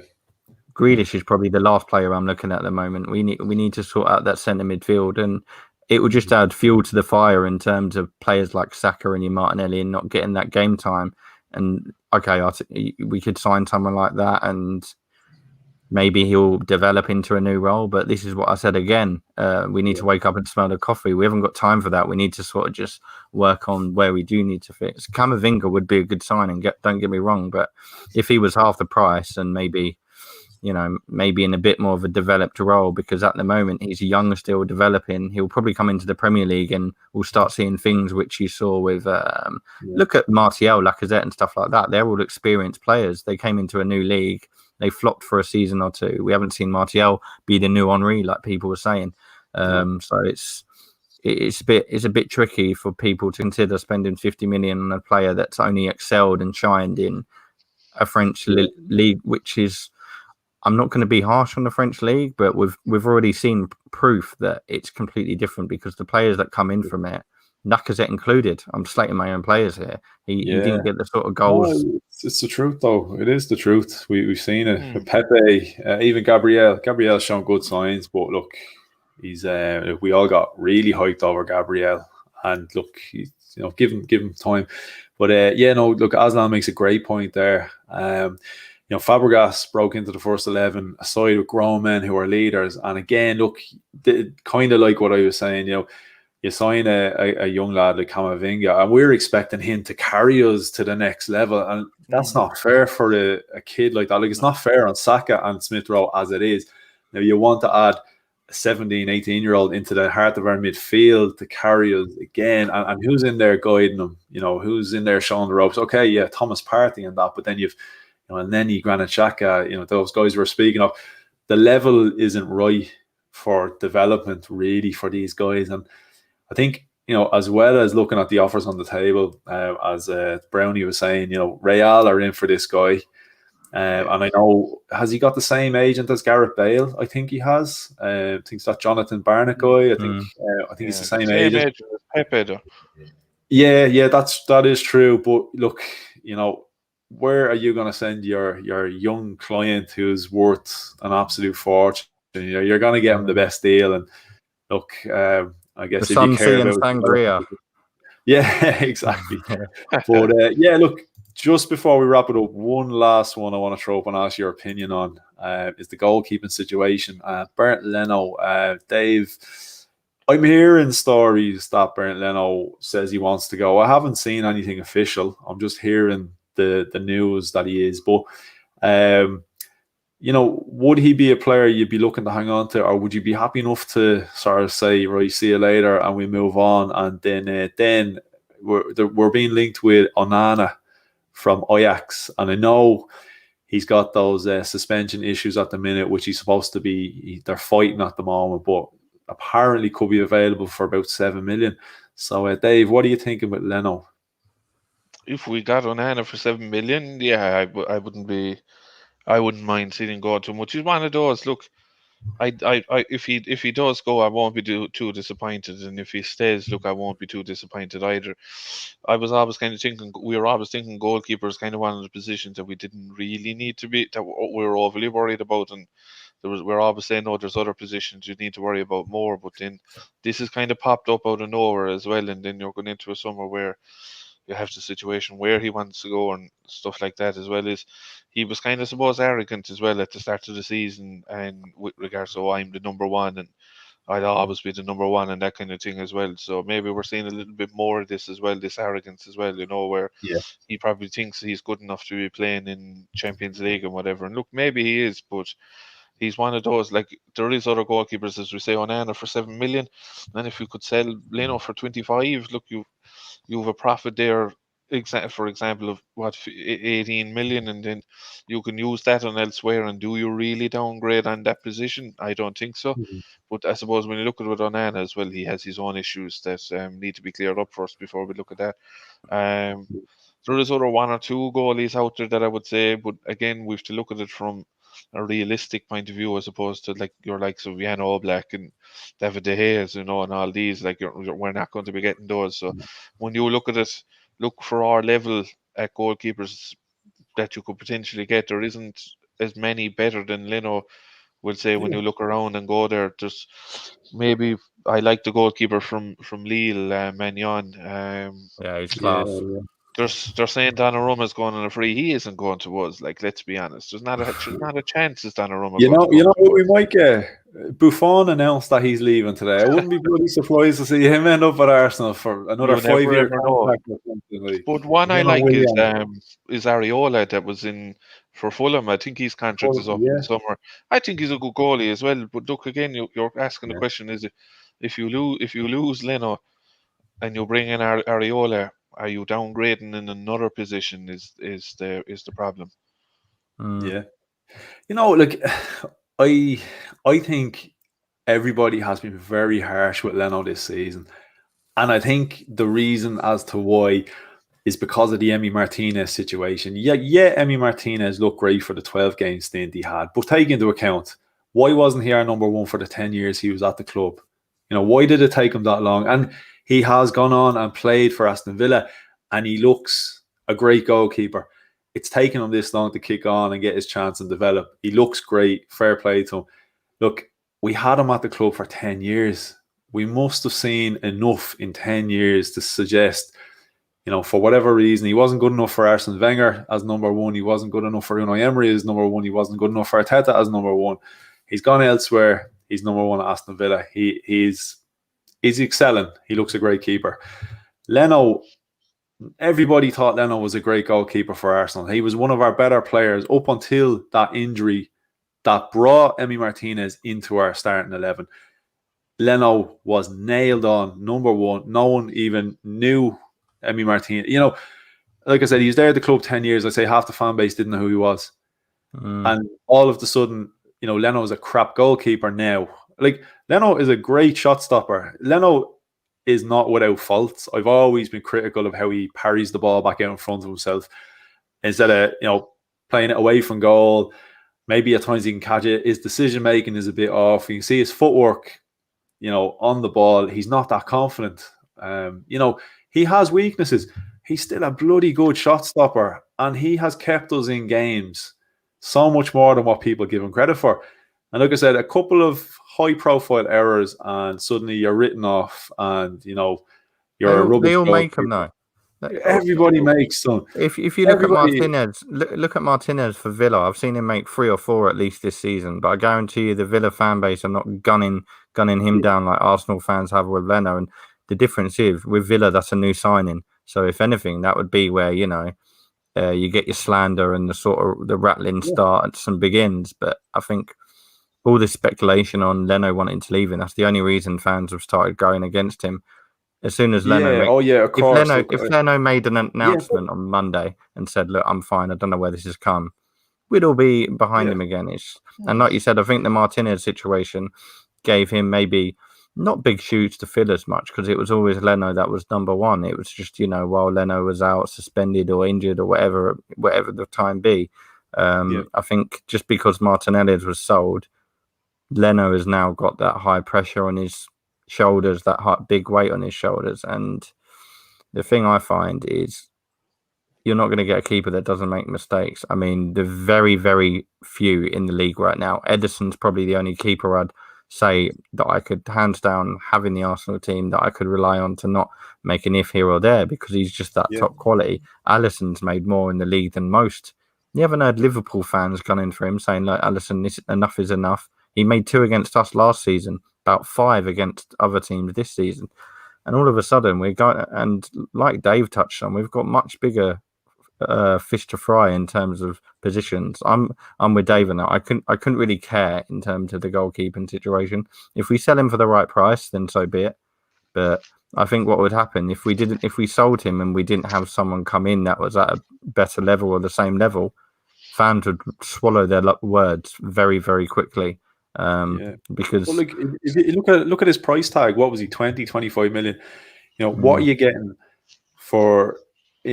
Grealish is probably the last player I'm looking at the moment. We need to sort out that centre midfield, and it would just add fuel to the fire in terms of players like Saka and Martinelli and not getting that game time. And okay, we could sign someone like that, and maybe he'll develop into a new role. But this is what I said again. We need to wake up and smell the coffee. We haven't got time for that. We need to sort of just work on where we do need to fix. Camavinga would be a good signing. Don't get me wrong, but if he was half the price and maybe in a bit more of a developed role, because at the moment he's young, still developing. He'll probably come into the Premier League and we'll start seeing things which you saw with, look at Martial, Lacazette and stuff like that. They're all experienced players. They came into a new league. They flopped for a season or two. We haven't seen Martial be the new Henry, like people were saying. So it's a bit tricky for people to consider spending 50 million on a player that's only excelled and shined in a French league, which is, I'm not going to be harsh on the French league, but we've already seen proof that it's completely different, because the players that come in from it, Lacazette included, I'm slating my own players here. He didn't get the sort of goals. No, it's the truth, though. It is the truth. We've seen it. Pepe, even Gabriel's shown good signs, but look, he's we all got really hyped over Gabriel, and look, he's, give him time. But look, Aslan makes a great point there. Fabregas broke into the first 11, a side with grown men who are leaders. And again, look, kind of like what I was saying, you sign a young lad like Camavinga, and we're expecting him to carry us to the next level. And that's not fair for a kid like that. Like, it's not fair on Saka and Smith Rowe as it is. Now, you want to add a 17, 18-year-old into the heart of our midfield to carry us again. And who's in there guiding them? Who's in there showing the ropes? Okay, yeah, Thomas Partey and that, but then you've and then Granit Xhaka, those guys we're speaking of, the level isn't right for development really for these guys. And I think, as well as looking at the offers on the table, as Brownie was saying, Real are in for this guy. And I know, has he got the same agent as Gareth Bale? I think he has. I think it's that Jonathan Barnett guy. I think it's the same agent. Pepe. Yeah, that is true. But look, where are you going to send your young client who's worth an absolute fortune? You're going to get him the best deal. And look, I guess the if you care about sangria. Yeah, exactly. But look, just before we wrap it up, one last one I want to throw up and ask your opinion on is the goalkeeping situation. Bernd Leno, Dave, I'm hearing stories that Bernd Leno says he wants to go. I haven't seen anything official. I'm just hearing the news that he is. But, would he be a player you'd be looking to hang on to, or would you be happy enough to sort of say, right, see you later and we move on? And then we're being linked with Onana from Ajax. And I know he's got those suspension issues at the minute, which he's supposed to be, they're fighting at the moment, but apparently could be available for about 7 million. So, Dave, what are you thinking with Leno? If we got Onana for 7 million, yeah, I wouldn't mind seeing him go too much. He's one of those. Look, if he does go, I won't be too disappointed, and if he stays, look, I won't be too disappointed either. I was always kind of thinking, we were always thinking goalkeeper is kind of one of the positions that we didn't really need to be, that we were overly worried about, and we're always saying, no, there's other positions you need to worry about more. But then this has kind of popped up out of nowhere as well, and then you're going into a summer where you have the situation where he wants to go and stuff like that, as well as he was kind of, suppose, arrogant as well at the start of the season, and with regards to, I'm the number one and I'll always be the number one and that kind of thing as well. So maybe we're seeing a little bit more of this as well, this arrogance as well, where he probably thinks he's good enough to be playing in Champions League and whatever. And look, maybe he is, but he's one of those, like, there is other goalkeepers, as we say, Onana for 7 million, and if you could sell Leno for 25, look, you have a profit there, for example, of 18 million, and then you can use that on elsewhere. And do you really downgrade on that position? I don't think so. But I suppose when you look at it with Onana as well, he has his own issues that need to be cleared up first before we look at that. There is other one or two goalies out there that I would say, but again, we have to look at it from a realistic point of view as opposed to like your likes of Jan Oblak and David De Gea, and all these. Like we're not going to be getting those. So when you look at it, look for our level at goalkeepers that you could potentially get. There isn't as many better than Leno. Will say when you look around and go there, there's maybe I like the goalkeeper from Lille, Magnon. Yeah, he's class. They're saying Donnarumma is going on a free. He isn't going to us. Like, let's be honest. There's not a chance it's Donnarumma. You know what we might get? Buffon announced that he's leaving today. I wouldn't be bloody surprised to see him end up at Arsenal for another 5-year contract or something. Like. But one I like is Areola that was in for Fulham. I think his contract is up in the summer. I think he's a good goalie as well. But look again, you're asking the question: is it if you lose Leno and you bring in Areola, are you downgrading in another position? Is the problem? Yeah, like I think everybody has been very harsh with Leno this season, and I think the reason as to why is because of the Emi Martinez situation. Yeah, Emi Martinez looked great for the 12-game stint he had, but take into account, why wasn't he our number one for the 10 years he was at the club? Why did it take him that long? And he has gone on and played for Aston Villa, and he looks a great goalkeeper. It's taken him this long to kick on and get his chance and develop. He looks great. Fair play to him. Look, we had him at the club for 10 years. We must have seen enough in 10 years to suggest, for whatever reason, he wasn't good enough for Arsene Wenger as number one. He wasn't good enough for Unai Emery as number one. He wasn't good enough for Arteta as number one. He's gone elsewhere. He's number one at Aston Villa. He's excelling. He looks a great keeper. Leno, everybody thought Leno was a great goalkeeper for Arsenal. He was one of our better players up until that injury that brought Emi Martinez into our starting 11. Leno was nailed on, number one. No one even knew Emi Martinez. Like I said, he was there at the club 10 years. I'd say half the fan base didn't know who he was. And all of a sudden, Leno is a crap goalkeeper now. Like, Leno is a great shot stopper. Leno is not without faults. I've always been critical of how he parries the ball back out in front of himself instead of, playing it away from goal. Maybe at times he can catch it. His decision making is a bit off. You can see his footwork, on the ball. He's not that confident. He has weaknesses. He's still a bloody good shot stopper, and he has kept us in games so much more than what people give him credit for. And like I said, a couple of high-profile errors, and suddenly you're written off, and you're a rubbish. They all make them though. Everybody makes some. If you look at Martinez, look at Martinez for Villa. I've seen him make 3 or 4 at least this season, but I guarantee you the Villa fan base are not gunning him down like Arsenal fans have with Leno. And the difference is with Villa, that's a new signing. So if anything, that would be where you get your slander and the rattling starts and begins. But I think all this speculation on Leno wanting to leave, and that's the only reason fans have started going against him. As soon as Leno, if Leno made an announcement on Monday and said, "Look, I'm fine. I don't know where this has come," we'd all be behind him again. And like you said, I think the Martinez situation gave him maybe not big shoes to fill as much because it was always Leno that was number one. It was just while Leno was out, suspended or injured or whatever the time be. I think just because Martinez was sold, Leno has now got that high pressure on his shoulders, that big weight on his shoulders. And the thing I find is you're not going to get a keeper that doesn't make mistakes. I mean, the very, very few in the league right now. Ederson's probably the only keeper I'd say that I could hands down have in the Arsenal team that I could rely on to not make an if here or there because he's just that top quality. Alisson's made more in the league than most. You haven't heard Liverpool fans gunning for him saying, "Look, Alisson, enough is enough." He made 2 against us last season, about 5 against other teams this season. And all of a sudden, we're going, and like Dave touched on, we've got much bigger fish to fry in terms of positions. I'm with Dave now. I couldn't really care in terms of the goalkeeping situation. If we sell him for the right price, then so be it. But I think what would happen if we sold him and we didn't have someone come in that was at a better level or the same level, fans would swallow their words very, very quickly. Because if you look at his price tag, what was he, 20, 25 million? What are you getting for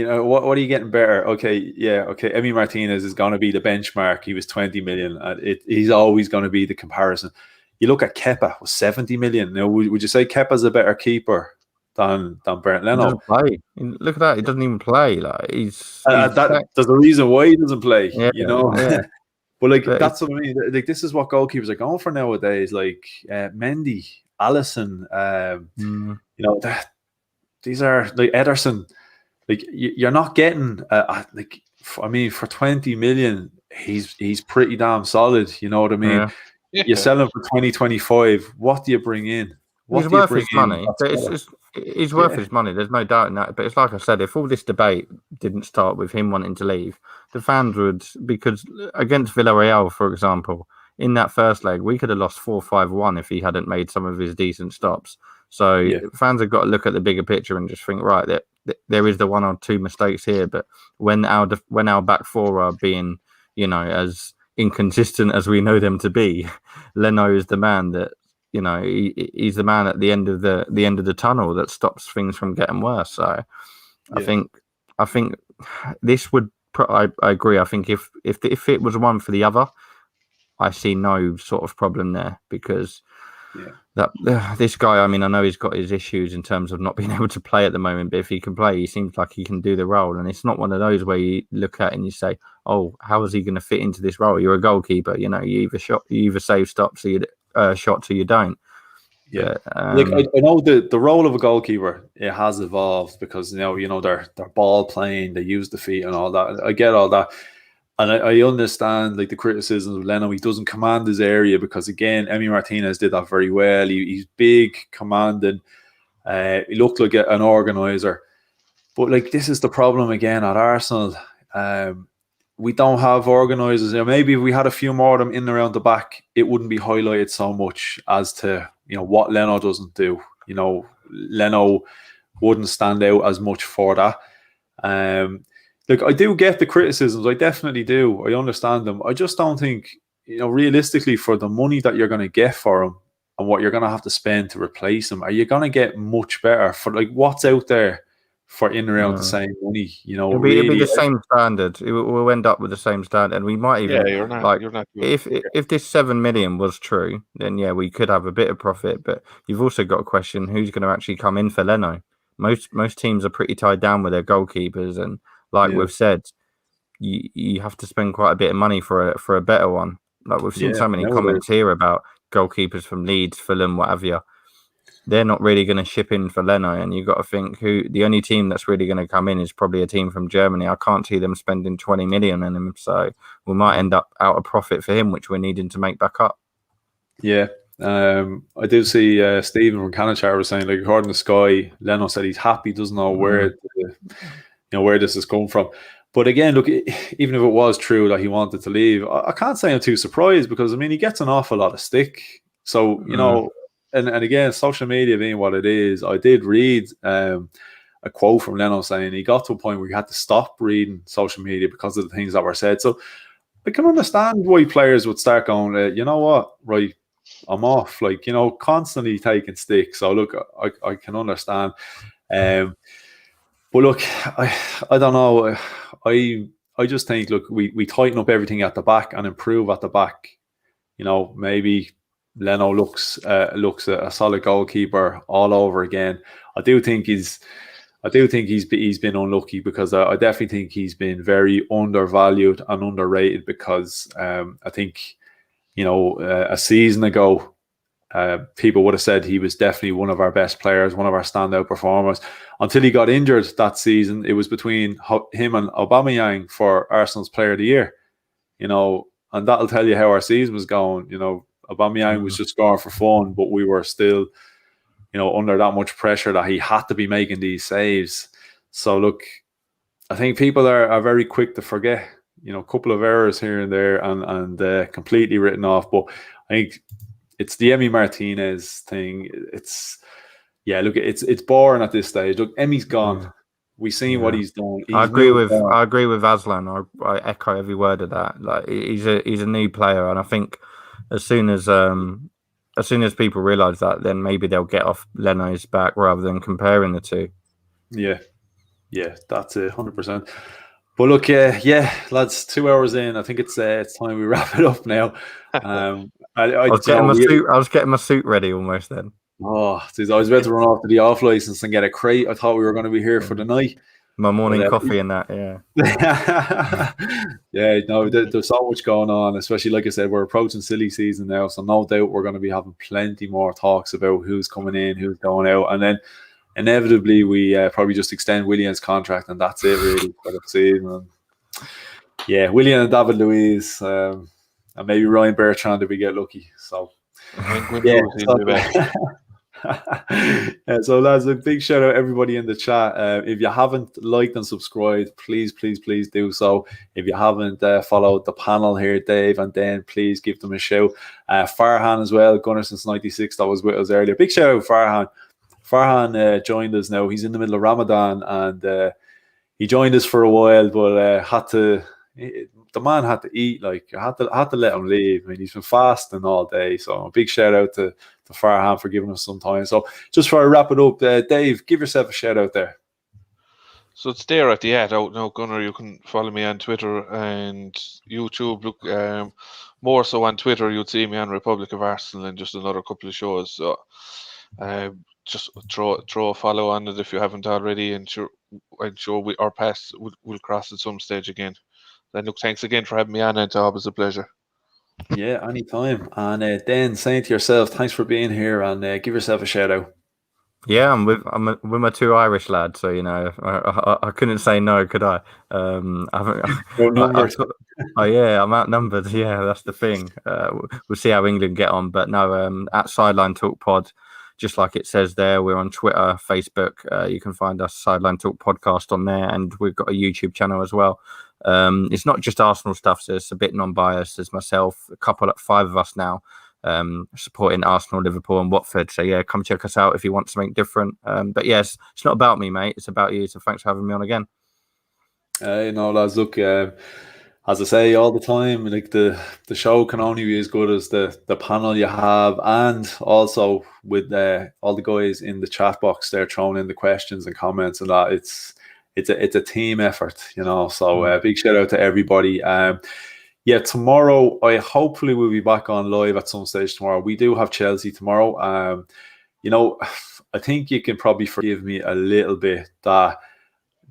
what are you getting better? Okay, yeah, okay. Emi Martinez is going to be the benchmark. He was 20 million. He's always going to be the comparison. You look at Kepa with 70 million. Now, would you say Kepa's a better keeper than Bernd He Leno? doesn't play. Look at that. He doesn't even play. Like he's there's a reason why he doesn't play. Yeah. But like But that's what I mean. Like this is what goalkeepers are going for nowadays. Like Mendy, Alisson, these are like Ederson. Like you're not getting for 20 million, he's pretty damn solid. You know what I mean? Yeah. You sell him for 2025. What do you bring in? He's worth his money. He's worth his money. There's no doubt in that. But it's like I said, if all this debate didn't start with him wanting to leave, the fans would, because against Villarreal, for example, in that first leg, we could have lost 4-5-1 if he hadn't made some of his decent stops. So fans have got to look at the bigger picture and just think, right, that there is the one or two mistakes here. But when our back four are being, as inconsistent as we know them to be, Leno is the man that, he's the man at the end of the tunnel that stops things from getting worse. So I think this would. I agree. I think if it was one for the other, I see no sort of problem there because this guy. I mean, I know he's got his issues in terms of not being able to play at the moment, but if he can play, he seems like he can do the role. And it's not one of those where you look at it and you say, "Oh, how is he going to fit into this role?" You're a goalkeeper. You either save stops or you shots or you don't. Yeah, I know the role of a goalkeeper, it has evolved because they're ball playing, they use the feet and all that. I get all that, and I understand like the criticisms of Leno. He doesn't command his area because again, Emi Martinez did that very well. He's big, commanding. He looked like an organizer, but like this is the problem again at Arsenal. We don't have organisers. Maybe if we had a few more of them in and around the back, it wouldn't be highlighted so much as to what Leno doesn't do. Leno wouldn't stand out as much for that. Look, I do get the criticisms. I definitely do. I understand them. I just don't think, realistically, for the money that you're going to get for him and what you're going to have to spend to replace him, are you going to get much better for like what's out there? For in and around the same money, it'll be the same standard. We'll end up with the same standard, and we might even you're not if this 7 million was true, then we could have a bit of profit. But you've also got to question who's going to actually come in for Leno. Most teams are pretty tied down with their goalkeepers, and we've said, you have to spend quite a bit of money for a better one. Like we've seen so many comments here about goalkeepers from Leeds, Fulham, what have you. They're not really going to ship in for Leno, and you've got to think the only team that's really going to come in is probably a team from Germany. I can't see them spending 20 million on him, so we might end up out of profit for him, which we're needing to make back up. Yeah, I do see Stephen from Canachar was saying, like, according to Sky, Leno said he's happy, doesn't know where where this has come from. But again, look, even if it was true that he wanted to leave, I can't say I'm too surprised because I mean he gets an awful lot of stick. So And again, social media being what it is, I did read a quote from Leno saying he got to a point where he had to stop reading social media because of the things that were said. So I can understand why players would start going, you know what, right, I'm off. Like, constantly taking stick. So look, I can understand. But look, I don't know. I just think, look, we tighten up everything at the back and improve at the back. Maybe Leno looks a solid goalkeeper all over again. I do think he's been unlucky because I definitely think he's been very undervalued and underrated because I think a season ago people would have said he was definitely one of our best players, one of our standout performers. Until he got injured that season, it was between him and Aubameyang for Arsenal's Player of the Year. And that'll tell you how our season was going. Aubameyang was just scoring for fun, but we were still, under that much pressure that he had to be making these saves. So look, I think people are very quick to forget, a couple of errors here and there and completely written off. But I think it's the Emi Martinez thing. It's boring at this stage. Look, Emi's gone. We've seen what he's done. I agree with Aslan. I echo every word of that. Like he's a new player, and I think as soon as people realise that, then maybe they'll get off Leno's back rather than comparing the two. Yeah, Yeah, that's it, 100%. But look, yeah, lads, 2 hours in. I think it's time we wrap it up now. I was getting my suit. I was getting my suit ready almost then. Oh, geez, I was about to run off to the off license and get a crate. I thought we were going to be here for the night. My morning coffee and that, yeah. Yeah, no, there's so much going on, especially like I said, we're approaching silly season now, so no doubt we're going to be having plenty more talks about who's coming in, who's going out, and then inevitably we probably just extend William's contract, and that's it really for the season. And yeah, William and David Luiz, and maybe Ryan Bertrand if we get lucky. So yeah, so lads, a big shout out everybody in the chat. If you haven't liked and subscribed, please do so. If you haven't followed the panel here, Dave and Dan, please give them a shout. Farhan as well, Gunner since '96, that was with us earlier. Big shout out Farhan. Farhan joined us now. He's in the middle of Ramadan, and he joined us for a while, but the man had to eat. Like, I had to let him leave. I mean, he's been fasting all day. So a big shout out to Farhan for giving us some time. So just before I wrap it up, Dave, give yourself a shout out there. So it's there at the ad out now, Gunnar. You can follow me on Twitter and YouTube. Look, more so on Twitter, you'd see me on Republic of Arsenal and just another couple of shows. So just throw a follow on it if you haven't already, and sure our paths will cross at some stage again. Then look, thanks again for having me on. It's always a pleasure. Yeah, anytime. And Dan, saying to yourself, thanks for being here, and give yourself a shout out. Yeah, I'm with my two Irish lads, so you know I couldn't say no, could I? I'm outnumbered. Yeah, that's the thing. We'll see how England get on, but no, at Sideline Talk Pod, just like it says there, we're on Twitter, Facebook. You can find us Sideline Talk Podcast on there, and we've got a YouTube channel as well. It's not just Arsenal stuff, so it's a bit non-biased. There's myself, five of us now, supporting Arsenal, Liverpool and Watford. So yeah, come check us out if you want something different. But yes, it's not about me, mate. It's about you. So thanks for having me on again. Lads, look, as I say all the time, like the show can only be as good as the panel you have, and also with all the guys in the chat box there throwing in the questions and comments and that. It's a team effort, you know. So big shout out to everybody. Yeah, tomorrow I hopefully will be back on live at some stage tomorrow. We do have Chelsea tomorrow. You know, I think you can probably forgive me a little bit that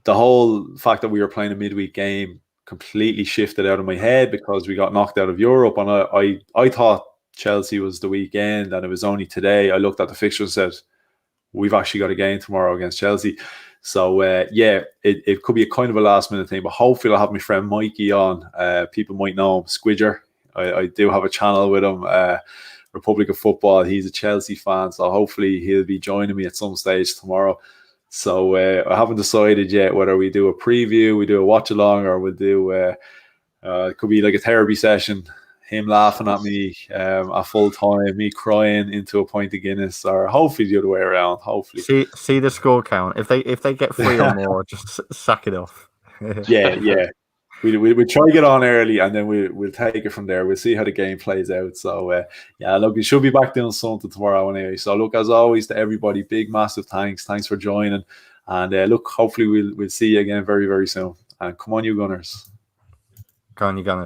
the whole fact that we were playing a midweek game completely shifted out of my head because we got knocked out of Europe, and I thought Chelsea was the weekend, and it was only today I looked at the fixture and said we've actually got a game tomorrow against Chelsea. So yeah, it could be a kind of a last minute thing, but hopefully I'll have my friend Mikey on. People might know him, Squidger. I do have a channel with him, Republic of Football. He's a Chelsea fan, so hopefully he'll be joining me at some stage tomorrow. So I haven't decided yet whether we do a preview, we do a watch along, or we'll do it could be like a therapy session. Him laughing at me at full time, me crying into a pint of Guinness, or hopefully the other way around. Hopefully, see the score count. If they get 3 or more, just sack it off. yeah. We try to get on early, and then we'll take it from there. We'll see how the game plays out. So yeah, look, we should be back doing something tomorrow anyway. So look, as always, to everybody, big massive thanks for joining, and look, hopefully we'll see you again very, very soon. And come on, you Gunners. Go on, you Gunners.